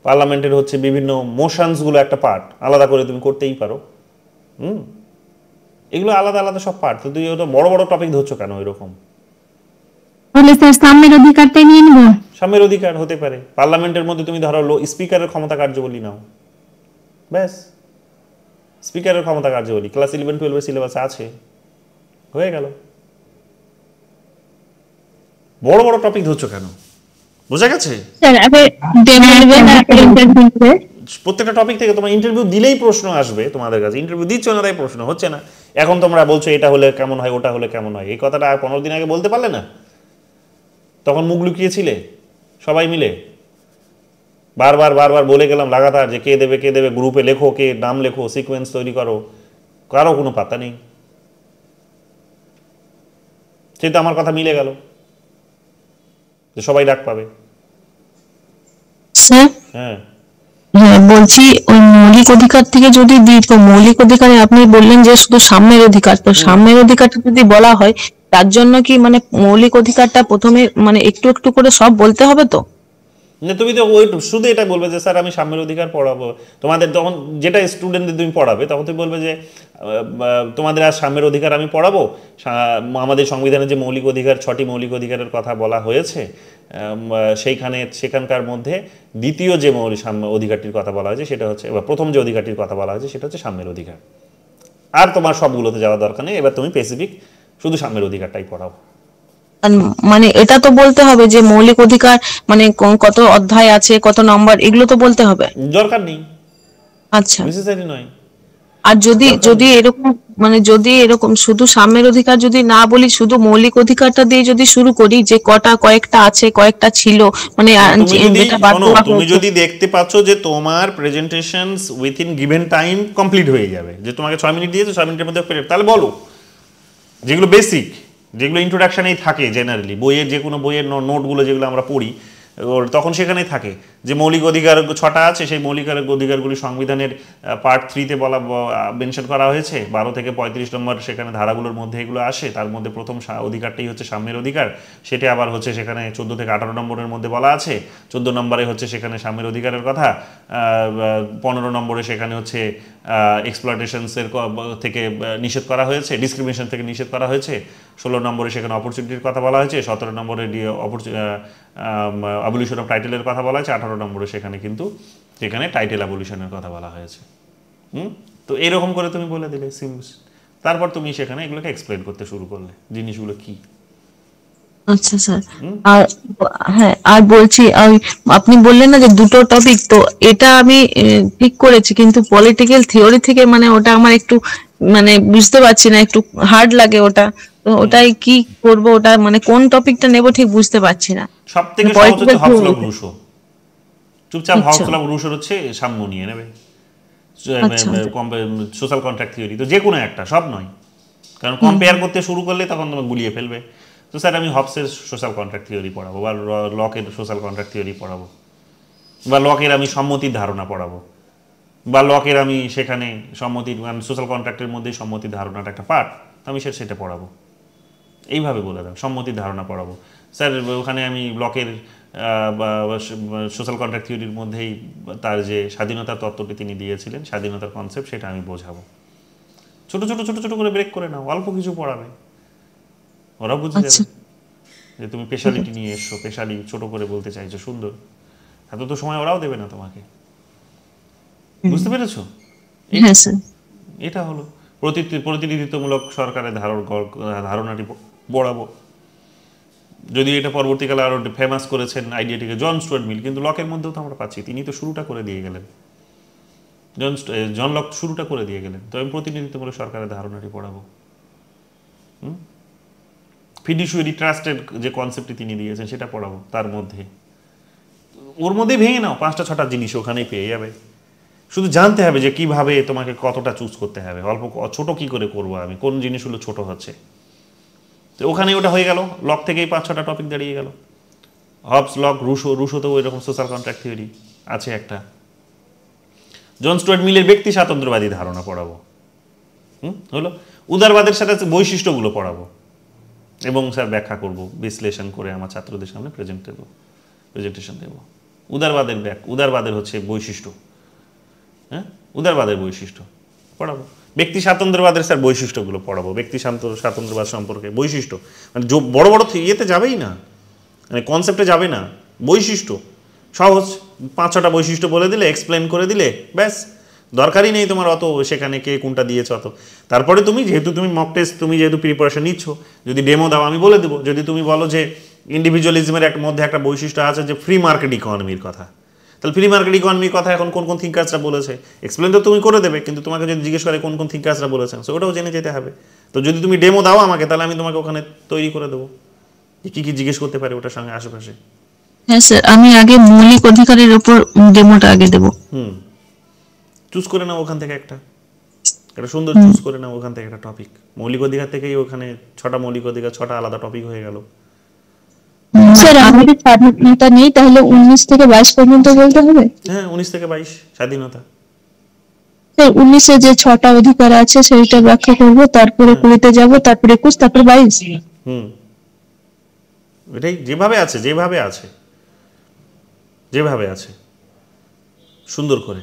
পার্লামেন্টের হচ্ছে বিভিন্ন মোশনসগুলো একটা পার্ট, আলাদা করে তুমি করতেই পারো। এগুলো আলাদা আলাদা সব পার্ট। তো তুই ওটা বড় বড় টপিক ধরছো কেন এরকম? সাম্যের অধিকারটাই নিয়ে নেব। সাম্যের অধিকার হতে পারে। পার্লামেন্টের মধ্যে তুমি ধরো স্পিকারের ক্ষমতা কার্যবলী নাও, ব্যাস স্পিকারের ক্ষমতা কার্যবলী ক্লাস 11, 12 এর সিলেবাসে আছে, হয়ে গেল। বড় বড় টপিক ধরছো কেন? বোঝা গেছে? প্রত্যেকটা টপিক থেকে তোমার ইন্টারভিউ দিলেই প্রশ্ন আসবে তোমাদের কাছে, ইন্টারভিউ দিচ্ছ না তাই প্রশ্ন হচ্ছে না। এখন তোমরা বলছো এটা হলে কেমন হয়, ওটা হলে কেমন হয়, এই কথাটা 15 দিন আগে বলতে পারলে না? তখন মুখ লুকিয়েছিলে সবাই মিলে, বারবার বলে গেলাম লাগাতার যে কে দেবে, গ্রুপে লেখো, কে নাম লেখো, সিকোয়েন্স তৈরি করো, কারো কোনো পাত্তা নেই। সেই তো আমার কথা মিলে গেল যে সবাই ডাক পাবে। হ্যাঁ বলছি ওই মৌলিক অধিকার থেকে যদি দিই, তো মৌলিক অধিকারে আপনি বললেন যে শুধু সাম্যের অধিকার, তো সাম্যের অধিকারটা যদি বলা হয় তার জন্য কি মানে মৌলিক অধিকারটা প্রথমে মানে একটু একটু করে সব বলতে হবে? তো তুমি তো ওই শুধু এটা বলবে যে স্যার আমি সাম্যের অধিকার পড়াবো তোমাদের, তখন যেটা স্টুডেন্টদের তুমি পড়াবে তখন তুমি বলবে যে তোমাদের আর সাম্যের অধিকার আমি পড়াবো, আমাদের সংবিধানে যে মৌলিক অধিকার 6টি মৌলিক অধিকারের কথা বলা হয়েছে সেখানকার মধ্যে দ্বিতীয় যে মৌলিক সাম্য অধিকারটির কথা বলা হয়েছে সেটা হচ্ছে, এবার প্রথম যে অধিকারটির কথা বলা হয়েছে সেটা হচ্ছে সাম্যের অধিকার। আর তোমার সবগুলোতে যাওয়া দরকার নেই, এবার তুমি স্পেসিফিক শুধু সাম্যের অধিকারটাই পড়াও। মানে এটা তো বলতে হবে যে মৌলিক অধিকার মানে কত অধ্যায় আছে, কত নম্বর, এগুলো তো বলতে হবে। দরকার নেই, আচ্ছা। নেসেসারি নয়। আর যদি দরকার যদি নেই। এরকম মানে যদি এরকম শুধু সাম্যের অধিকার যদি না বলি, শুধু মৌলিক অধিকারটা দিয়ে যদি শুরু করি যে কয়েকটা আছে, কয়েকটা ছিল, মানে তুমি যদি যেটা বাদ শোনো, দেওয়া তুমি হয়েছে। যদি দেখতে পাচ্ছ যে তোমার presentations within given time complete হয়ে যাবে, যে তোমাকে 6 মিনিট দিয়েছে, 6 মিনিটের মধ্যে তাহলে বলো। যেগুলো বেসিক, যেগুলো ইন্ট্রোডাকশনেই থাকে জেনারেলি, বইয়ের যে কোনো বইয়ের নোটগুলো যেগুলো আমরা পড়ি তখন সেখানেই থাকে যে মৌলিক অধিকার 6টা আছে, সেই মৌলিক অধিকারগুলি সংবিধানের পার্ট 3-তে মেনশন করা হয়েছে। 12 থেকে 35 নম্বর সেখানে ধারাগুলোর মধ্যে এগুলো আসে। তার মধ্যে প্রথম অধিকারটাই হচ্ছে সাম্যের অধিকার, সেটা আবার হচ্ছে সেখানে 14 থেকে 18 নম্বরের মধ্যে বলা আছে। 14 নম্বরে হচ্ছে সেখানে সাম্যের অধিকারের কথা, 15 নম্বরে সেখানে হচ্ছে এক্সপ্লয়টেশনসের থেকে নিষেধ করা হয়েছে, ডিসক্রিমিনেশন থেকে নিষেধ করা হয়েছে। 16 নম্বরে সেখানে অপরচুনিটির কথা বলা হয়েছে, 17 নম্বরে অ্যাবলিশন অফ টাইটেলের কথা বলা হয়েছে, 18 নম্বরে সেখানে কিন্তু সেখানে টাইটেল অ্যাবলিশনের কথা বলা হয়েছে। তো এরকম করে তুমি বলে দিলে সিম্পল, তারপর তুমি সেখানে এগুলোকে এক্সপ্লেন করতে শুরু করলে জিনিসগুলো কি। আচ্ছা স্যার। আর হ্যাঁ, আর বলছি আপনি বললেন না যে দুটো টপিক, তো এটা আমি ঠিক করেছি, কিন্তু পলিটিক্যাল থিওরি থেকে মানে ওটা আমার একটু মানে বুঝতে পারছি না, একটু হার্ড লাগে ওটা। তো ওটাই কি করব, ওটা মানে কোন টপিকটা নেব ঠিক বুঝতে পারছি না। সব থেকে সহজ হচ্ছে হবস ল রুশো। চুপচাপ হবস ল রুশোর হচ্ছে সাম্য নিয়ে নেবে, সোশ্যাল কন্ট্রাক্ট থিওরি, তো যে কোনো একটা, সব নয়, কারণ কম্পেয়ার করতে শুরু করলে তখন তোমাকে গুলিয়ে ফেলবে। তো স্যার আমি হবসের সোশ্যাল কন্ট্রাক্ট থিওরি পড়াবো, বা লকের সোশ্যাল কন্ট্রাক্ট থিওরি পড়াবো, বা লকের আমি সম্মতির ধারণা পড়াবো, বা লকের আমি সেখানে সম্মতির সোশ্যাল কন্ট্রাক্টের মধ্যে সম্মতির ধারণাটা একটা পার্ট, আমি সেটা পড়াবো। এইভাবে বলে দাও, সম্মতির ধারণা পড়াবো স্যার, ওখানে আমি লকের সোশ্যাল কন্ট্রাক্ট থিওরির মধ্যেই তার যে স্বাধীনতার তত্ত্বটি তিনি দিয়েছিলেন, স্বাধীনতার কনসেপ্ট, সেটা আমি বোঝাবো। ছোট ছোট ছোট ছোট করে ব্রেক করে নাও, অল্প কিছু পড়াবে, ওরা বুঝে যাবে যে তুমি স্পেশালিটি নিয়ে এসছো, স্পেশালি ছোট করে বলতে চাইছো, সুন্দর। এত তো সময় ওরাও দেবে না তোমাকে, বুঝতে পেরেছো? হ্যাঁ স্যার। এটা হলো প্রতিনিধিত্বমূলক সরকারের ধারণাটি পড়াবো। যদি এটা পরবর্তীকালে আরো ফেমাস করেছেন আইডিয়াটিকে জন স্টুয়ার্ট মিল, কিন্তু লকের মধ্যেও তো আমরা পাচ্ছি, তিনি তো শুরুটা করে দিয়ে গেলেন, জন লক শুরুটা করে দিয়ে গেলেন। তো আমি প্রতিনিধিত্বমূলক সরকারের ধারণাটি পড়াবো। ফিডুশিয়ারি ট্রাস্টের যে কনসেপ্টটি তিনি দিয়েছেন সেটা পড়াবো, তার মধ্যে ওর মধ্যেই ভেঙে নাও, 5টা 6টা জিনিস ওখানেই পেয়ে যাবে। শুধু জানতে হবে যে কিভাবে তোমাকে কতটা চুজ করতে হবে, অল্প ছোট কি করে করবো আমি, কোন জিনিসগুলো ছোট হচ্ছে। তো ওখানে ওটা হয়ে গেল, লক থেকেই 5-6টা টপিক দাঁড়িয়ে গেল। হবস, লক, রুশোতেও ওই রকম সোশ্যাল কন্ট্রাক্ট থিওরি আছে একটা। জন স্টুয়ার্ট মিলের ব্যক্তি স্বাতন্ত্র্যবাদী ধারণা পড়াবো, হলো। উদারবাদের সাথে বৈশিষ্ট্যগুলো পড়াবো এবং স্যার ব্যাখ্যা করব, বিশ্লেষণ করে আমার ছাত্রদের সামনে প্রেজেন্টেশন দেবো। উদারবাদের হচ্ছে বৈশিষ্ট্য, হ্যাঁ, উদারবাদের বৈশিষ্ট্য পড়াবো। ব্যক্তি স্বাতন্ত্র্যবাদের স্যার বৈশিষ্ট্যগুলো পড়াবো, ব্যক্তি স্বাতন্ত্র্যবাদ সম্পর্কে বৈশিষ্ট্য, মানে বড় বড় ইয়েতে যাবেই না, মানে কনসেপ্টে যাবে না, বৈশিষ্ট্য সহজ 5-6টা বৈশিষ্ট্য বলে দিলে, এক্সপ্লেন করে দিলে, ব্যাস। দরকারই নেই তোমার অত সেখানে কে কোনটা দিয়েছ অত। তারপরে তুমি মক টেস্ট, তুমি যেহেতু প্রিপারেশন নিচ্ছ, যদি ডেমো দাও আমি বলে দেবো। যদি তুমি বলো যে ইন্ডিভিজুয়ালিজমের মধ্যে একটা বৈশিষ্ট্য আছে যে ফ্রি মার্কেট ইকোনমির কথা, তাহলে ফ্রি মার্কেট ইকোনমির কথা এখন কোন কোন থিঙ্কার্সরা বলেছে এক্সপ্লেন তো তুমি করে দেবে, কিন্তু তোমাকে যদি জিজ্ঞেস করে কোন কোন থিঙ্কার্সরা বলেছেন, সো ওটাও জেনে যেতে হবে। তো যদি তুমি ডেমো দাও আমাকে, তাহলে আমি তোমাকে ওখানে তৈরি করে দেবো কি কি জিজ্ঞেস করতে পারে ওটার সঙ্গে আশেপাশে। হ্যাঁ স্যার, আমি আগে মৌলিক অধিকারের উপর ডেমোটা আগে দেবো। চুজ করে নাও ওখান থেকে একটা সুন্দর চুজ করে নাও ওখান থেকে একটা টপিক। মৌলিক অধিকার থেকেই ওখানে 6টা মৌলিক অধিকার, 6টা আলাদা টপিক হয়ে গেল। স্যার আমাদের স্বাধীনতা নেই, তাহলে 19 থেকে 22 পর্যন্ত বলতে হবে? হ্যাঁ, 19 থেকে 22 স্বাধীনতা। স্যার 19-এ যে 6টা অধিকার আছে সেইটা ব্যাখ্যা করব, তারপরে 20-তে যাব, তারপরে 21, তারপরে 22। এটাই যেভাবে আছে সুন্দর করে,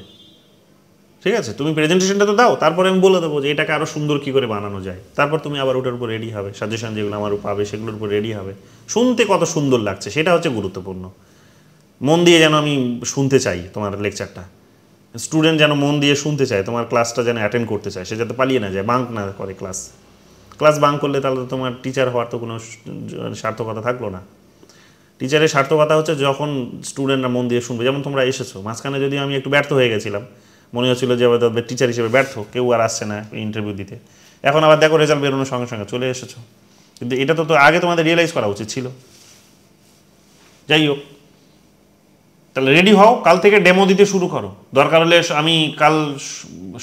ঠিক আছে। তুমি প্রেজেন্টেশনটা তো দাও, তারপরে আমি বলে দেবো যে এটাকে আরো সুন্দর কি করে বানানো যায়। তারপর তুমি আবার ওটার উপর রেডি হবে, সাজেশন যেগুলো আমার পাবে সেগুলোর উপর রেডি হবে। শুনতে কত সুন্দর লাগছে সেটা হচ্ছে গুরুত্বপূর্ণ। মন দিয়ে যেন আমি শুনতে চাই তোমার লেকচারটা, স্টুডেন্ট যেন মন দিয়ে শুনতে চায়, তোমার ক্লাসটা যেন অ্যাটেন্ড করতে চায়, সে যাতে পালিয়ে না যায়, বাঙ্ক না করে ক্লাস। ক্লাস বাং করলে তাহলে তো তোমার টিচার হওয়ার তো কোনো সার্থকতা থাকলো না। টিচারের সার্থকতা হচ্ছে যখন স্টুডেন্টরা মন দিয়ে শুনবে। যেমন তোমরা এসেছো, মাঝখানে যদি আমি একটু ব্যর্থ হয়ে গেছিলাম, মনে হচ্ছিলো যে টিচার হিসেবে ব্যর্থ, কেউ আর আসছে না ইন্টারভিউ দিতে, এখন আবার দেখো রেজাল্ট বেরোনোর সঙ্গে সঙ্গে চলে এসেছো। কিন্তু এটা তো আগে তোমাদের রিয়েলাইজ করা উচিত ছিল। যাই হোক, তাহলে রেডি হও, কাল থেকে ডেমো দিতে শুরু করো। দরকার হলে আমি কাল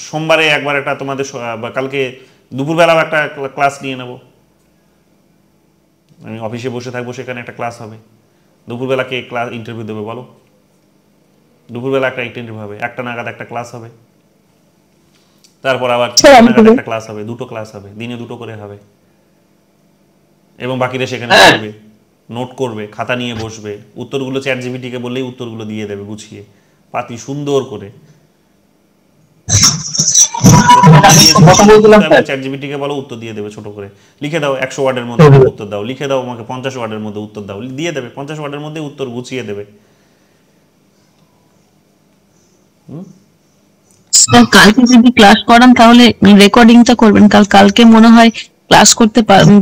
সোমবারে একবার একটা তোমাদের, বা কালকে দুপুরবেলাও একটা ক্লাস নিয়ে নেব। আমি অফিসে বসে থাকবো, সেখানে একটা ক্লাস হবে। দুপুরবেলা কে ক্লাস ইন্টারভিউ দেবে বলো? দুপুরবেলা একটা ইন্টারভিউ হবে, 1টা নাগাদ একটা ক্লাস হবে, তারপর আবার 4টা নাগাদ একটা ক্লাস হবে, 2টো ক্লাস হবে, দিনে 2টো করে হবে। এবং বাকিরা সেখানে করবে, নোট করবে, খাতা নিয়ে বসবে, উত্তরগুলো চ্যাট জিপিটিকে বললেই উত্তরগুলো দিয়ে দেবে গুছিয়ে পাতি সুন্দর করে। চ্যাট জিপিটিকে বলো উত্তর দিয়ে দেবে ছোট করে, লিখে দাও 100 ওয়ার্ডের মধ্যে উত্তর দাও, লিখে দাও আমাকে 50 ওয়ার্ডের মধ্যে উত্তর দাও, দিয়ে দেবে 50 ওয়ার্ডের মধ্যে উত্তর গুছিয়ে দেবে। কালকে যদি ক্লাস করান তাহলে রেকর্ডিংটা করবেন। কালকে মনে হয় ক্লাস করতে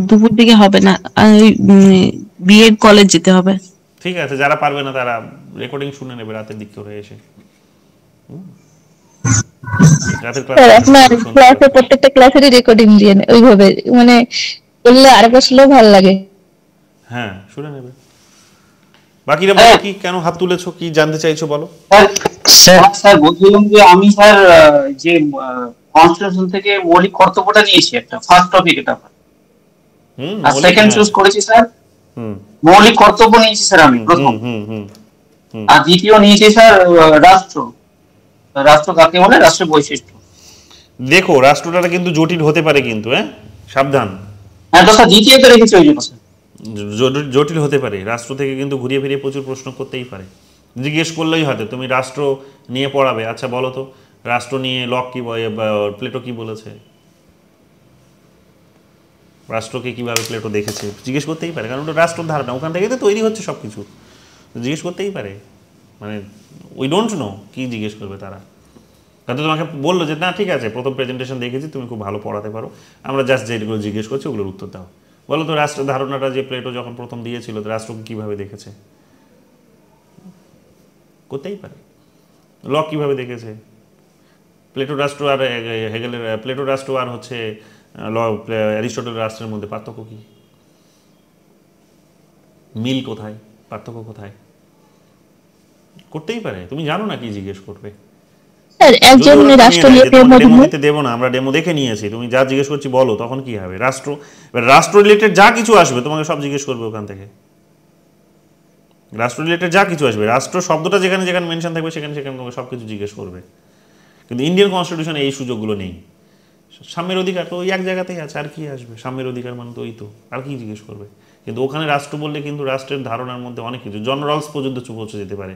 দুপুর দিকে হবে না, বিএড কলেজ যেতে হবে। ঠিক আছে, যারা পারবে না তারা রেকর্ডিং শুনে নেবে রাতের দিক করে এসে। আপনার ক্লাসে প্রত্যেকটা ক্লাসেরই রেকর্ডিং দিয়ে ওইভাবে মানে বললে আরেকবার শুনলেও ভালো লাগে। হ্যাঁ, শুনে নেবে। বাকিরা কি কেন হাত তুলেছো, কি জানতে চাইছো বলো? স্যার বলছিলাম যে আমি স্যার যে কনস্টিটিউশন থেকে মৌলিক কর্তব্যটা নিয়েছি, একটা ফার্স্ট টপিক এটা, আর সেকেন্ড চুজ করেছি স্যার মৌলিক কর্তব্য নিয়েছি স্যার আমি প্রথম, আর দ্বিতীয় নিয়েছি স্যার রাষ্ট্র। রাষ্ট্র কাকে বলে, রাষ্ট্রের বৈশিষ্ট্য। দেখো রাষ্ট্রটা কিন্তু জটিল হতে পারে কিন্তু, হ্যাঁ সাবধান। হ্যাঁ তো স্যার দ্বিতীয়তে রেখেছি ওই জন্য স্যার। জটিল হতে পারে, রাষ্ট্র থেকে কিন্তু ঘুরিয়ে ফিরিয়ে প্রচুর প্রশ্ন করতেই পারে। জিজ্ঞেস করলেই হয়তো তুমি রাষ্ট্র নিয়ে পড়াবে, আচ্ছা বলো তো রাষ্ট্র নিয়ে লক কি, প্লেটো কি বলেছে, রাষ্ট্রকে কিভাবে প্লেটো দেখেছে, জিজ্ঞেস করতেই পারে, কারণ ওটা রাষ্ট্রের ধারণা, ওখান থেকে তো তৈরি হচ্ছে সব কিছু। জিজ্ঞেস করতেই পারে, মানে উই ডোন্ট নো কি জিজ্ঞেস করবে তারা। হয়তো তোমাকে বললো যে না ঠিক আছে, প্রথম প্রেজেন্টেশন দেখেছি তুমি খুব ভালো পড়াতে পারো, আমরা জাস্ট যেগুলো জিজ্ঞেস করছি ওগুলোর উত্তর দাও। বলো তো রাষ্ট্রের ধারণাটা যে প্লেটো যখন প্রথম দিয়েছিল, রাষ্ট্রকে কীভাবে দেখেছে, করতেই পারে। লক কীভাবে দেখেছে, প্লেটো রাষ্ট্র আর হেগেলের, প্লেটো রাষ্ট্র আর হচ্ছে অ্যারিস্টটল রাষ্ট্রের মধ্যে পার্থক্য কী, মিল কোথায়, পার্থক্য কোথায়, করতেই পারে। তুমি জানো না কি জিজ্ঞেস করবে। ডেমো দিতে দেবো না, আমরা ডেমো দেখে নিয়েছি, তুমি যা জিজ্ঞেস করছি বলো, তখন কি হবে, রাষ্ট্র রিলেটেড যা কিছু আসবে তোমাকে সব জিজ্ঞেস করবে ওখান থেকে। রাষ্ট্র রিলেটেড যা কিছু আসবে, রাষ্ট্র শব্দটা যেখানে যেখানে মেনশন থাকবে সেখানে সেখানে তোমাকে সব কিছু জিজ্ঞেস করবে। কিন্তু ইন্ডিয়ান কনস্টিটিউশনে এই সুযোগগুলো নেই। সাম্যের অধিকার তো ওই এক জায়গাতেই আছে, আর কি আসবে, সাম্যের অধিকার মানে তো ওই তো, আর কি জিজ্ঞেস করবে। কিন্তু ওখানে রাষ্ট্র বললে কিন্তু রাষ্ট্রের ধারণার মধ্যে অনেক কিছু, জন রলস পর্যন্ত পৌঁছে যেতে পারে,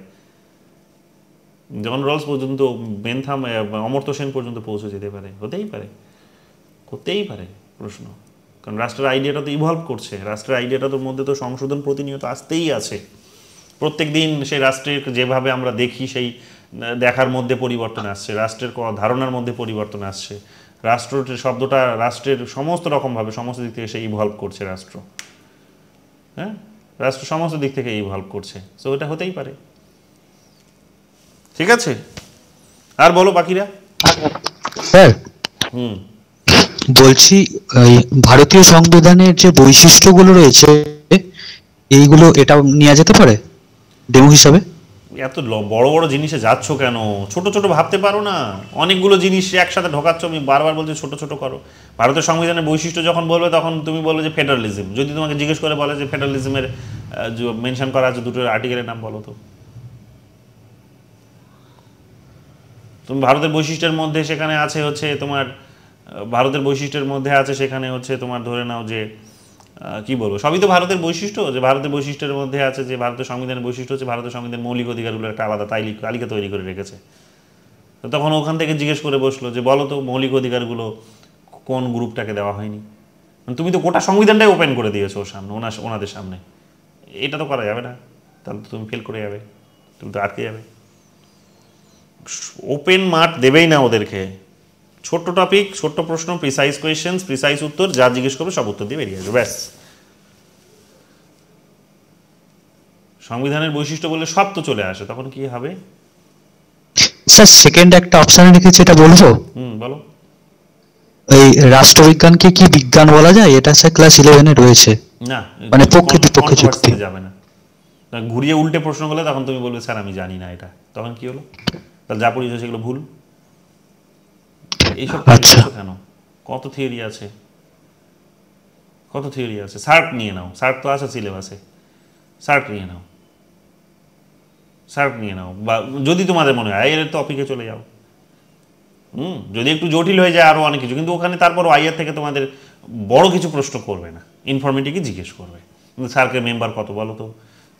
জন রলস পর্যন্ত, বেনথাম, অমর্ত্য সেন পর্যন্ত পৌঁছে যেতে পারে, হতেই পারে, করতেই পারে প্রশ্ন। কারণ রাষ্ট্রের আইডিয়াটা তো ইভলভ করছে, রাষ্ট্রের আইডিয়াটা তোর মধ্যে তো সংশোধন প্রতিনিয়ত আসতেই আছে। প্রত্যেক দিন সেই রাষ্ট্রের যেভাবে আমরা দেখি সেই দেখার মধ্যে পরিবর্তন আসছে, রাষ্ট্রের ধারণার মধ্যে পরিবর্তন আসছে, রাষ্ট্র শব্দটা রাষ্ট্রের সমস্ত রকমভাবে সমস্ত দিক থেকে সে ইভলভ করছে রাষ্ট্র, হ্যাঁ রাষ্ট্র সমস্ত দিক থেকে ইভলভ করছে, সো এটা হতেই পারে। ঠিক আছে, আর বলো বাকিরা। স্যার বলছি ভারতীয় সংবিধানের যে বৈশিষ্ট্যগুলো রয়েছে এইগুলো এটা নেওয়া যেতে পারে ডেমো হিসাবে? এত বড় বড় জিনিসে যাচ্ছ কেন, ছোট ছোট ভাবতে পারো না, অনেকগুলো জিনিস একসাথে ঢোকাচ্ছ। আমি বারবার বলছি ছোট ছোট করো। ভারতের সংবিধানের বৈশিষ্ট্য যখন বলবে তখন তুমি বলবে যে ফেডারেলিজম, যদি তোমাকে জিজ্ঞেস করে বলে যে ফেডারেলিজমের মেনশন করা আছে দুটো আর্টিকেলের নাম বলো তো। তুমি ভারতের বৈশিষ্ট্যের মধ্যে সেখানে আছে হচ্ছে তোমার, ভারতের বৈশিষ্ট্যের মধ্যে আছে সেখানে হচ্ছে তোমার ধরে নাও যে কি বলবো, সবই তো ভারতের বৈশিষ্ট্য। যে ভারতের বৈশিষ্ট্যের মধ্যে আছে যে ভারতের সংবিধানের বৈশিষ্ট্য হচ্ছে ভারতের সংবিধান মৌলিক অধিকারগুলো একটা আলাদা তালিকা তৈরি করে রেখেছে। তো তখন ওখান থেকে জিজ্ঞেস করে বসলো যে বলো তো মৌলিক অধিকারগুলো কোন গ্রুপটাকে দেওয়া হয়নি। তুমি তো গোটা সংবিধানটাই ওপেন করে দিয়েছো ওর সামনে, ওনাদের সামনে। এটা তো করা যাবে না, তাহলে তো তুমি ফেল করে যাবে, তুমি তো আটকে যাবে। ওপেন মাঠ দেবেই না ওদেরকে, ছোট্ট টপিক, ছোট্ট প্রশ্ন, প্রিসাইজ কোয়েশ্চেন্স, প্রিসাইজ উত্তর, যা জিজ্ঞেস করবে সব উত্তর দিয়ে বেরিয়ে আসবে, ব্যাস। সংবিধানের বৈশিষ্ট্য বলে সব তো চলে আসে, তখন কি হবে? স্যার সেকেন্ড একটা অপশনে লিখেছে, এটা বলবো? বলো। এই রাষ্ট্রবিজ্ঞানকে কি বিজ্ঞান বলা যায়? এটা স্যার ক্লাস 11-এ রয়েছে। না, মানে প্রকৃতি পক্ষে যুক্তি যাবে না। ঘুরিয়ে উল্টে প্রশ্ন করলে তখন তুমি বলবে স্যার আমি জানি না এটা, তখন কি হলো? তাহলে যা পড়িয়েছো সেগুলো ভুল। এইসব কেন? কত থিওরি আছে, কত থিওরি আছে। সার্ক নিয়ে নাও, সার্ক তো আছে সিলেবাসে, সার্ক নিয়ে নাও, সার্ক নিয়ে নাও। বা যদি তোমাদের মনে হয় আইআর টপিকে চলে যাও, যদি একটু জটিল হয়ে যায় আরও অনেক কিছু, কিন্তু ওখানে তারপরও আইআর থেকে তোমাদের বড় কিছু প্রশ্ন করবে না, ইনফরমেটিভই জিজ্ঞেস করবে। কিন্তু স্যারকের মেম্বার কত বলো তো,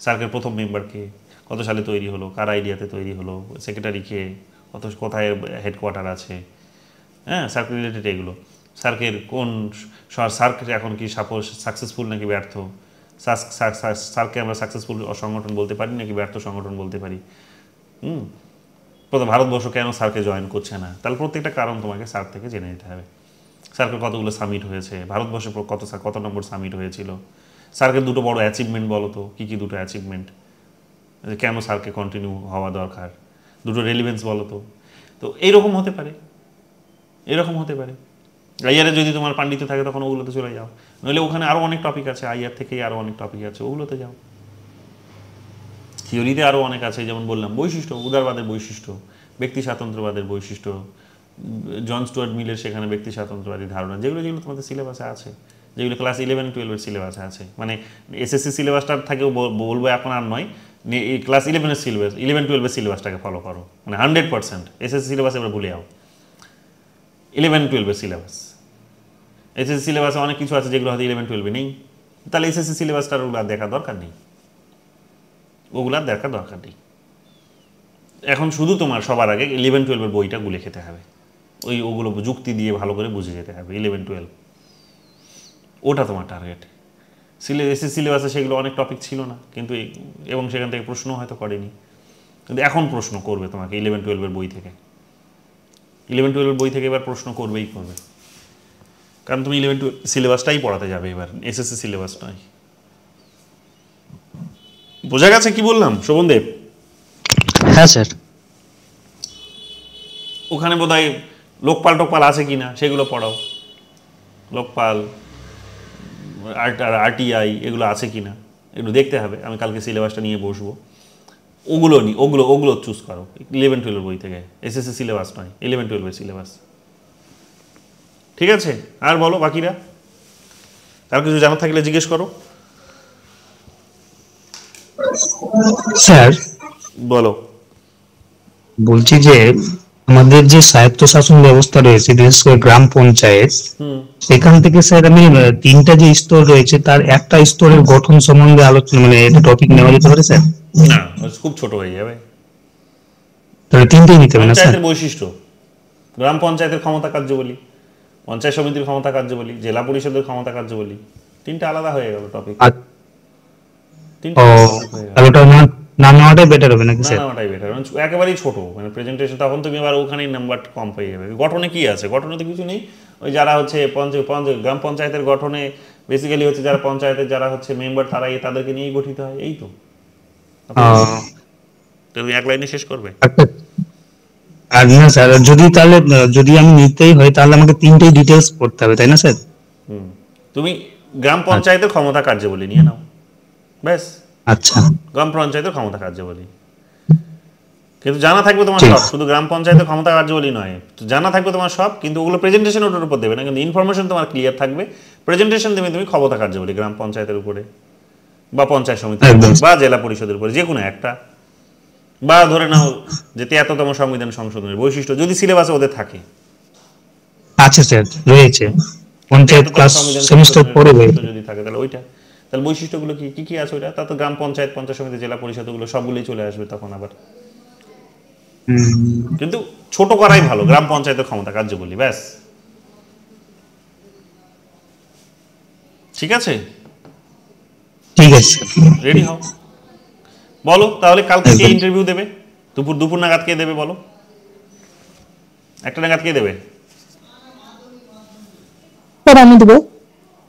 স্যারকের প্রথম মেম্বারকে, কত সালে তৈরি হলো, কার আইডিয়াতে তৈরি হলো, সেক্রেটারি কে, কোথায় হেডকোয়ার্টার আছে, হ্যাঁ সার্ক রিলেটেড এগুলো। সার্কের কোন সার্ক এখন কি সাকসেসফুল নাকি ব্যর্থ, সার্ককে আমরা সাকসেসফুল সংগঠন বলতে পারি নাকি ব্যর্থ সংগঠন বলতে পারি। ভারতবর্ষ কেন সার্কে জয়েন করছে না, তাহলে প্রত্যেকটা কারণ তোমাকে সার্ক থেকে জেনে নিতে হবে। সার্কের কতগুলো সামিট হয়েছে, ভারতবর্ষে কত নম্বর সামিট হয়েছিল, সার্কের দুটো বড় অ্যাচিভমেন্ট বলো তো, কী কী দুটো অ্যাচিভমেন্ট, কেন সার্কে কন্টিনিউ হওয়া দরকার, দুটো রেলিভেন্স বলো তো। তো এইরকম হতে পারে, এরকম হতে পারে। আইআরে যদি তোমার পাণ্ডিত্য থাকে তখন ওগুলোতে চলে যাও, নইলে ওখানে আরও অনেক টপিক আছে, আইআর থেকেই আরও অনেক টপিক আছে, ওগুলোতে যাও। থিওরিতে আরও অনেক আছে, যেমন বললাম বৈশিষ্ট্য, উদারবাদের বৈশিষ্ট্য, ব্যক্তি স্বাতন্ত্র্যবাদের বৈশিষ্ট্য, জন স্টুয়ার্ট মিলের সেখানে ব্যক্তি স্বাতন্ত্র্যবাদী ধারণা, যেগুলো যেগুলো তোমাদের সিলেবাসে আছে, যেগুলো ক্লাস 11-12-এর সিলেবাসে আছে। মানে এসএসসি সিলেবাসটার থেকেও বলবো এখন আর নয়, এই ক্লাস 11-এর সিলেবাস, 11-12-এর সিলেবাসটাকে ফলো করো, মানে 100%। এসএসসি সিলেবাস এবার ভুলে যাও, 11-12-এর সিলেবাস। এসএসসি সিলেবাসে অনেক কিছু আছে যেগুলো হয়তো 11-12-এ নেই, তাহলে এসএসসি সিলেবাসটার ওগুলো দেখার দরকার নেই, ওগুলার দেখার দরকার নেই। এখন শুধু তোমার সবার আগে 11-12-এর বইটা গুলে খেতে হবে, ওগুলো যুক্তি দিয়ে ভালো করে বুঝে যেতে হবে 11-12, ওটা তোমার টার্গেট। এসএসসি সিলেবাসে সেগুলো অনেক টপিক ছিল না, কিন্তু এবং সেখান থেকে প্রশ্ন হয়তো করেনি, কিন্তু এখন প্রশ্ন করবে তোমাকে 11-12-এর বই থেকে। 11-12-এর বই থেকে এবার প্রশ্ন করবেই করবে, কারণ তুমি 11-12 সিলেবাসটাই পড়াতে যাবে এবার, এসএসসি সিলেবাস নয়। বোঝা গেছে কি বললাম শোভনদেব? হ্যাঁ স্যার। ওখানে বোধহয় লোকপাল টোকপাল আছে কিনা সেগুলো পড়াও, লোকপাল, আরটিআই এগুলো আছে কিনা এগুলো দেখতে হবে। আমি কালকে সিলেবাসটা নিয়ে বসবো, ওগুলো চুজ করো 11-12-এর বই থেকে, এসএসসি সিলেবাস নয়, 11-12-এর সিলেবাস। ঠিক আছে, আর বলো বাকিরা, আর কিছু জানার থাকলে জিজ্ঞেস করো। স্যার বলো। বলছি যে আমাদের যে স্বায়ত্তশাসন ব্যবস্থা রয়েছে, বিশেষ করে গ্রাম পঞ্চায়েত, সেখান থেকে স্যার আমি 3টা যে স্তর রয়েছে তার একটা স্তরের গঠন সম্বন্ধে আলোচনা, মানে এটা টপিক নেওয়া যেতে পারে স্যার? না, খুব ছোট হয়ে যাবে, তাহলে 3টেই নিতে হবে না স্যার? পঞ্চায়েতের বৈশিষ্ট্য, গ্রাম পঞ্চায়েতের ক্ষমতা কার্যবলী, পঞ্চায়েত সমিতির ক্ষমতা কার্যবলী, জেলা পরিষদের ক্ষমতা কার্যবলী, 3টা আলাদা হয়ে গেল টপিক। নাম নেওয়াটাই বেটার হবে নাকি স্যার? নামটাই বেটার, একেবারেই ছোট, মানে প্রেজেন্টেশন, তখন তুমি আবার ওখানেই নাম্বার কম পেয়ে যাবে। গঠনে কি আছে, গঠনে তো কিছু নেই। ওই যারা হচ্ছে গ্রাম পঞ্চায়েতের গঠনে বেসিক্যালি হচ্ছে যারা পঞ্চায়েতের যারা হচ্ছে মেম্বার, তারাই তাদেরকে নিয়েই গঠিত হয়, এই তো। তুমি এক লাইনে শেষ করবে। আর না স্যার, যদি আমি নিতেই হয় তাহলে আমাকে 3টেই ডিটেইলস পড়তে হবে, তাই না স্যার? তুমি গ্রাম পঞ্চায়েতের ক্ষমতা কার্যবলী নিয়ে নাও, ব্যাস। আচ্ছা, গ্রাম পঞ্চায়েতের ক্ষমতা কার্যবলী, কিন্তু জানা থাকবে তোমার সব, শুধু গ্রাম পঞ্চায়েতের ক্ষমতা কার্যবলী নয়, জানা থাকবে তোমার সব, কিন্তু ওগুলো প্রেজেন্টেশন ওটার উপর দেবে না, কিন্তু ইনফরমেশন তোমার ক্লিয়ার থাকবে। প্রেজেন্টেশন দেবে তুমি ক্ষমতা কার্যবলী গ্রাম পঞ্চায়েতের উপরে, বা পঞ্চায়েত সমিতির বা জেলা পরিষদের উপরে, যে কোনো একটা। বা ধরে নাও যে 73তম সংবিধান সংশোধনের বৈশিষ্ট্য, যদি সিলেবাসে ওদের থাকে। আচ্ছা স্যার, রয়েছে পঞ্চায়েত ক্লাস সেমিস্টার পরে যদি থাকে, তাহলে ওইটা, তাহলে বৈশিষ্ট্যগুলো কি কি আছে ওইটা, তা তো গ্রাম পঞ্চায়েত, পঞ্চায়েত সমিতি, জেলা পরিষদ, ওগুলো সবগুলোই চলে আসবে তখন আবার। কিন্তু ছোট করাই ভালো, গ্রাম পঞ্চায়েতের ক্ষমতা কার্যবলী, ব্যাস। ঠিক আছে, ঠিক আছে, রেডি হও। বলো তাহলে কালকে কে ইন্টারভিউ দেবে? দুপুর নাগাদ কে দেবে বলো? 1টা নাগাদ কে দেবে? স্যার আমি দেবো।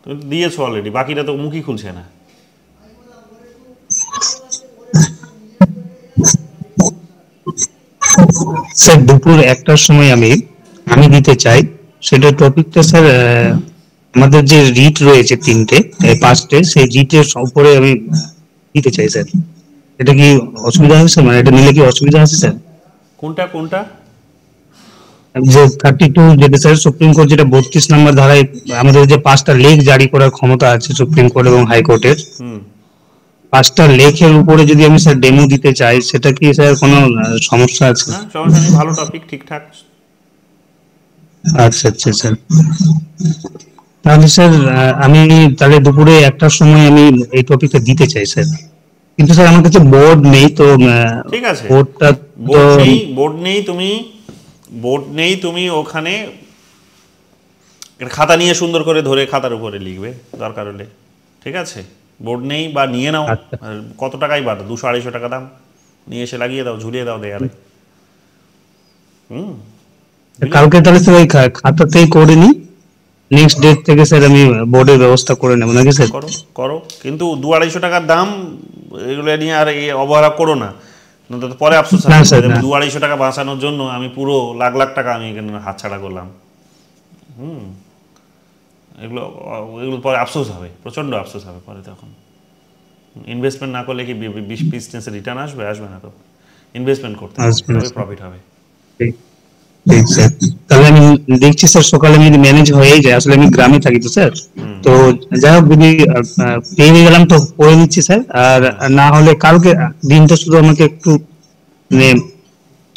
তুমি তো দিয়েছো অলরেডি, বাকিটা তো মুখই খুলছে না। স্যার দুপুর 1টার সময় আমি দিতে চাই। সেটা টপিকটা স্যার আমাদের যে রিট রয়েছে 5টে, সেই রিটের উপরে আমি দিতে চাই স্যার। এটা কি অসুবিধা হবে স্যার? মানে এটা নিলে কি অসুবিধা আছে স্যার? কোনটা কোনটা? যে 32 যেটা স্যার সুপ্রিম কোর্ট যেটা 32 নম্বর ধারায় আমাদের যে 5টা লেখ জারি করার ক্ষমতা আছে সুপ্রিম কোর্ট এবং হাইকোর্টের, 5টা লেখের উপরে যদি আমি স্যার ডেমো দিতে চাই, সেটা কি স্যার কোনো সমস্যা আছে? না, সমস্যা নেই, ভালো টপিক, ঠিকঠাক। আচ্ছা আচ্ছা স্যার, তাহলে স্যার আমি তাহলে দুপুরে 1টার সময় আমি এই টপিকটা দিতে চাই স্যার। কিন্তু স্যার আমার কাছে বোর্ড নেই তো। ঠিক আছে, বোর্ডটা বোর্ড নেই, তুমি ওখানে খাতা নিয়ে সুন্দর করে ধরে খাতার উপরে লিখবে দরকার হলে। ঠিক আছে, বোর্ড নেই বা নিয়ে নাও। কত টাকাই বাদ, 200-250 টাকা দাম, নিয়ে এসে লাগিয়ে দাও, ঝুলিয়ে দাও দেয়ালে। কালকে তাহলে স্যার ওই খাতাতেই করে নি, নেক্সট ডেট থেকে স্যার আমি বোর্ডের ব্যবস্থা করে নেব নাকি স্যার? করো, কিন্তু 200-250 টাকার দাম, এগুলো নিয়ে আর অবহেলা করো না, পরে আফসোস হবে। 200-250 টাকা বাঁচানোর জন্য আমি পুরো লাখ লাখ টাকা আমি এখানে হাতছাড়া করলাম। এগুলো পরে আফসোস হবে, প্রচন্ড আফসোস হবে পরে। তখন ইনভেস্টমেন্ট না করলে কি বিজনেসে রিটার্ন আসবে? আসবে না তো। ইনভেস্টমেন্ট করতে হবে, প্রফিট হবে। ঠিক স্যার, তাহলে আমি দেখছি স্যার সকালে যদি ম্যানেজ হয়ে যায়, আসলে আমি গ্রামে থাকি তো স্যার, তো যাই হোক যদি পেয়ে গেলাম তো করে নিচ্ছি স্যার। আর না হলে কালকে দিনটা শুধু আমাকে একটু মানে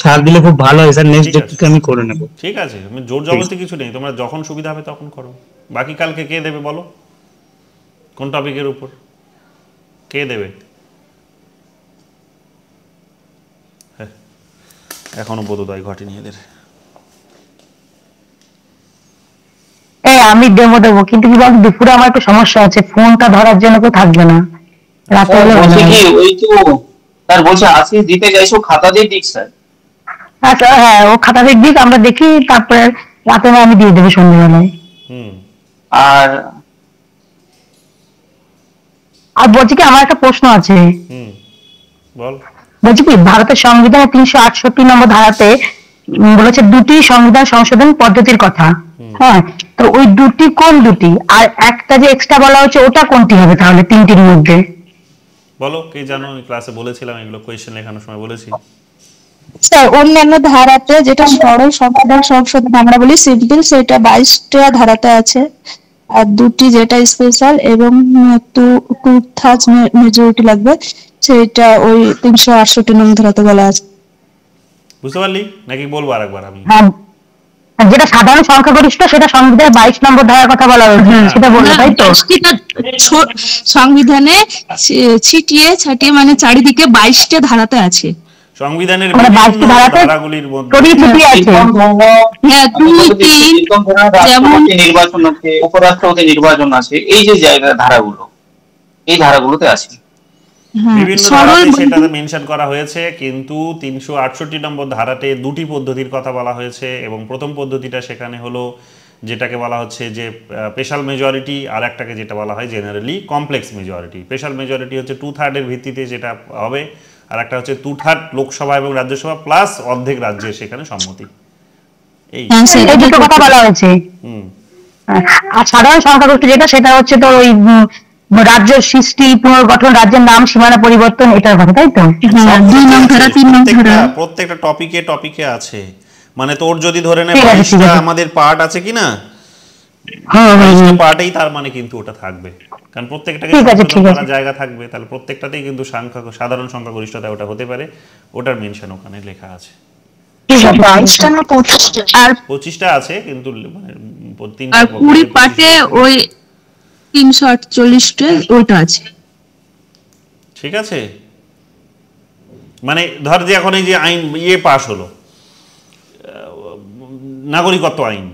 ছাড় দিলে খুব ভালো হয় স্যার, নেক্সট ডেট থেকে আমি করে নেব। ঠিক আছে, জোর জবরদস্তি কিছু নেই, তোমরা যখন সুবিধা হবে তখন করো। বাকি কালকে কে দেবে বলো? কোন টপিকের উপর কে দেবে? হ্যাঁ, এখনো বোধোদয় ঘটেনি এদের। আমি ডেমো দেবো, কিন্তু কি বলতো দুপুরে আমার একটু সমস্যা আছে, ফোনটা ধরার জন্য কেউ থাকবে না রাতে হলে। বলছে কি ওই তো স্যার বলছে আজকে দিতে যাইছো, খাতা দিয়ে দিক স্যার। আচ্ছা হ্যাঁ, ও খাতা দিয়ে দিক, আমরা দেখি, তারপরে রাতে আমি দিয়ে দেবো সন্ধ্যাবেলায়। আর আর বলছি কি আমার একটা প্রশ্ন আছে। বল। বলছি কি ভারতের সংবিধানের 368 নম্বর ধারাতে বলেছে 2টি সংবিধান সংশোধন পদ্ধতির কথা। হ্যাঁ, তো ওই দুটি কোন দুটি, আর একটা যে এক্সট্রা বলা হচ্ছে ওটা কোনটি হবে তাহলে 3টির মধ্যে? বলো, কে জানো? আমি ক্লাসে বলেছিলাম, এগুলো কোয়েশ্চেন লেখানোর সময় বলেছি। স্যার অন্যান্য ধারাতে যেটা সরল সংবিধান সংশোধন আমরা বলি সিম্পল, সেটা 22টা ধারাতে আছে। আর দুটি যেটা স্পেশাল এবং টু থার্ডস মেজরিটি লাগবে, সেটা ওই 368 নং ধারাতে বলা আছে। বুঝতে পারলি নাকি? বলবো আরেকবার আমি। হ্যাঁ, যেটা সাধারণ সংখ্যাগরিষ্ঠ সেটা সংবিধানের 22 নম্বর ধারার কথা বলা হয়েছে, সেটা বললো তাই তো? সংবিধানে ছিটিয়ে ছাটিয়ে মানে চারিদিকে 22টা ধারাতে আছে। সংবিধানের ধারাগুলির মধ্যে যেমন নির্বাচন আছে, উপরাষ্ট্রপতি নির্বাচন আছে, এই যে জায়গার ধারাগুলো, এই ধারাগুলোতে আছে বিভিন্ন ধারাতে সেটাতে মেনশন করা হয়েছে। কিন্তু 368 নম্বর ধারাতে দুটি পদ্ধতির কথা বলা হয়েছে, এবং প্রথম পদ্ধতিটা সেখানে হলো যেটাকে বলা হচ্ছে যে স্পেশাল মেজরিটি, আর একটাকে যেটা বলা হয় generally complex majority. Special majority হচ্ছে 2/3 ভিত্তিতে যেটা হবে, আর একটা হচ্ছে 2/3 লোকসভা এবং রাজ্যসভা প্লাস অর্ধেক রাজ্যের সেখানে সম্মতি। এই দুটো কথা বলা হয়েছে। আর সাধারণ সংখ্যাগরিষ্ঠ যেটা, সেটা হচ্ছে তো ওই রাজ্য সৃষ্টি, পুনর্গঠন, রাজ্যের নাম, সীমানা পরিবর্তন, এটার কথা তাই তো? 2 নং ধারা 3 নং ধারা প্রত্যেকটা টপিকে আছে। মানে তোর যদি ধরে নেয় 22টা আমাদের পার্ট আছে কিনা, পার্টেই তার মানে কিন্তু ওটা থাকবে, কারণ প্রত্যেকটাকে জায়গা থাকবে, তাহলে প্রত্যেকটাতেই কিন্তু সাধারণ সংখ্যাগরিষ্ঠতা ওটা হতে পারে, ওটার মেনশন ওখানে লেখা আছে। 25টা আছে, কিন্তু 20 পার্টে ওই 348টা ওটা আছে। ঠিক আছে, মানে ধর যে এখন এই যে আইন পাস হলো, নাগরিকত্ব আইন,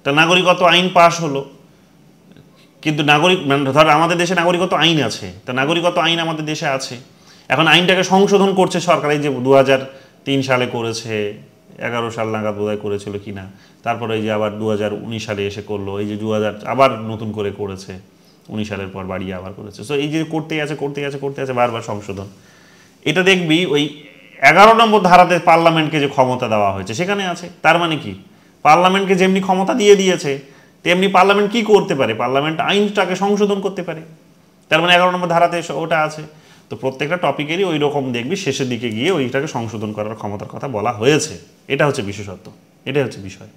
তা নাগরিকত্ব আইন পাস হলো, কিন্তু ধর আমাদের দেশে নাগরিকত্ব আইন আছে, তা নাগরিকত্ব আইন আমাদের দেশে আছে, এখন আইনটাকে সংশোধন করছে সরকার, এই যে 2003 সালে করেছে, 11 সাল নাগাদ বোধহয় করেছিল কিনা, তারপরে এই যে আবার 2019 সালে এসে করলো, এই যে 2000 আবার নতুন করে করেছে, 19 সালের পর বাড়িয়ে আবার করেছে। সো এই যে করতেই আছে বারবার সংশোধন। এটা দেখবি ওই 11 নম্বর ধারাতে পার্লামেন্টকে যে ক্ষমতা দেওয়া হয়েছে সেখানে আছে। তার মানে কি, পার্লামেন্টকে যেমনি ক্ষমতা দিয়ে দিয়েছে তেমনি পার্লামেন্ট কি করতে পারে, পার্লামেন্ট আইনটাকে সংশোধন করতে পারে। তার মানে 11 নম্বর ধারাতে ওটা আছে। তো প্রত্যেকটা টপিকেরই ওই রকম দেখবি শেষের দিকে গিয়ে ওইটাকে সংশোধন করার ক্ষমতার কথা বলা হয়েছে। এটা হচ্ছে বিশেষত্ব, এটাই হচ্ছে বিষয়।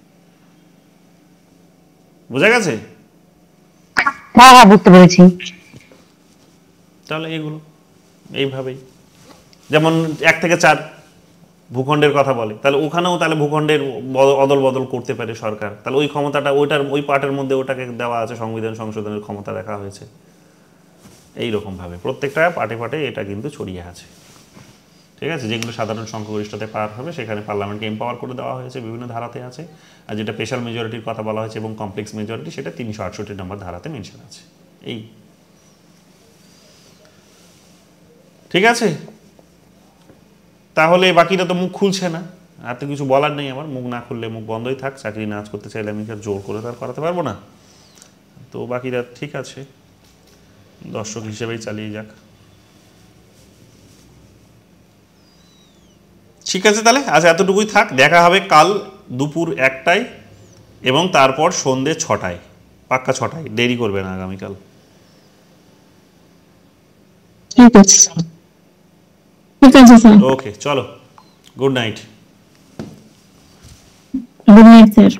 বোঝা গেছে? হ্যাঁ, বুঝতে পেরেছি। তাহলে এগুলো এইভাবেই, যেমন 1 থেকে 4 ভূখণ্ডের কথা বলে, তাহলে ওখানেও তাহলে ভূখণ্ডের অদল বদল করতে পারে সরকার। তাহলে ওই ক্ষমতাটা ওই পার্টের মধ্যে ওটাকে দেওয়া আছে, সংবিধান সংশোধনের ক্ষমতা রাখা হয়েছে। এইরকমভাবে প্রত্যেকটা পার্টে পার্টে এটা কিন্তু ছড়িয়ে আছে। ঠিক আছে, যেগুলো সাধারণ সংখ্যাগরিষ্ঠতে পার হবে সেখানে পার্লামেন্টকে এম্পাওয়ার করে দেওয়া হয়েছে, বিভিন্ন ধারাতে আছে। আর যেটা স্পেশাল মেজরিটির কথা বলা হয়েছে এবং কমপ্লেক্স মেজরিটি, সেটা 368 নম্বর ধারাতে মেনশন আছে। এই ঠিক আছে, তাহলে বাকিটা তো মুখ খুলছে না, আর তো কিছু বলার নেই আমার। মুখ না খুললে মুখ বন্ধই থাক। চাকরি না করতে চাইলে আমি জোর করে তার করাতে পারবো না। তো বাকিটা ঠিক আছে, দর্শক হিসেবেই চালিয়ে যাক। ঠিক আছে, তাহলে আজ এতটুকুই থাক। দেখা হবে কাল দুপুর 1টায় এবং তারপর সন্ধ্যে 6টায়, পাক্কা 6টায়, দেরি করবে না আগামীকাল। ঠিক আছে স্যার। ওকে, চলো, good night. Good night sir.